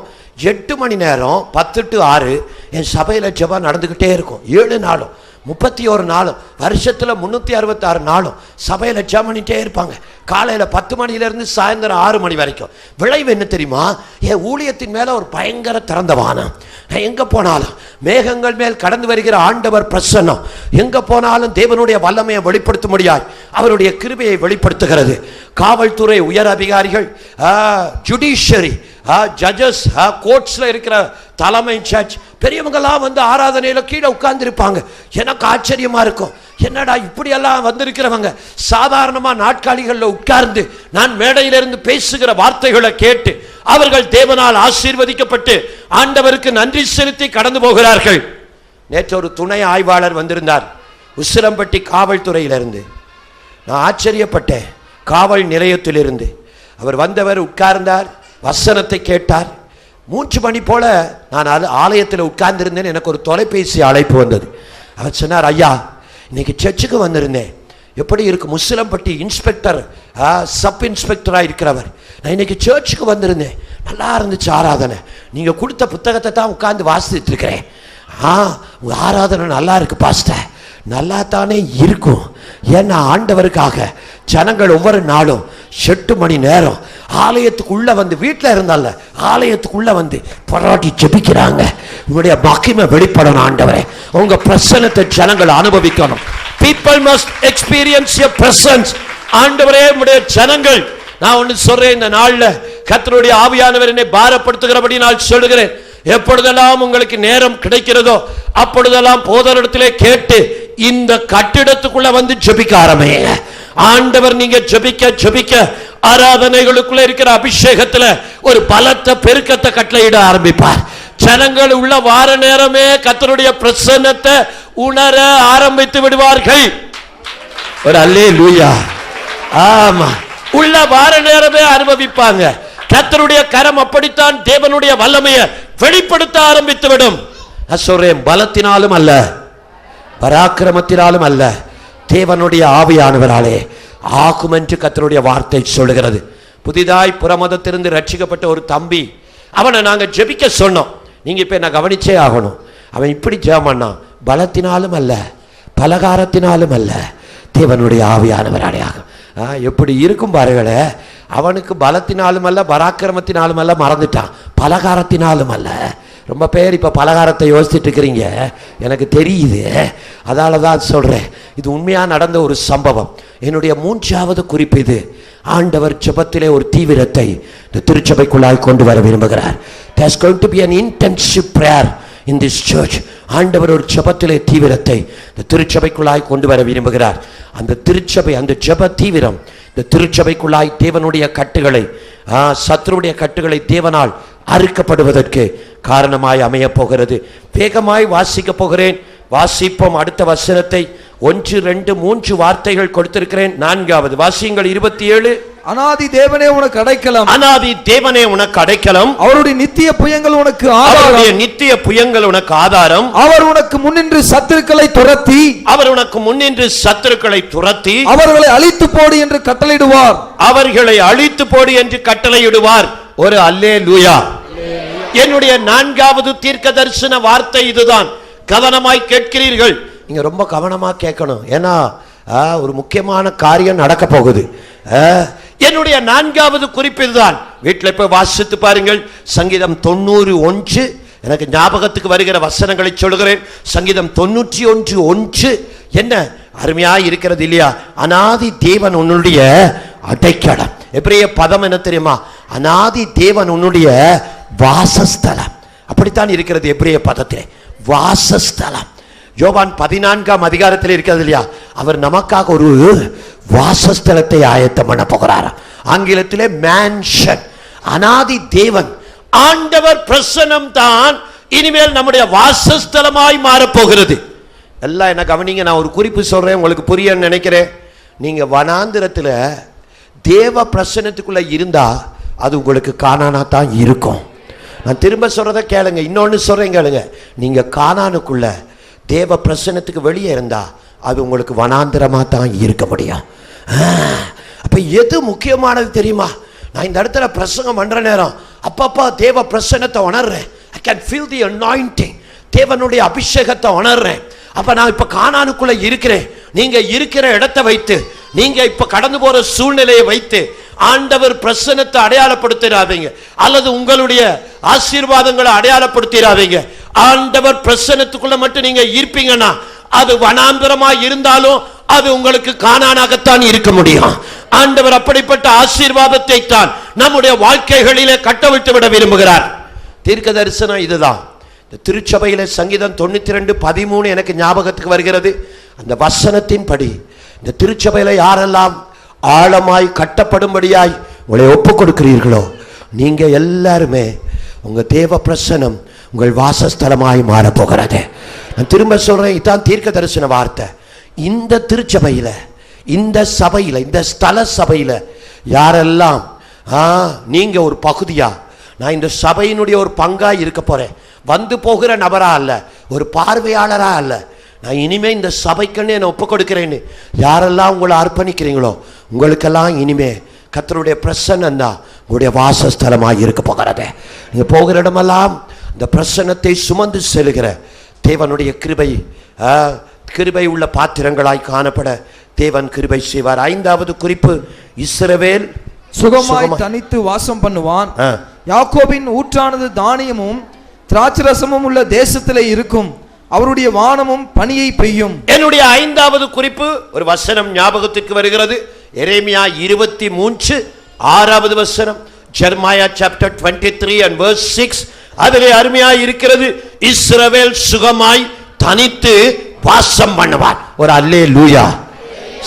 8 மணி நேரம் 10 to 6 என் சபையில் ஜெபம் நடந்துக்கிட்டே இருக்கும். 7 நாளும் 31 நாளும் வருஷத்தில் 366 நாளும் சபையில் ஜெபம் பண்ணிட்டே இருப்பாங்க. காலையில் 10 மணியிலிருந்து சாயந்தரம் 6 மணி வரைக்கும். விளைவு என்ன தெரியுமா? என் ஊழியத்தின் மேலே ஒரு பயங்கர திறந்த வானம். நான் எங்கே போனாலும் மேகங்கள் மேல் கடந்து வருகிற ஆண்டவர் பிரசன்னம். எங்கே போனாலும் தேவனுடைய வல்லமையை வெளிப்படுத்த முடியாது, அவருடைய கிருபையை வெளிப்படுத்துகிறது. காவல்துறை உயர் அதிகாரிகள், ஜுடிஷியரி, ஜட்ஜஸ், கோர்ட்ஸ்ல இருக்கிற தலைமை ஜட்ஜ் பெரியவங்கெல்லாம் வந்து ஆராதனையில் கீழே உட்கார்ந்துருப்பாங்க. எனக்கு ஆச்சரியமா இருக்கும், என்னடா இப்படியெல்லாம் வந்திருக்கிறவங்க சாதாரணமாக நாட்காலிகளில் உட்கார்ந்து நான் மேடையிலிருந்து பேசுகிற வார்த்தைகளை கேட்டு அவர்கள் தேவனால் ஆசீர்வதிக்கப்பட்டு ஆண்டவருக்கு நன்றி செலுத்தி கடந்து போகிறார்கள். நேற்று ஒரு துணை ஆய்வாளர் வந்திருந்தார் உசிலம்பட்டி காவல்துறையிலிருந்து. நான் ஆச்சரியப்பட்டேன். காவல் நிலையத்திலிருந்து அவர் வந்தவர் உட்கார்ந்தார், வசனத்தை கேட்டார். 3 மணி போல நான் ஆலயத்தில் உட்கார்ந்திருந்தேன். எனக்கு ஒரு தொலைபேசி அழைப்பு வந்தது. அவர் சொன்னார், ஐயா இன்னைக்கு சர்ச்சுக்கு வந்திருந்தேன், எப்படி இருக்கு? முஸ்லிம்பட்டி இன்ஸ்பெக்டர், சப் இன்ஸ்பெக்டராக இருக்கிறவர். நான் இன்னைக்கு சர்ச்சுக்கு வந்திருந்தேன், நல்லா இருந்துச்சு ஆராதனை. நீங்கள் கொடுத்த புத்தகத்தை தான் உட்கார்ந்து வாசித்துட்டு இருக்கிறேன். உங்கள் ஆராதனை நல்லா இருக்கு பாஸ்டர். நல்லா தானே இருக்கும், ஏன்னா ஆண்டவருக்காக ஜனங்கள் ஒவ்வொரு நாளும் 8 மணி நேரம் ஆலயத்துக்குள்ள வந்து, வீட்டில் இருந்தால ஆலயத்துக்குள்ள வந்து போராட்டி ஜெபிக்கிறாங்க. உங்களுடைய மகிமை வெளிப்படணும் ஆண்டவரே, உங்க பிரசன்னத்தை ஜனங்கள் அனுபவிக்கணும். People must experience your presence. ஆண்டவரே உங்களுடைய ஜனங்கள், நான் ஒன்று சொல்றேன், இந்த நாள்ல கர்த்தருடைய ஆவியானவர் என்னை பாரப்படுத்துகிறபடி நான் சொல்லுகிறேன், எப்பொழுதெல்லாம் உங்களுக்கு நேரம் கிடைக்கிறதோ அப்பொழுதெல்லாம் போதரிடத்திலே கேட்டு இந்த கட்டிடத்துக்குள்ள வந்து ஜெபிக்க ஆரம்பிங்க. ஆண்டவர் நீங்க ஜெபிக்க ஜெபிக்க ஆராதனைகளுக்குள்ள இருக்கிற அபிஷேகத்துல ஒரு பலத்த பெருக்கத்தை கட்டளையிட ஆரம்பிப்பார். ஜனங்கள் உள்ள வார நேரமே கர்த்தருடைய பிரசன்னத்தை உணர ஆரம்பித்து விடுவார்கள். ஒரு அல்லேலூயா. ஆமா, உள்ள வார நேரமே அனுபவிப்பாங்க. கர்த்தருடைய கரம் அப்படித்தான் தேவனுடைய வல்லமையை வெளிப்படுத்த ஆரம்பித்து விடும். நான் சொல்றேன், பலத்தினாலும் அல்ல, பராக்கிரமத்தினாலும் அல்ல, தேவனுடைய ஆவியானவராலே ஆகும் என்று கர்த்தருடைய வார்த்தை சொல்லுகிறது. புதிதாய் புறமதத்திலிருந்து ரட்சிக்கப்பட்ட ஒரு தம்பி, அவனை நாங்க ஜெபிக்க சொன்னோம். நீங்க இப்ப என்ன கவனிச்சே ஆகணும். அவன் இப்படி ஜெபம் பண்ணான், பலத்தினாலும் அல்ல, பலகாரத்தினாலும் அல்ல, தேவனுடைய ஆவியானவராலே ஆகும். எப்படி இருக்கும் பாருங்களே. அவனுக்கு பலத்தினாலும் அல்ல, பராக்கிரமத்தினாலும் அல்ல, மறந்துட்டான். பலகாரத்தினாலும் அல்ல. ரொம்ப பேர் இப்போ பலகாரத்தை யோசிச்சுட்டு இருக்கிறீங்க, எனக்கு தெரியுது. அதால தான் சொல்கிறேன், இது உண்மையாக நடந்த ஒரு சம்பவம். என்னுடைய 3வது குறிப்பு இது. ஆண்டவர் ஜெபத்திலே ஒரு தீவிரத்தை இந்த திருச்சபைக்குள்ளாய் கொண்டு வர விரும்புகிறார். There's going to be an intensive prayer in this church. ஆண்டவர் ஒரு ஜெபத்திலே தீவிரத்தை இந்த திருச்சபைக்குள்ளாய் கொண்டு வர விரும்புகிறார். அந்த திருச்சபை, அந்த ஜெப தீவிரம் இந்த திருச்சபைக்குள்ளாய் தேவனுடைய கட்டுகளை, சத்துருடைய கட்டுகளை தேவனால் அறுக்கப்படுவதற்கு காரணமாய் அமைய போகிறது. வேகமாய் வாசிக்க போகிறேன். வாசிப்போம் அடுத்த வசனத்தை. 1, 2, 3 வார்த்தைகள் கொடுத்திருக்கிறேன். 4வது வாசியுங்கள். 27. அநாதி தேவனே உனக்கு அடைக்கலம், அநாதி தேவனே உனக்கு அடைக்கலம், அவருடைய நித்திய புயங்கள் உனக்கு ஆதாரம், நித்திய புயங்கள் உனக்கு ஆதாரம். அவர் உனக்கு முன்னின்று சத்துருக்களை துரத்தி, அவர் உனக்கு முன்னின்று சத்துருக்களை துரத்தி அவர்களை அழித்து போடு என்று கட்டளையிடுவார், அவர்களை அழித்து போடு என்று கட்டளையிடுவார். ஒரு அல்லேலூயா. என்னுடைய 4வது தீர்க்க தரிசன வார்த்தை இதுதான். கவனமாய் கேட்கிறீர்கள். நீங்க ரொம்ப கவனமா கேட்கணும். ஏன்னா ஒரு முக்கியமான காரியம் நடக்க போகுது. என்னுடைய 4வது குறிப்பு இதுதான். வீட்டில் போய் வாசித்து பாருங்கள். சங்கீதம் 91. எனக்கு ஞாபகத்துக்கு வருகிற வசனங்களை சொல்லுகிறேன். சங்கீதம் 91:1 என்ன அருமையாய் இருக்கிறது இல்லையா? அநாதி தேவன் உன்னுடைய அடைக்கலம். எபிரேய பதம் என்ன தெரியுமா? அநாதி தேவன் உன்னுடைய வாசஸ்தலம். அப்படித்தான் இருக்கிறது எபிரேய பதத்திலே, வாசஸ்தலம். யோவான் 14ஆம் அதிகாரத்தில் இருக்கிறது இல்லையா? அவர் நமக்காக ஒரு வாசஸ்தலத்தை ஆயத்தம் பண்ண போகிறார். ஆங்கிலத்திலே மேன்ஷன். அநாதி தேவன், ஆண்டவர் பிரசன்னம் தான் இனிமேல் நம்முடைய வாசஸ்தலமாய் மாறப்போகிறது. எல்லாம் என்ன கவனிங்க. நான் ஒரு குறிப்பு சொல்றேன், உங்களுக்கு புரிய நினைக்கிறேன். நீங்க வனாந்திரத்தில் தேவ பிரசன்னத்துக்குள்ள இருந்தா அது உங்களுக்கு கானானா தான் இருக்கும். நான் திரும்ப சொல்றதை கேளுங்க. இன்னொன்னு சொல்றேன் கேளுங்க. நீங்க கானானுக்குள்ள தேவ பிரசன்னத்துக்கு வெளியே இருந்தா அது உங்களுக்கு வனாந்திரமா தான் இருக்க முடியும். அப்ப எது முக்கியமானது தெரியுமா? நான் இந்த இடத்துல பிரசங்கம் பண்ற நேரம் அப்பப்பா தேவ பிரசன்னத்தை உணர்றேன். I can feel the anointing. தேவனுடைய அபிஷேகத்தை உணர்றேன். அப்ப நான் இப்ப கானானுக்குள்ள இருக்கிறேன். நீங்க இருக்கிற இடத்தை வைத்து, நீங்க இப்ப கடந்து போற சூழ்நிலையை வைத்து ஆண்டவர் பிரசன்னத்தை அடையாளப்படுத்திடாதீங்க, அல்லது உங்களுடைய ஆசீர்வாதங்களை அடையாளப்படுத்திடாதீங்க. ஆண்டவர் பிரசன்னத்துக்குள்ள மட்டும் நீங்க இருப்பீங்கன்னா அது வனாந்திரமா இருந்தாலும் அது உங்களுக்கு கானானாகத்தான் இருக்க முடியும். ஆண்டவர் அப்படிப்பட்ட ஆசீர்வாதத்தை தான் நம்முடைய வாழ்க்கைகளிலே கட்டவிட்டு விட விரும்புகிறார். தீர்க்க தரிசனம் இதுதான். இந்த திருச்சபையில சங்கீதம் 92:13 எனக்கு ஞாபகத்துக்கு வருகிறது. அந்த வசனத்தின்படி இந்த திருச்சபையில யாரெல்லாம் ஆழமாய் கட்டப்படும்படியாய் உங்களை ஒப்பு கொடுக்கிறீர்களோ நீங்க எல்லாருமே உங்க தேவ பிரசனம் உங்கள் வாசஸ்தலமாய் மாறப்போகிறது. நான் திரும்ப சொல்றேன், இதான் தீர்க்க தரிசன வார்த்தை. இந்த திருச்சபையில, இந்த சபையில, இந்த ஸ்தல சபையில யாரெல்லாம் நீங்க ஒரு பகுதியா, நான் இந்த சபையினுடைய ஒரு பங்கா இருக்க போறேன், வந்து போகிற நபரா அல்ல, ஒரு பார்வையாளரா அல்ல, நான் இனிமே இந்த சபைக்குன்னு என்னை ஒப்பு கொடுக்கிறேன்னு யாரெல்லாம் உங்களை அர்ப்பணிக்கிறீங்களோ உங்களுக்கெல்லாம் இனிமே கர்த்தருடைய பிரசன்னம் தான் உங்களுடைய வாசஸ்தலமாக இருக்க போகிறது. நீங்க போகிற இடமெல்லாம் இந்த பிரசன்னத்தை சுமந்து செல்கிற தேவனுடைய கிருபை உள்ள பாத்திரங்களாய் காணப்பட தேவன் கிருபை செய்வார். 5வது குறிப்பு, இஸ்ரவேல் சுகமாய் தனித்து வாசம் பண்ணுவான். யாக்கோபின் ஊற்றானது தானியமும் திராட்சரசமும் உள்ள தேசத்திலே இருக்கும். அவருடைய வானமும் பனியை பெய்யும். என்னுடைய 5வது குறிப்பு ஒரு வசனம் ஞாபகத்திற்கு வருகிறது. எரேமியா 23:6 வசனம். ஜெர்மாயா சாப்டர் 23 and verse 6. அதிலே அருமையாய் இருக்கிறது. இஸ்ரவேல் சுகமாய் தனித்து வாசம் பண்ணுவார். ஒரு அல்லேலூயா.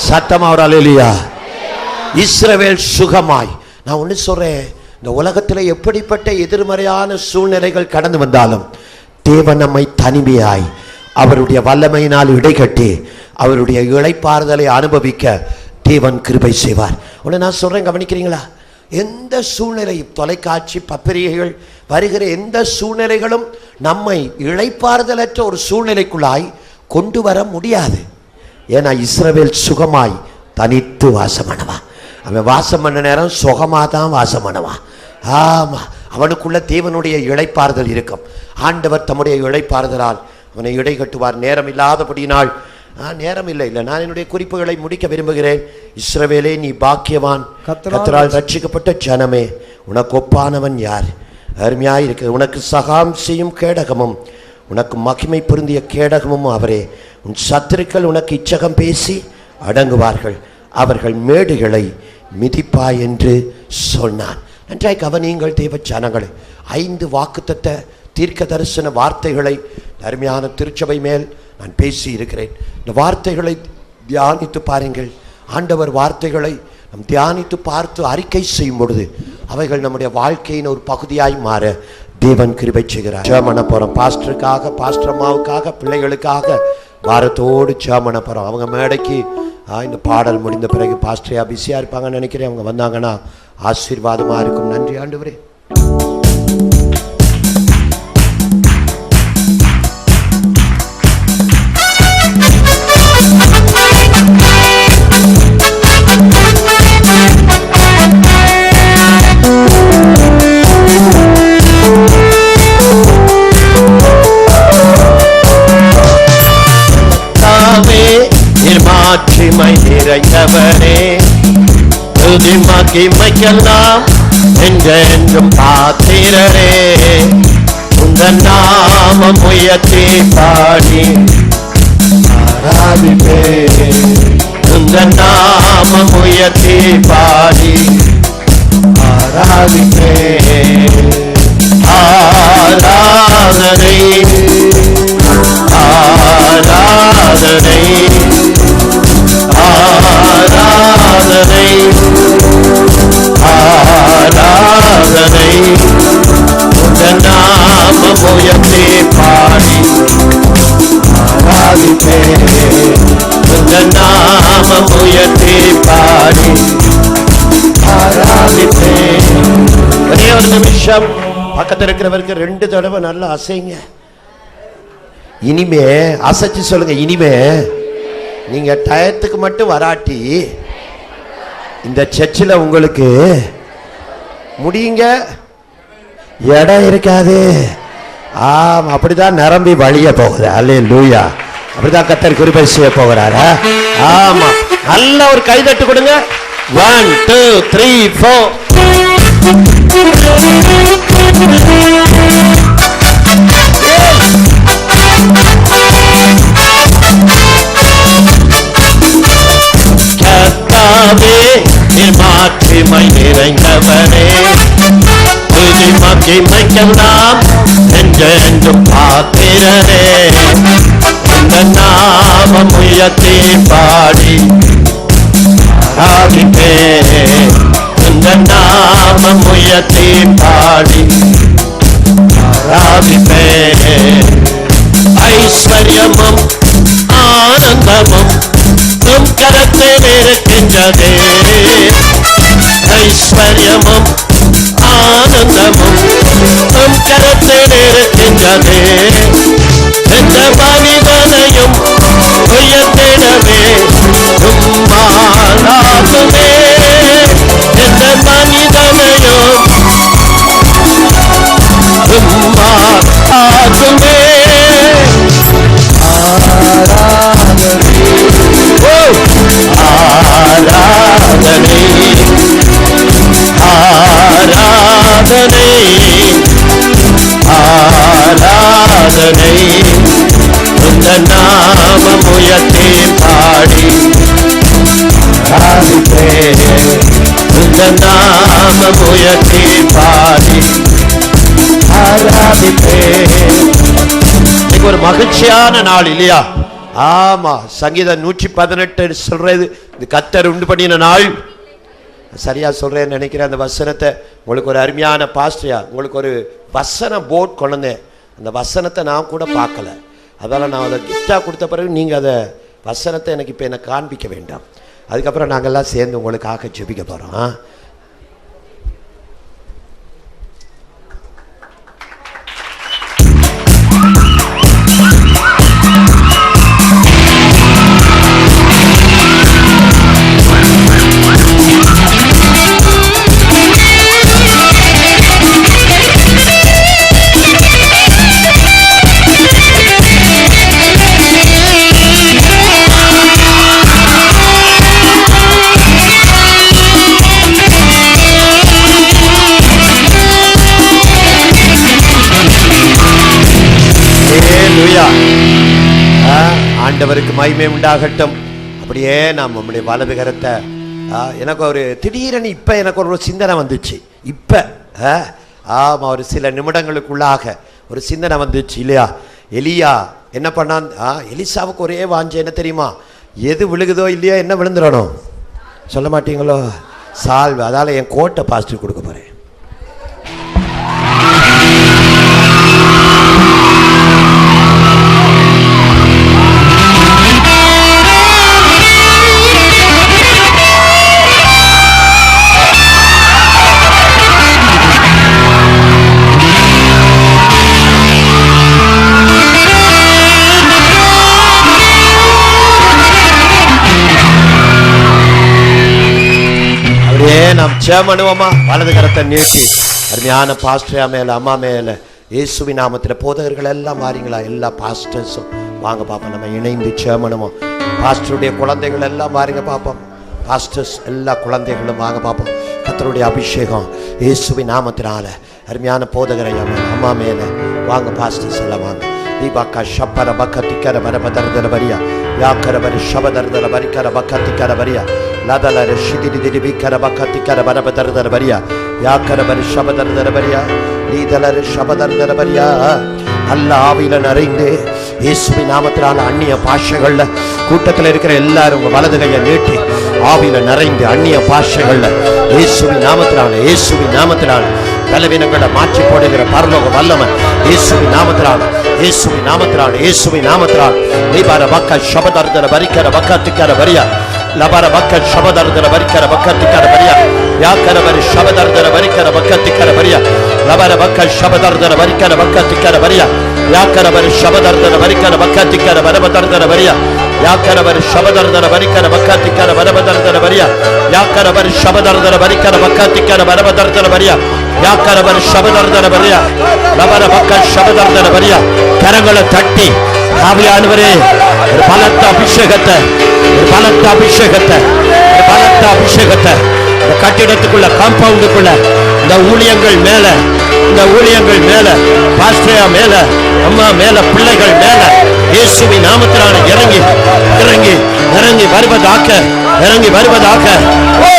சத்தமா ஒரு அல்லேலூயா. இஸ்ரவேல் சுகமாய். நான் ஒன்று சொல்றேன், இந்த உலகத்தில் எப்படிப்பட்ட எதிர்மறையான சூழ்நிலைகள் கடந்து வந்தாலும் தேவன் நம்மை தனிமையாய் அவருடைய வல்லமையினால் இடைக்கட்டி அவருடைய இளைப்பாறுதலை அனுபவிக்க தேவன் கிருபை செய்வார். ஒன்று நான் சொல்றேன், கவனிக்கிறீங்களா? எந்த சூழ்நிலையும், தொலைக்காட்சி பத்திரிகைகள் வருகிற எந்த சூழ்நிலைகளும் நம்மை இளைப்பாறுதலற்ற ஒரு சூழ்நிலைக்குள்ளாய் கொண்டு வர முடியாது. ஏன்னா இஸ்ரவேல் சுகமாய் தனித்து வாசம் பண்ணுவான். அவன் வாசம் பண்ண நேரம் சுகமாக தான் வாசம் பண்ணுவான். ஆமாம், அவனுக்குள்ள தேவனுடைய இளைப்பாறுதல் இருக்கும். ஆண்டவர் தம்முடைய இளைப்பாறுதலால் அவனை இடை கட்டுவார். நேரம் இல்லாதபடியினால் நேரம் இல்லை. நான் என்னுடைய குறிப்புகளை முடிக்க விரும்புகிறேன். இஸ்ரவேலே, நீ பாக்கியவான், கர்த்தரால் ரட்சிக்கப்பட்ட ஜனமே, உனக்கு ஒப்பானவன் யார்? அருமையாய் இருக்கிறது. உனக்கு சகாம் செய்யும் கேடகமும் உனக்கு மகிமை பொருந்திய கேடகமும் அவரே. உன் சத்துருக்கள் உனக்கு இச்சகம் பேசி அடங்குவார்கள், அவர்கள் மேடுகளை மிதிப்பாய் என்று சொன்னான். நன்றாய் கவனியுங்கள் தேவ ஜனங்களே, 5 வாக்குத்தத்த தீர்க்க தரிசன வார்த்தைகளை அருமையான திருச்சபை மேல் நான் பேசி இருக்கிறேன். இந்த வார்த்தைகளை தியானித்து பாருங்கள். ஆண்டவர் வார்த்தைகளை நம் தியானித்து பார்த்து அறிக்கை செய்யும் பொழுது அவைகள் நம்முடைய வாழ்க்கையின் ஒரு பகுதியாய் மாற தேவன் கிருபை செய்கிறார். ஜெபம் போகிறோம். பாஸ்டருக்காக, பாஸ்டர் அம்மாவுக்காக, பிள்ளைகளுக்காக வாரத்தோடு ஜெபம் போகிறோம். அவங்க மேடைக்கு இந்த பாடல் முடிந்த பிறகு பாஸ்டரையா பிஸியாக இருப்பாங்கன்னு நினைக்கிறேன். அவங்க வந்தாங்கன்னா ஆசீர்வாதமாக இருக்கும். நன்றி ஆண்டவரே. மாட்சிமை நிறைந்தவரே, துதி மகிமைக்கெல்லாம் என்றென்றும் பாத்திரரே, உங்கள் நாமம் உயர்த்தி பாடி ஆராதிப்பேன். உங்கள் நாமம் உயர்த்தி பாடி ஆராதிப்பேன். ஆராதனை ஆராதனை ஆராதனை ஆராதனை, உங்கள் நாமம் உயர்த்தி பாடி ஆராதிப்பேன். உங்கள் நாமம் உயர்த்தி பாடி ஆராதிப்பேன். ஒரே ஒரு நிமிஷம் பக்கத்தில் இருக்கிறவருக்கு 2 தடவை நல்லா அசைங்க. இனிமே அசைச்சு சொல்லுங்க. இனிமே நீங்க டயத்துக்கு மட்டும் வராட்டி இந்த சர்ச்சில் உங்களுக்கு முடியுங்க இடம் இருக்காது. அப்படிதான் நிரம்பி வழிய போகுது. அல்லேலூயா. அப்படிதான் கர்த்தர் கிருபை செய்ய போகிறாரா? ஆமா, நல்ல ஒரு கைதட்டு கொடுங்க. 1 2 3 4. கர்த்தாவே, நீர் மாட்சிமை நிறைந்தவரே, துதி மகிமைக்கெல்லாம் என்றென்றும் பாத்திரரே, உங்கள் நாமம் உயர்த்தி பாடி ஆராதிப்பேன். உங்கள் நாமம் உயர்த்தி பாடி ஆராதிப்பேன். ஐஸ்வர்யமும் ஆனந்தமும் உம் கரத்தில் இருக்கின்றதே. ஐஸ்வர்யமும் ஆனந்தமும் உம் கரத்தில் இருக்கின்றதே. எந்த மனிதனையும் உயர்த்திடவே உம்மாலாகுமே. எந்த மனிதனையும் உம்மாலாகுமே. ஆராதனை ஆராதனை ஆராதனை, உங்கள் நாமம் உயர்த்தி பாடி ஆராதிப்பேன். உங்கள் நாமம் உயர்த்தி பாடி ஆராதிப்பேன். இன்னைக்கு ஒரு மகிழ்ச்சியான நாள் இல்லையா? ஆமா, சங்கீதம் 118 சொல்றது, இது கர்த்தர் உண்டு பண்ணின நாள், சரியாக சொல்கிறேன்னு நினைக்கிறேன். அந்த வசனத்தை உங்களுக்கு ஒரு அருமையான பாஸ்டரியா உங்களுக்கு ஒரு வசன போர்ட் கொண்டு வந்தேன். அந்த வசனத்தை நான் கூட பார்க்கல. அதனால் நான் அதை கிஃப்டாக கொடுத்த பிறகு நீங்கள் அதை வசனத்தை எனக்கு இப்போ எனக்கு காண்பிக்க வேண்டாம். அதுக்கப்புறம் நாங்கள்லாம் சேர்ந்து உங்களுக்காக ஜெபிக்க போகிறோம். ஆண்டவருக்கு மகிமை உண்டாகட்டும். அப்படியே நாம் நம்முடைய வலது கரத்தை எனக்கு ஒரு திடீரென இப்போ எனக்கு ஒரு சிந்தனை வந்துச்சு. இப்போ ஆமாம், ஒரு சில நிமிடங்களுக்குள்ளாக ஒரு சிந்தனை வந்துச்சு இல்லையா? எலியா என்ன பண்ணான்? எலிசாவுக்கு ஒரே வாஞ்சை என்ன தெரியுமா? எது விழுகுதோ இல்லையோ என்ன விழுந்துடணும் சொல்ல மாட்டீங்களோ? சால்வை. அதால் என் கோட்டை பாஸ்டர் கொடுக்க போகிறேன். நாம் சேமனுவமா வலது கரத்தை நீட்டி அருமையான பாஸ்டரா மேல அம்மா மேல இயேசுவின் நாமத்தில் போதகர்கள் எல்லாம் மாறிங்களா? எல்லா பாஸ்டர்ஸும் வாங்க பாப்போம், நம்ம இணைந்து சேமனுவோம். பாஸ்டருடைய குழந்தைகள் எல்லாம் மாறிங்க பார்ப்போம். பாஸ்டர்ஸ் எல்லா குழந்தைகளும் வாங்க பார்ப்போம். கர்த்தருடைய அபிஷேகம் இயேசுவின் நாமத்தினால அருமையான போதகரை அம்மா மேல வாங்க. பாஸ்டர்ஸ் எல்லாம் வாங்க. தீபாக்கா ஷப்பர பக்கத்திக்கர வரபதர்தல வரியா யாக்கர வரி ஷபதர்தல வரிக்கர பக்கத்திக்கர வரியா லதல ரிஷிதிரி திரிபிக்கர பக்கத்திக்கர வரபதர்தல வரியா யாக்கர வரி ஷபதர்தல வரியா லீதல ஷபதர்தல வரியா. நல்ல ஆவியில நிறைந்து இயேசுவின் நாமத்தினால அந்நிய பாஷைகள்ல கூட்டத்தில் இருக்கிற எல்லாரும் உங்க வலது கையை நீட்டி ஆவியில நிறைந்து அந்நிய பாஷைகள்ல இயேசுவின் நாமத்தினால பலவீனங்களை மாற்றி போடுகிற பரலோக வல்லவன் இயேசுவின் நாமத்தினால் நீபார பக்க ஷபதர்தல வரிக்கர பக்கத்திக்கர வரியா லபர பக்க ஷபதர்தல வரிக்கர பக்கத்திக்கர வரியா யாக்கர வரி ஷபதர்தல வரிக்கர பக்கத்திக்கர வரியா லபர பக்க ஷபதர்தல வரிக்கர பக்கத்திக்கர வரியா யாக்கர வரி ஷபதர்தல வரிக்கர பக்கத்திக்கர வரபதர்தல வரியா யாக்கர வரி ஷபதர்தல வரிக்கர பக்கத்திக்கர வரபதர்தல வரியா யாக்கர வரி ஷபதர்தல வரிக்கர பக்கத்திக்கர வரபதர்தல வரியா யாக்கர வரி ஷபதர்தல வரியா லபர பக்க ஷபதர்தல வரியா. கரங்களை தட்டி ஆவியானவரே ஒரு பலத்த அபிஷேகத்தை இந்த கட்டிடத்துக்குள்ள காம்பவுண்டுக்குள்ள இந்த ஊழியங்கள் மேல பாஸ்டர் மேல அம்மா மேல பிள்ளைகள் மேல இயேசுவின் நாமத்தினால இறங்கி வருவதாக ஓ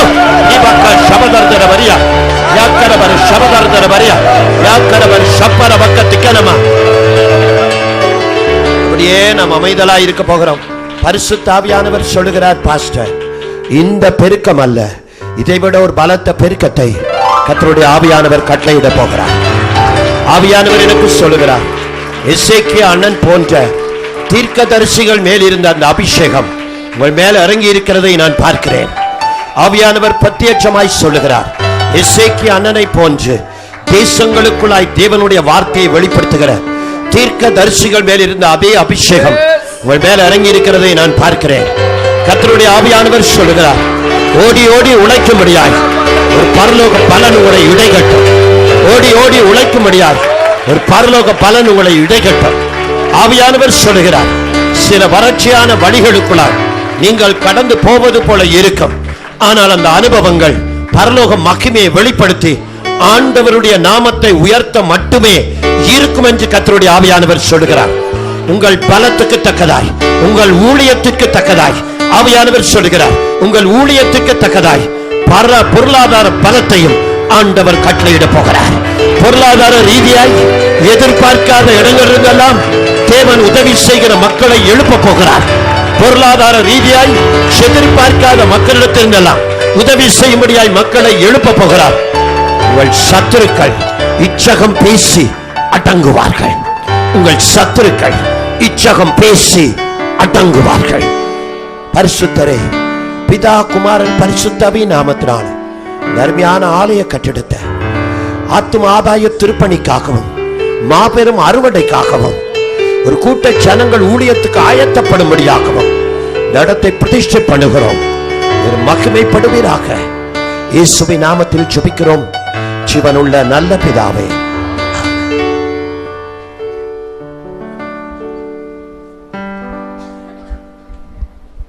தீபக்க ஷபதர்தர வரியா யாக்கரவர் ஷபதர்தர வரியா யாக்கரவர் ஷப்பர பக்கத்திக்கனமா. அப்படியே நாம் அமைதலா இருக்க போகிறோம். பரிசுத்த ஆவியானவர் சொல்லுகிறார், பாஸ்டர் இந்த பெருக்கம் அல்ல, இதைவிட ஒரு பலத்த பெருக்கத்தை கர்த்தருடைய ஆவியானவர் கட்டளையிட போகிறார். ஆவியானவர் எனக்கு சொல்லுகிறார், எசேக்கியா அண்ணன் போன்ற தீர்க்கதரிசிகள் மேல் இருந்த அந்த அபிஷேகம் உங்கள் மேல இறங்கி இருக்கிறதை நான் பார்க்கிறேன். ஆவியானவர் பிரத்யட்சமாய் சொல்லுகிறார், எசேக்கியா அண்ணனை போன்று தேசங்களுக்குள்ளாய் தேவனுடைய வார்த்தையை வெளிப்படுத்துகிற தீர்க்கதரிசிகள் மேல் இருந்த அதே அபிஷேகம் உங்கள் மேல இறங்கி இருக்கிறதை நான் பார்க்கிறேன். கர்த்தருடைய ஆவியானவர் சொல்லுகிறார், ஓடி ஓடி உழைக்கும்படியாய் ஒரு பரலோக பலன் உங்களை இடைகட்டும். ஓடி உழைக்கும்படியாய் ஒரு பரலோக பலன் உங்களை இடைகட்டும். ஆவியானவர் சொல்லுகிறார், சில வறட்சியான வழிகளுக்குள்ளாய் நீங்கள் கடந்து போவது போல இருக்கும். ஆனால் அந்த அனுபவங்கள் பரலோக மகிமையை வெளிப்படுத்தி ஆண்டவருடைய நாமத்தை உயர்த்த மட்டுமே இருக்கும் என்று கர்த்தருடைய ஆவியானவர் சொல்லுகிறார். உங்கள் பலத்துக்கு தக்கதாய், உங்கள் ஊழியத்துக்கு தக்கதாய் ஆவியானவர் சொல்லுகிறார், உங்கள் ஊழியத்துக்கு தக்கதாய் பொருளாதார பலத்தையும் ஆண்டவர் கட்டளையிட போகிறார். பொருளாதார ரீதியாய் எதிர்பார்க்காத இடங்களிலெல்லாம் தேவன் உதவி செய்கிற மக்களை எழுப்ப போகிறார். பொருளாதார ரீதியாய் எதிர்பார்க்காத மக்களிடத்திலிருந்தெல்லாம் உதவி செய்யும்படியாய் மக்களை எழுப்ப போகிறார். உங்கள் சத்துருக்கள் இச்சகம் பேசி அடங்குவார்கள். உங்கள் சத்துருக்கள் இச்சகம் பேசி அடங்குவார்கள். பரிசுத்தரே, பிதா குமாரன் பரிசுத்தவி நாமத்தினால் அருமையான ஆலய கட்டிடத்தை ஆத்தும ஆதாய திருப்பணிக்காகவும் மாபெரும் அறுவடைக்காகவும் ஒரு கூட்ட ஜனங்கள் ஊழியத்துக்கு ஆயத்தப்படும்படியாகவும் இடத்தை பிரதிஷ்டை பண்ணுகிறோம். ஒரு மகிமைப்படுவீராக. இயேசுவின் நாமத்தில் ஜெபிக்கிறோம் ஜீவனுள்ள நல்ல பிதாவே.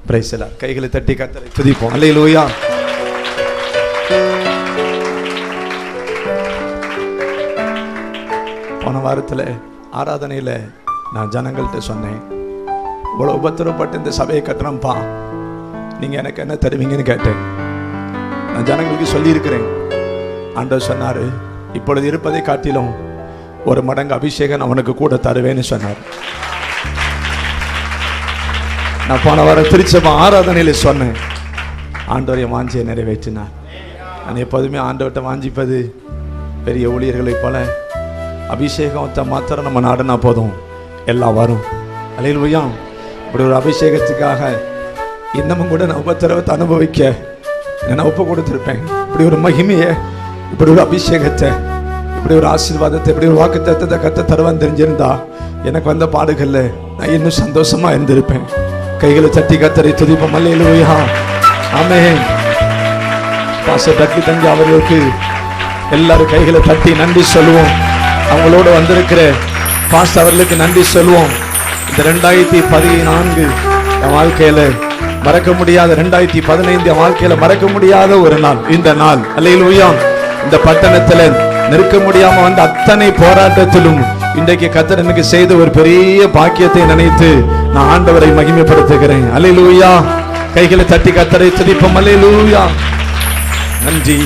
Praise the Lord. கைகளை தட்டி கர்த்தரை துதிப்போம். அல்லேலூயா. போன வாரத்தில் ஆராதனையில் நான் ஜனங்கள்கிட்ட சொன்னேன், இவ்வளோ உபத்திரப்பட்டு இந்த சபையை கட்டுறோம்ப்பா, நீங்கள் எனக்கு என்ன தருவீங்கன்னு கேட்டேன். நான் ஜனங்களுக்கு சொல்லியிருக்கிறேன். ஆண்டவர் சொன்னார், இப்பொழுது இருப்பதை காட்டிலும் ஒரு மடங்கு அபிஷேகம் அவனுக்கு கூட தருவேன்னு சொன்னார். நான் போன வாரம் திருச்சபை ஆராதனையில் சொன்னேன், ஆண்டவரை வாஞ்சியை நிறைவேற்றினார். நான் எப்போதுமே ஆண்டவர்கிட்ட வாஞ்சிப்பது பெரிய ஊழியர்களைப் போல அபிஷேகத்தை மாத்திரம் நம்ம நாடுனா போதும், எல்லாம் வரும். அல்லேலூயா. இப்படி ஒரு அபிஷேகத்துக்காக இன்னமும் கூட நான் உபத்திரவத்தை அனுபவிக்க நான் ஒப்பு கொடுத்துருப்பேன். இப்படி ஒரு மகிமையை, இப்படி ஒரு அபிஷேகத்தை, இப்படி ஒரு ஆசீர்வாதத்தை, இப்படி ஒரு வாக்குத்தத்தத்தை கத்த தருவான்னு தெரிஞ்சிருந்தா எனக்கு வந்த பாடுகள்ல நான் இன்னும் சந்தோஷமா இருந்திருப்பேன். கைகளை தட்டி கத்தரை துதிப்போம். அல்லேலூயா. ஆமென். பாஸ்டர் டக்லி தங்கி அவர்களுக்கு எல்லாரும் கைகளை தட்டி நன்றி சொல்லுவோம். அவங்களோட வந்திருக்கிற பாஸ்டர் அவர்களுக்கு நன்றி சொல்லுவோம். இந்த 2014 என் வாழ்க்கையில மறக்க முடியாத, 2015 என் வாழ்க்கையில மறக்க முடியாத ஒரு நாள் இந்த நாள். அல்லேலூயா. இந்த பட்டணத்துல நிற்க முடியாம வந்த அத்தனை போராட்டத்திலும் இன்றைக்கு கர்த்தர் எனக்கு செய்த ஒரு பெரிய பாக்கியத்தை நினைத்து நான் ஆண்டவரை மகிமைப்படுத்துகிறேன். அல்லேலூயா. கைகளை தட்டி கர்த்தரை துதிப்போம். அல்லேலூயா. நன்றி.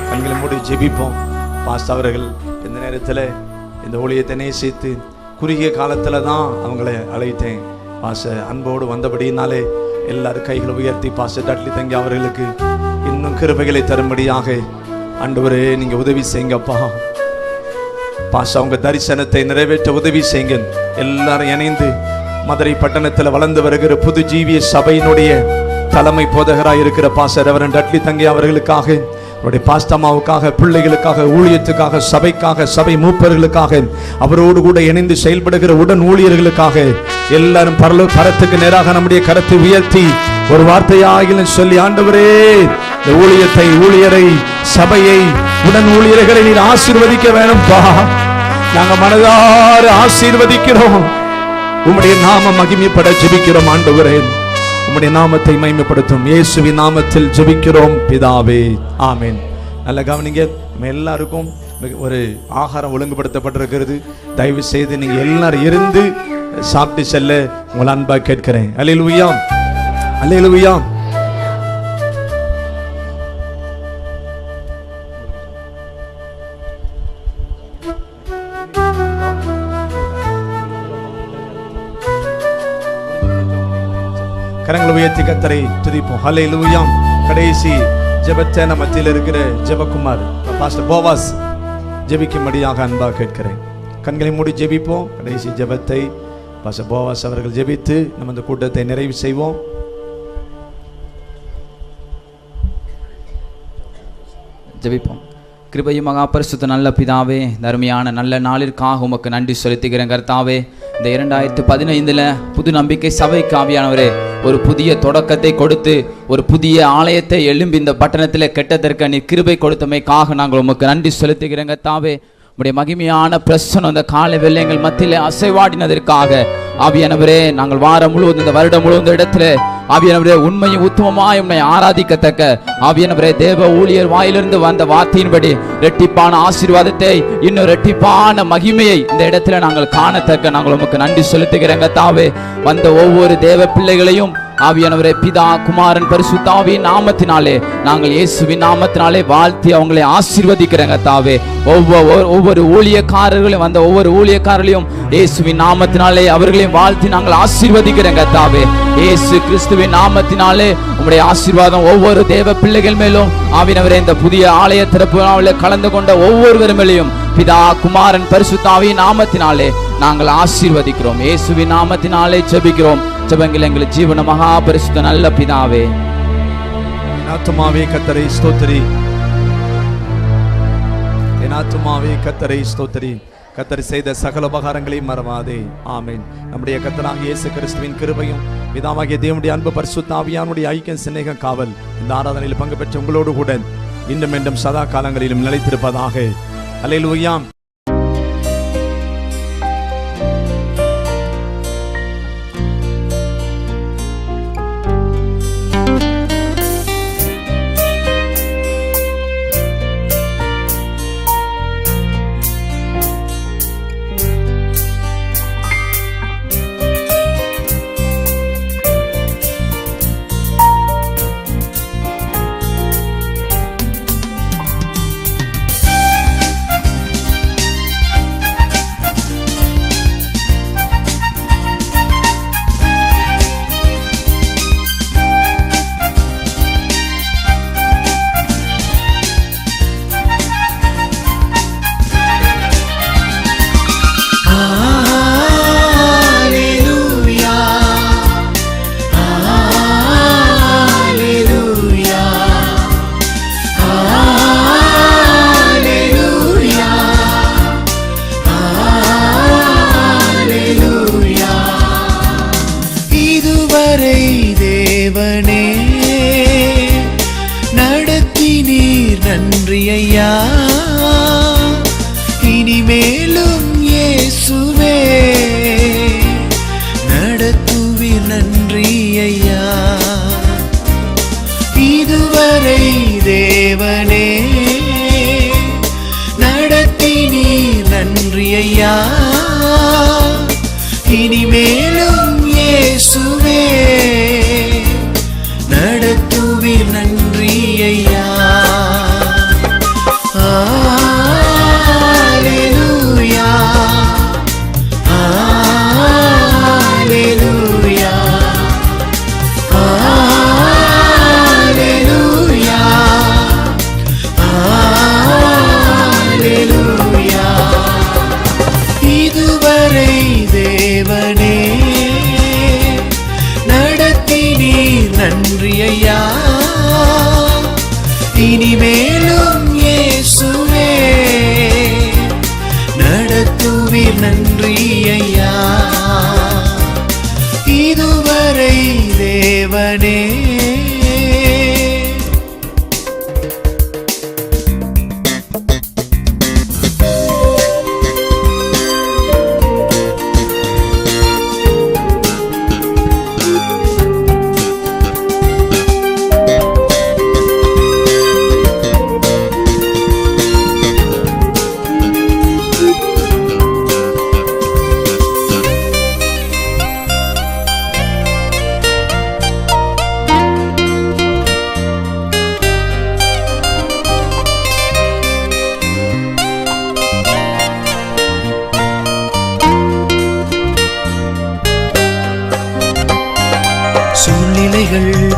கண்களை மூடி ஜெபிப்போம். பாஸ்டர் அவர்கள் இந்த நேரத்தில் இந்த ஊழியத்தை நேசித்து குறுகிய காலத்தில் தான் அவங்களை அழைத்தேன். பாஸ்டர் அன்போடு வந்தபடினாலே எல்லாரும் கைகளை உயர்த்தி பாஸ்டர் டட்லி தங்கி அவர்களுக்கு இன்னும் கிருபைகளை தரும்படியாக ஆண்டவரே நீங்க உதவி செய்யுங்கப்பா. பாஸ்டர் அவங்க தரிசனத்தை நிறைவேற்ற உதவி செய்யுங்க. எல்லாரும் இணைந்து மதுரை பட்டணத்தில் வளர்ந்து வருகிற புது ஜீவிய சபையினுடைய தலைமை போதகராக இருக்கிற பாஸ்டர் ரெவரண்ட் டட்லி தங்கி அவர்களுக்காக, அவருடைய பாஸ்டமாவுக்காக, பிள்ளைகளுக்காக, ஊழியத்துக்காக, சபைக்காக, சபை மூப்பர்களுக்காக, அவரோடு கூட இணைந்து செயல்படுகிற உடன் ஊழியர்களுக்காக எல்லாரும் பரத்துக்கு நேராக நம்முடைய கரத்தை உயர்த்தி ஒரு வார்த்தையாக சொல்லி, ஆண்டவரே இந்த ஊழியத்தை, ஊழியரை, சபையை, உடன் ஊழியர்களை நீர் ஆசீர்வதிக்க வேணும்பா. நாங்க மனதார ஆசீர்வதிக்கிறோம். உம்முடைய நாம மகிமைப்பட ஜெபிக்கிறோம். ஆண்டவரே உம்முடைய நாமத்தை மகிமைப்படுத்தும் இயேசுவின் நாமத்தில் ஜெபிக்கிறோம் பிதாவே. ஆமென். நல்ல கவனிங்க. நம்ம எல்லாருக்கும் ஒரு ஆகாரம் ஒழுங்குபடுத்தப்பட்டிருக்கிறது. தயவு செய்து நீங்க எல்லாரும் இருந்து சாப்பிட்டு செல்ல உங்கள் அன்பா கேட்கிறேன். அல்லேலூயா. அல்லேலூயா. கரங்களை உயர்த்தி கர்த்தரை துதிப்போம். அல்லேலூயா. கடைசி ஜெபத்தை நம்ம மத்தியில் இருக்கிற ஜெபகுமார் பாஸ்டர் போவாஸ் ஜெபிக்கும்படியாக அன்பாக கேட்கிறேன். கண்களை மூடி ஜெபிப்போம். கடைசி ஜெபத்தை பாஸ்டர் போவாஸ் அவர்கள் ஜெபித்து நம்ம இந்த கூட்டத்தை நிறைவு செய்வோம். ஜெபிப்போம். கிருபையும் மகா பரிசுத்த நல்ல பிதாவே, தர்மியான நல்ல நாளிற்காக உமக்கு நன்றி செலுத்துகிறேன் கர்த்தாவே. இந்த 2015 புது நம்பிக்கை சபைக்கு ஆவியானவரே ஒரு புதிய தொடக்கத்தை கொடுத்து ஒரு புதிய ஆலயத்தை எழும்பி இந்த பட்டணத்தில் கெட்டதற்கு நீ கிருபை கொடுத்தமைக்காக நாங்கள் உமக்கு நன்றி செலுத்துகிறேன் கர்த்தாவே. உடைய மகிமையான பிரசனம் அந்த காலை வெள்ளைங்கள் மத்தியில் அசைவாடினதற்காக ஆவியானவரே நாங்கள் வாரம் முழுவதும் இந்த வருடம் முழுவதும் இடத்துல ஆவியானவரே உண்மையும் உத்தமமாய் உண்மை ஆராதிக்கத்தக்க ஆவியானவரே தேவ ஊழியர் வாயிலிருந்து வந்த வார்த்தையின்படி ரெட்டிப்பான ஆசீர்வாதத்தை இன்னும் ரெட்டிப்பான மகிமையை இந்த இடத்துல நாங்கள் காணத்தக்க நாங்கள் உமக்கு நன்றி செலுத்துகிறேங்க தாவே. வந்த ஒவ்வொரு தேவ பிள்ளைகளையும் ஆவியானவரே, பிதா குமாரன் பரிசுத்த ஆவியின் நாமத்தினாலே நாங்கள் இயேசுவின் நாமத்தினாலே வாழ்த்தி அவங்களை ஆசீர்வதிக்கிறேங்க தாவே. ஒவ்வொரு ஊழியக்காரர்களையும் வந்த ஒவ்வொரு ஊழியக்காரர்களையும் இயேசுவின் நாமத்தினாலே அவர்களையும் வாழ்த்தி நாங்கள் ஆசீர்வதிக்கிறேங்க தாவே. இயேசு கிறிஸ்துவின் நாமத்தினாலே உம்முடைய ஆசீர்வாதம் ஒவ்வொரு தேவ பிள்ளைகள் மேலும் ஆவியானவரே, இந்த புதிய ஆலய திறப்பு விழாவில் கலந்து கொண்ட ஒவ்வொருவர் மேலும் பிதா குமாரன் பரிசுத்த ஆவியின் நாமத்தினாலே நாங்கள் ஆசீர்வதிக்கிறோம். இயேசுவின் நாமத்தினாலே ஜெபிக்கிறோம். ஜெபங்கள் எங்கள் ஜீவன மகா பரிசுத்த நல்ல பிதாவே. என் ஆத்துமாவே கர்த்தரை ஸ்தோத்திரி, என் ஆத்துமாவே கர்த்தரை ஸ்தோத்திரி. கர்த்தர் செய்த சகல உபகாரங்களையும் மறவாதே. ஆமென். நம்முடைய கர்த்தராகிய இயேசு கிறிஸ்துவின் கிருபையும் பிதாவாகிய தேவனுடைய அன்பு பரிசுத்த ஆவியானுடைய ஐக்கியம் சிநேகம் காவல் இந்த ஆராதனையில் பங்கு பெற்ற உங்களோடு கூட இன்னும் என்றும் சதா காலங்களிலும் நிலைத்திருப்பதாக. அல்லேலூயா.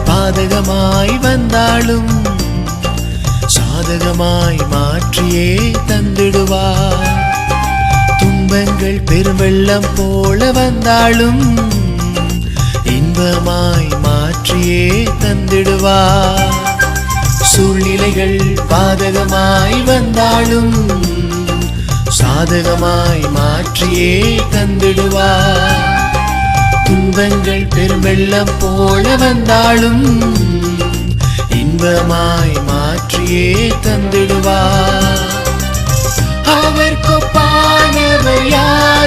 பாதகமாய் வந்தாலும் சாதகமாய் மாற்றியே தந்திடுவார். துன்பங்கள் பெருவெள்ளம் போல வந்தாலும் இன்பமாய் மாற்றியே தந்திடுவார். சூழ்நிலைகள் பாதகமாய் வந்தாலும் சாதகமாய் மாற்றியே தந்திடுவார். துன்பங்கள் பெருவெள்ளம் போல வந்தாலும் இன்பமாய் மாற்றியே தந்திடுவார். அவர் கொப்பானவர் யார்?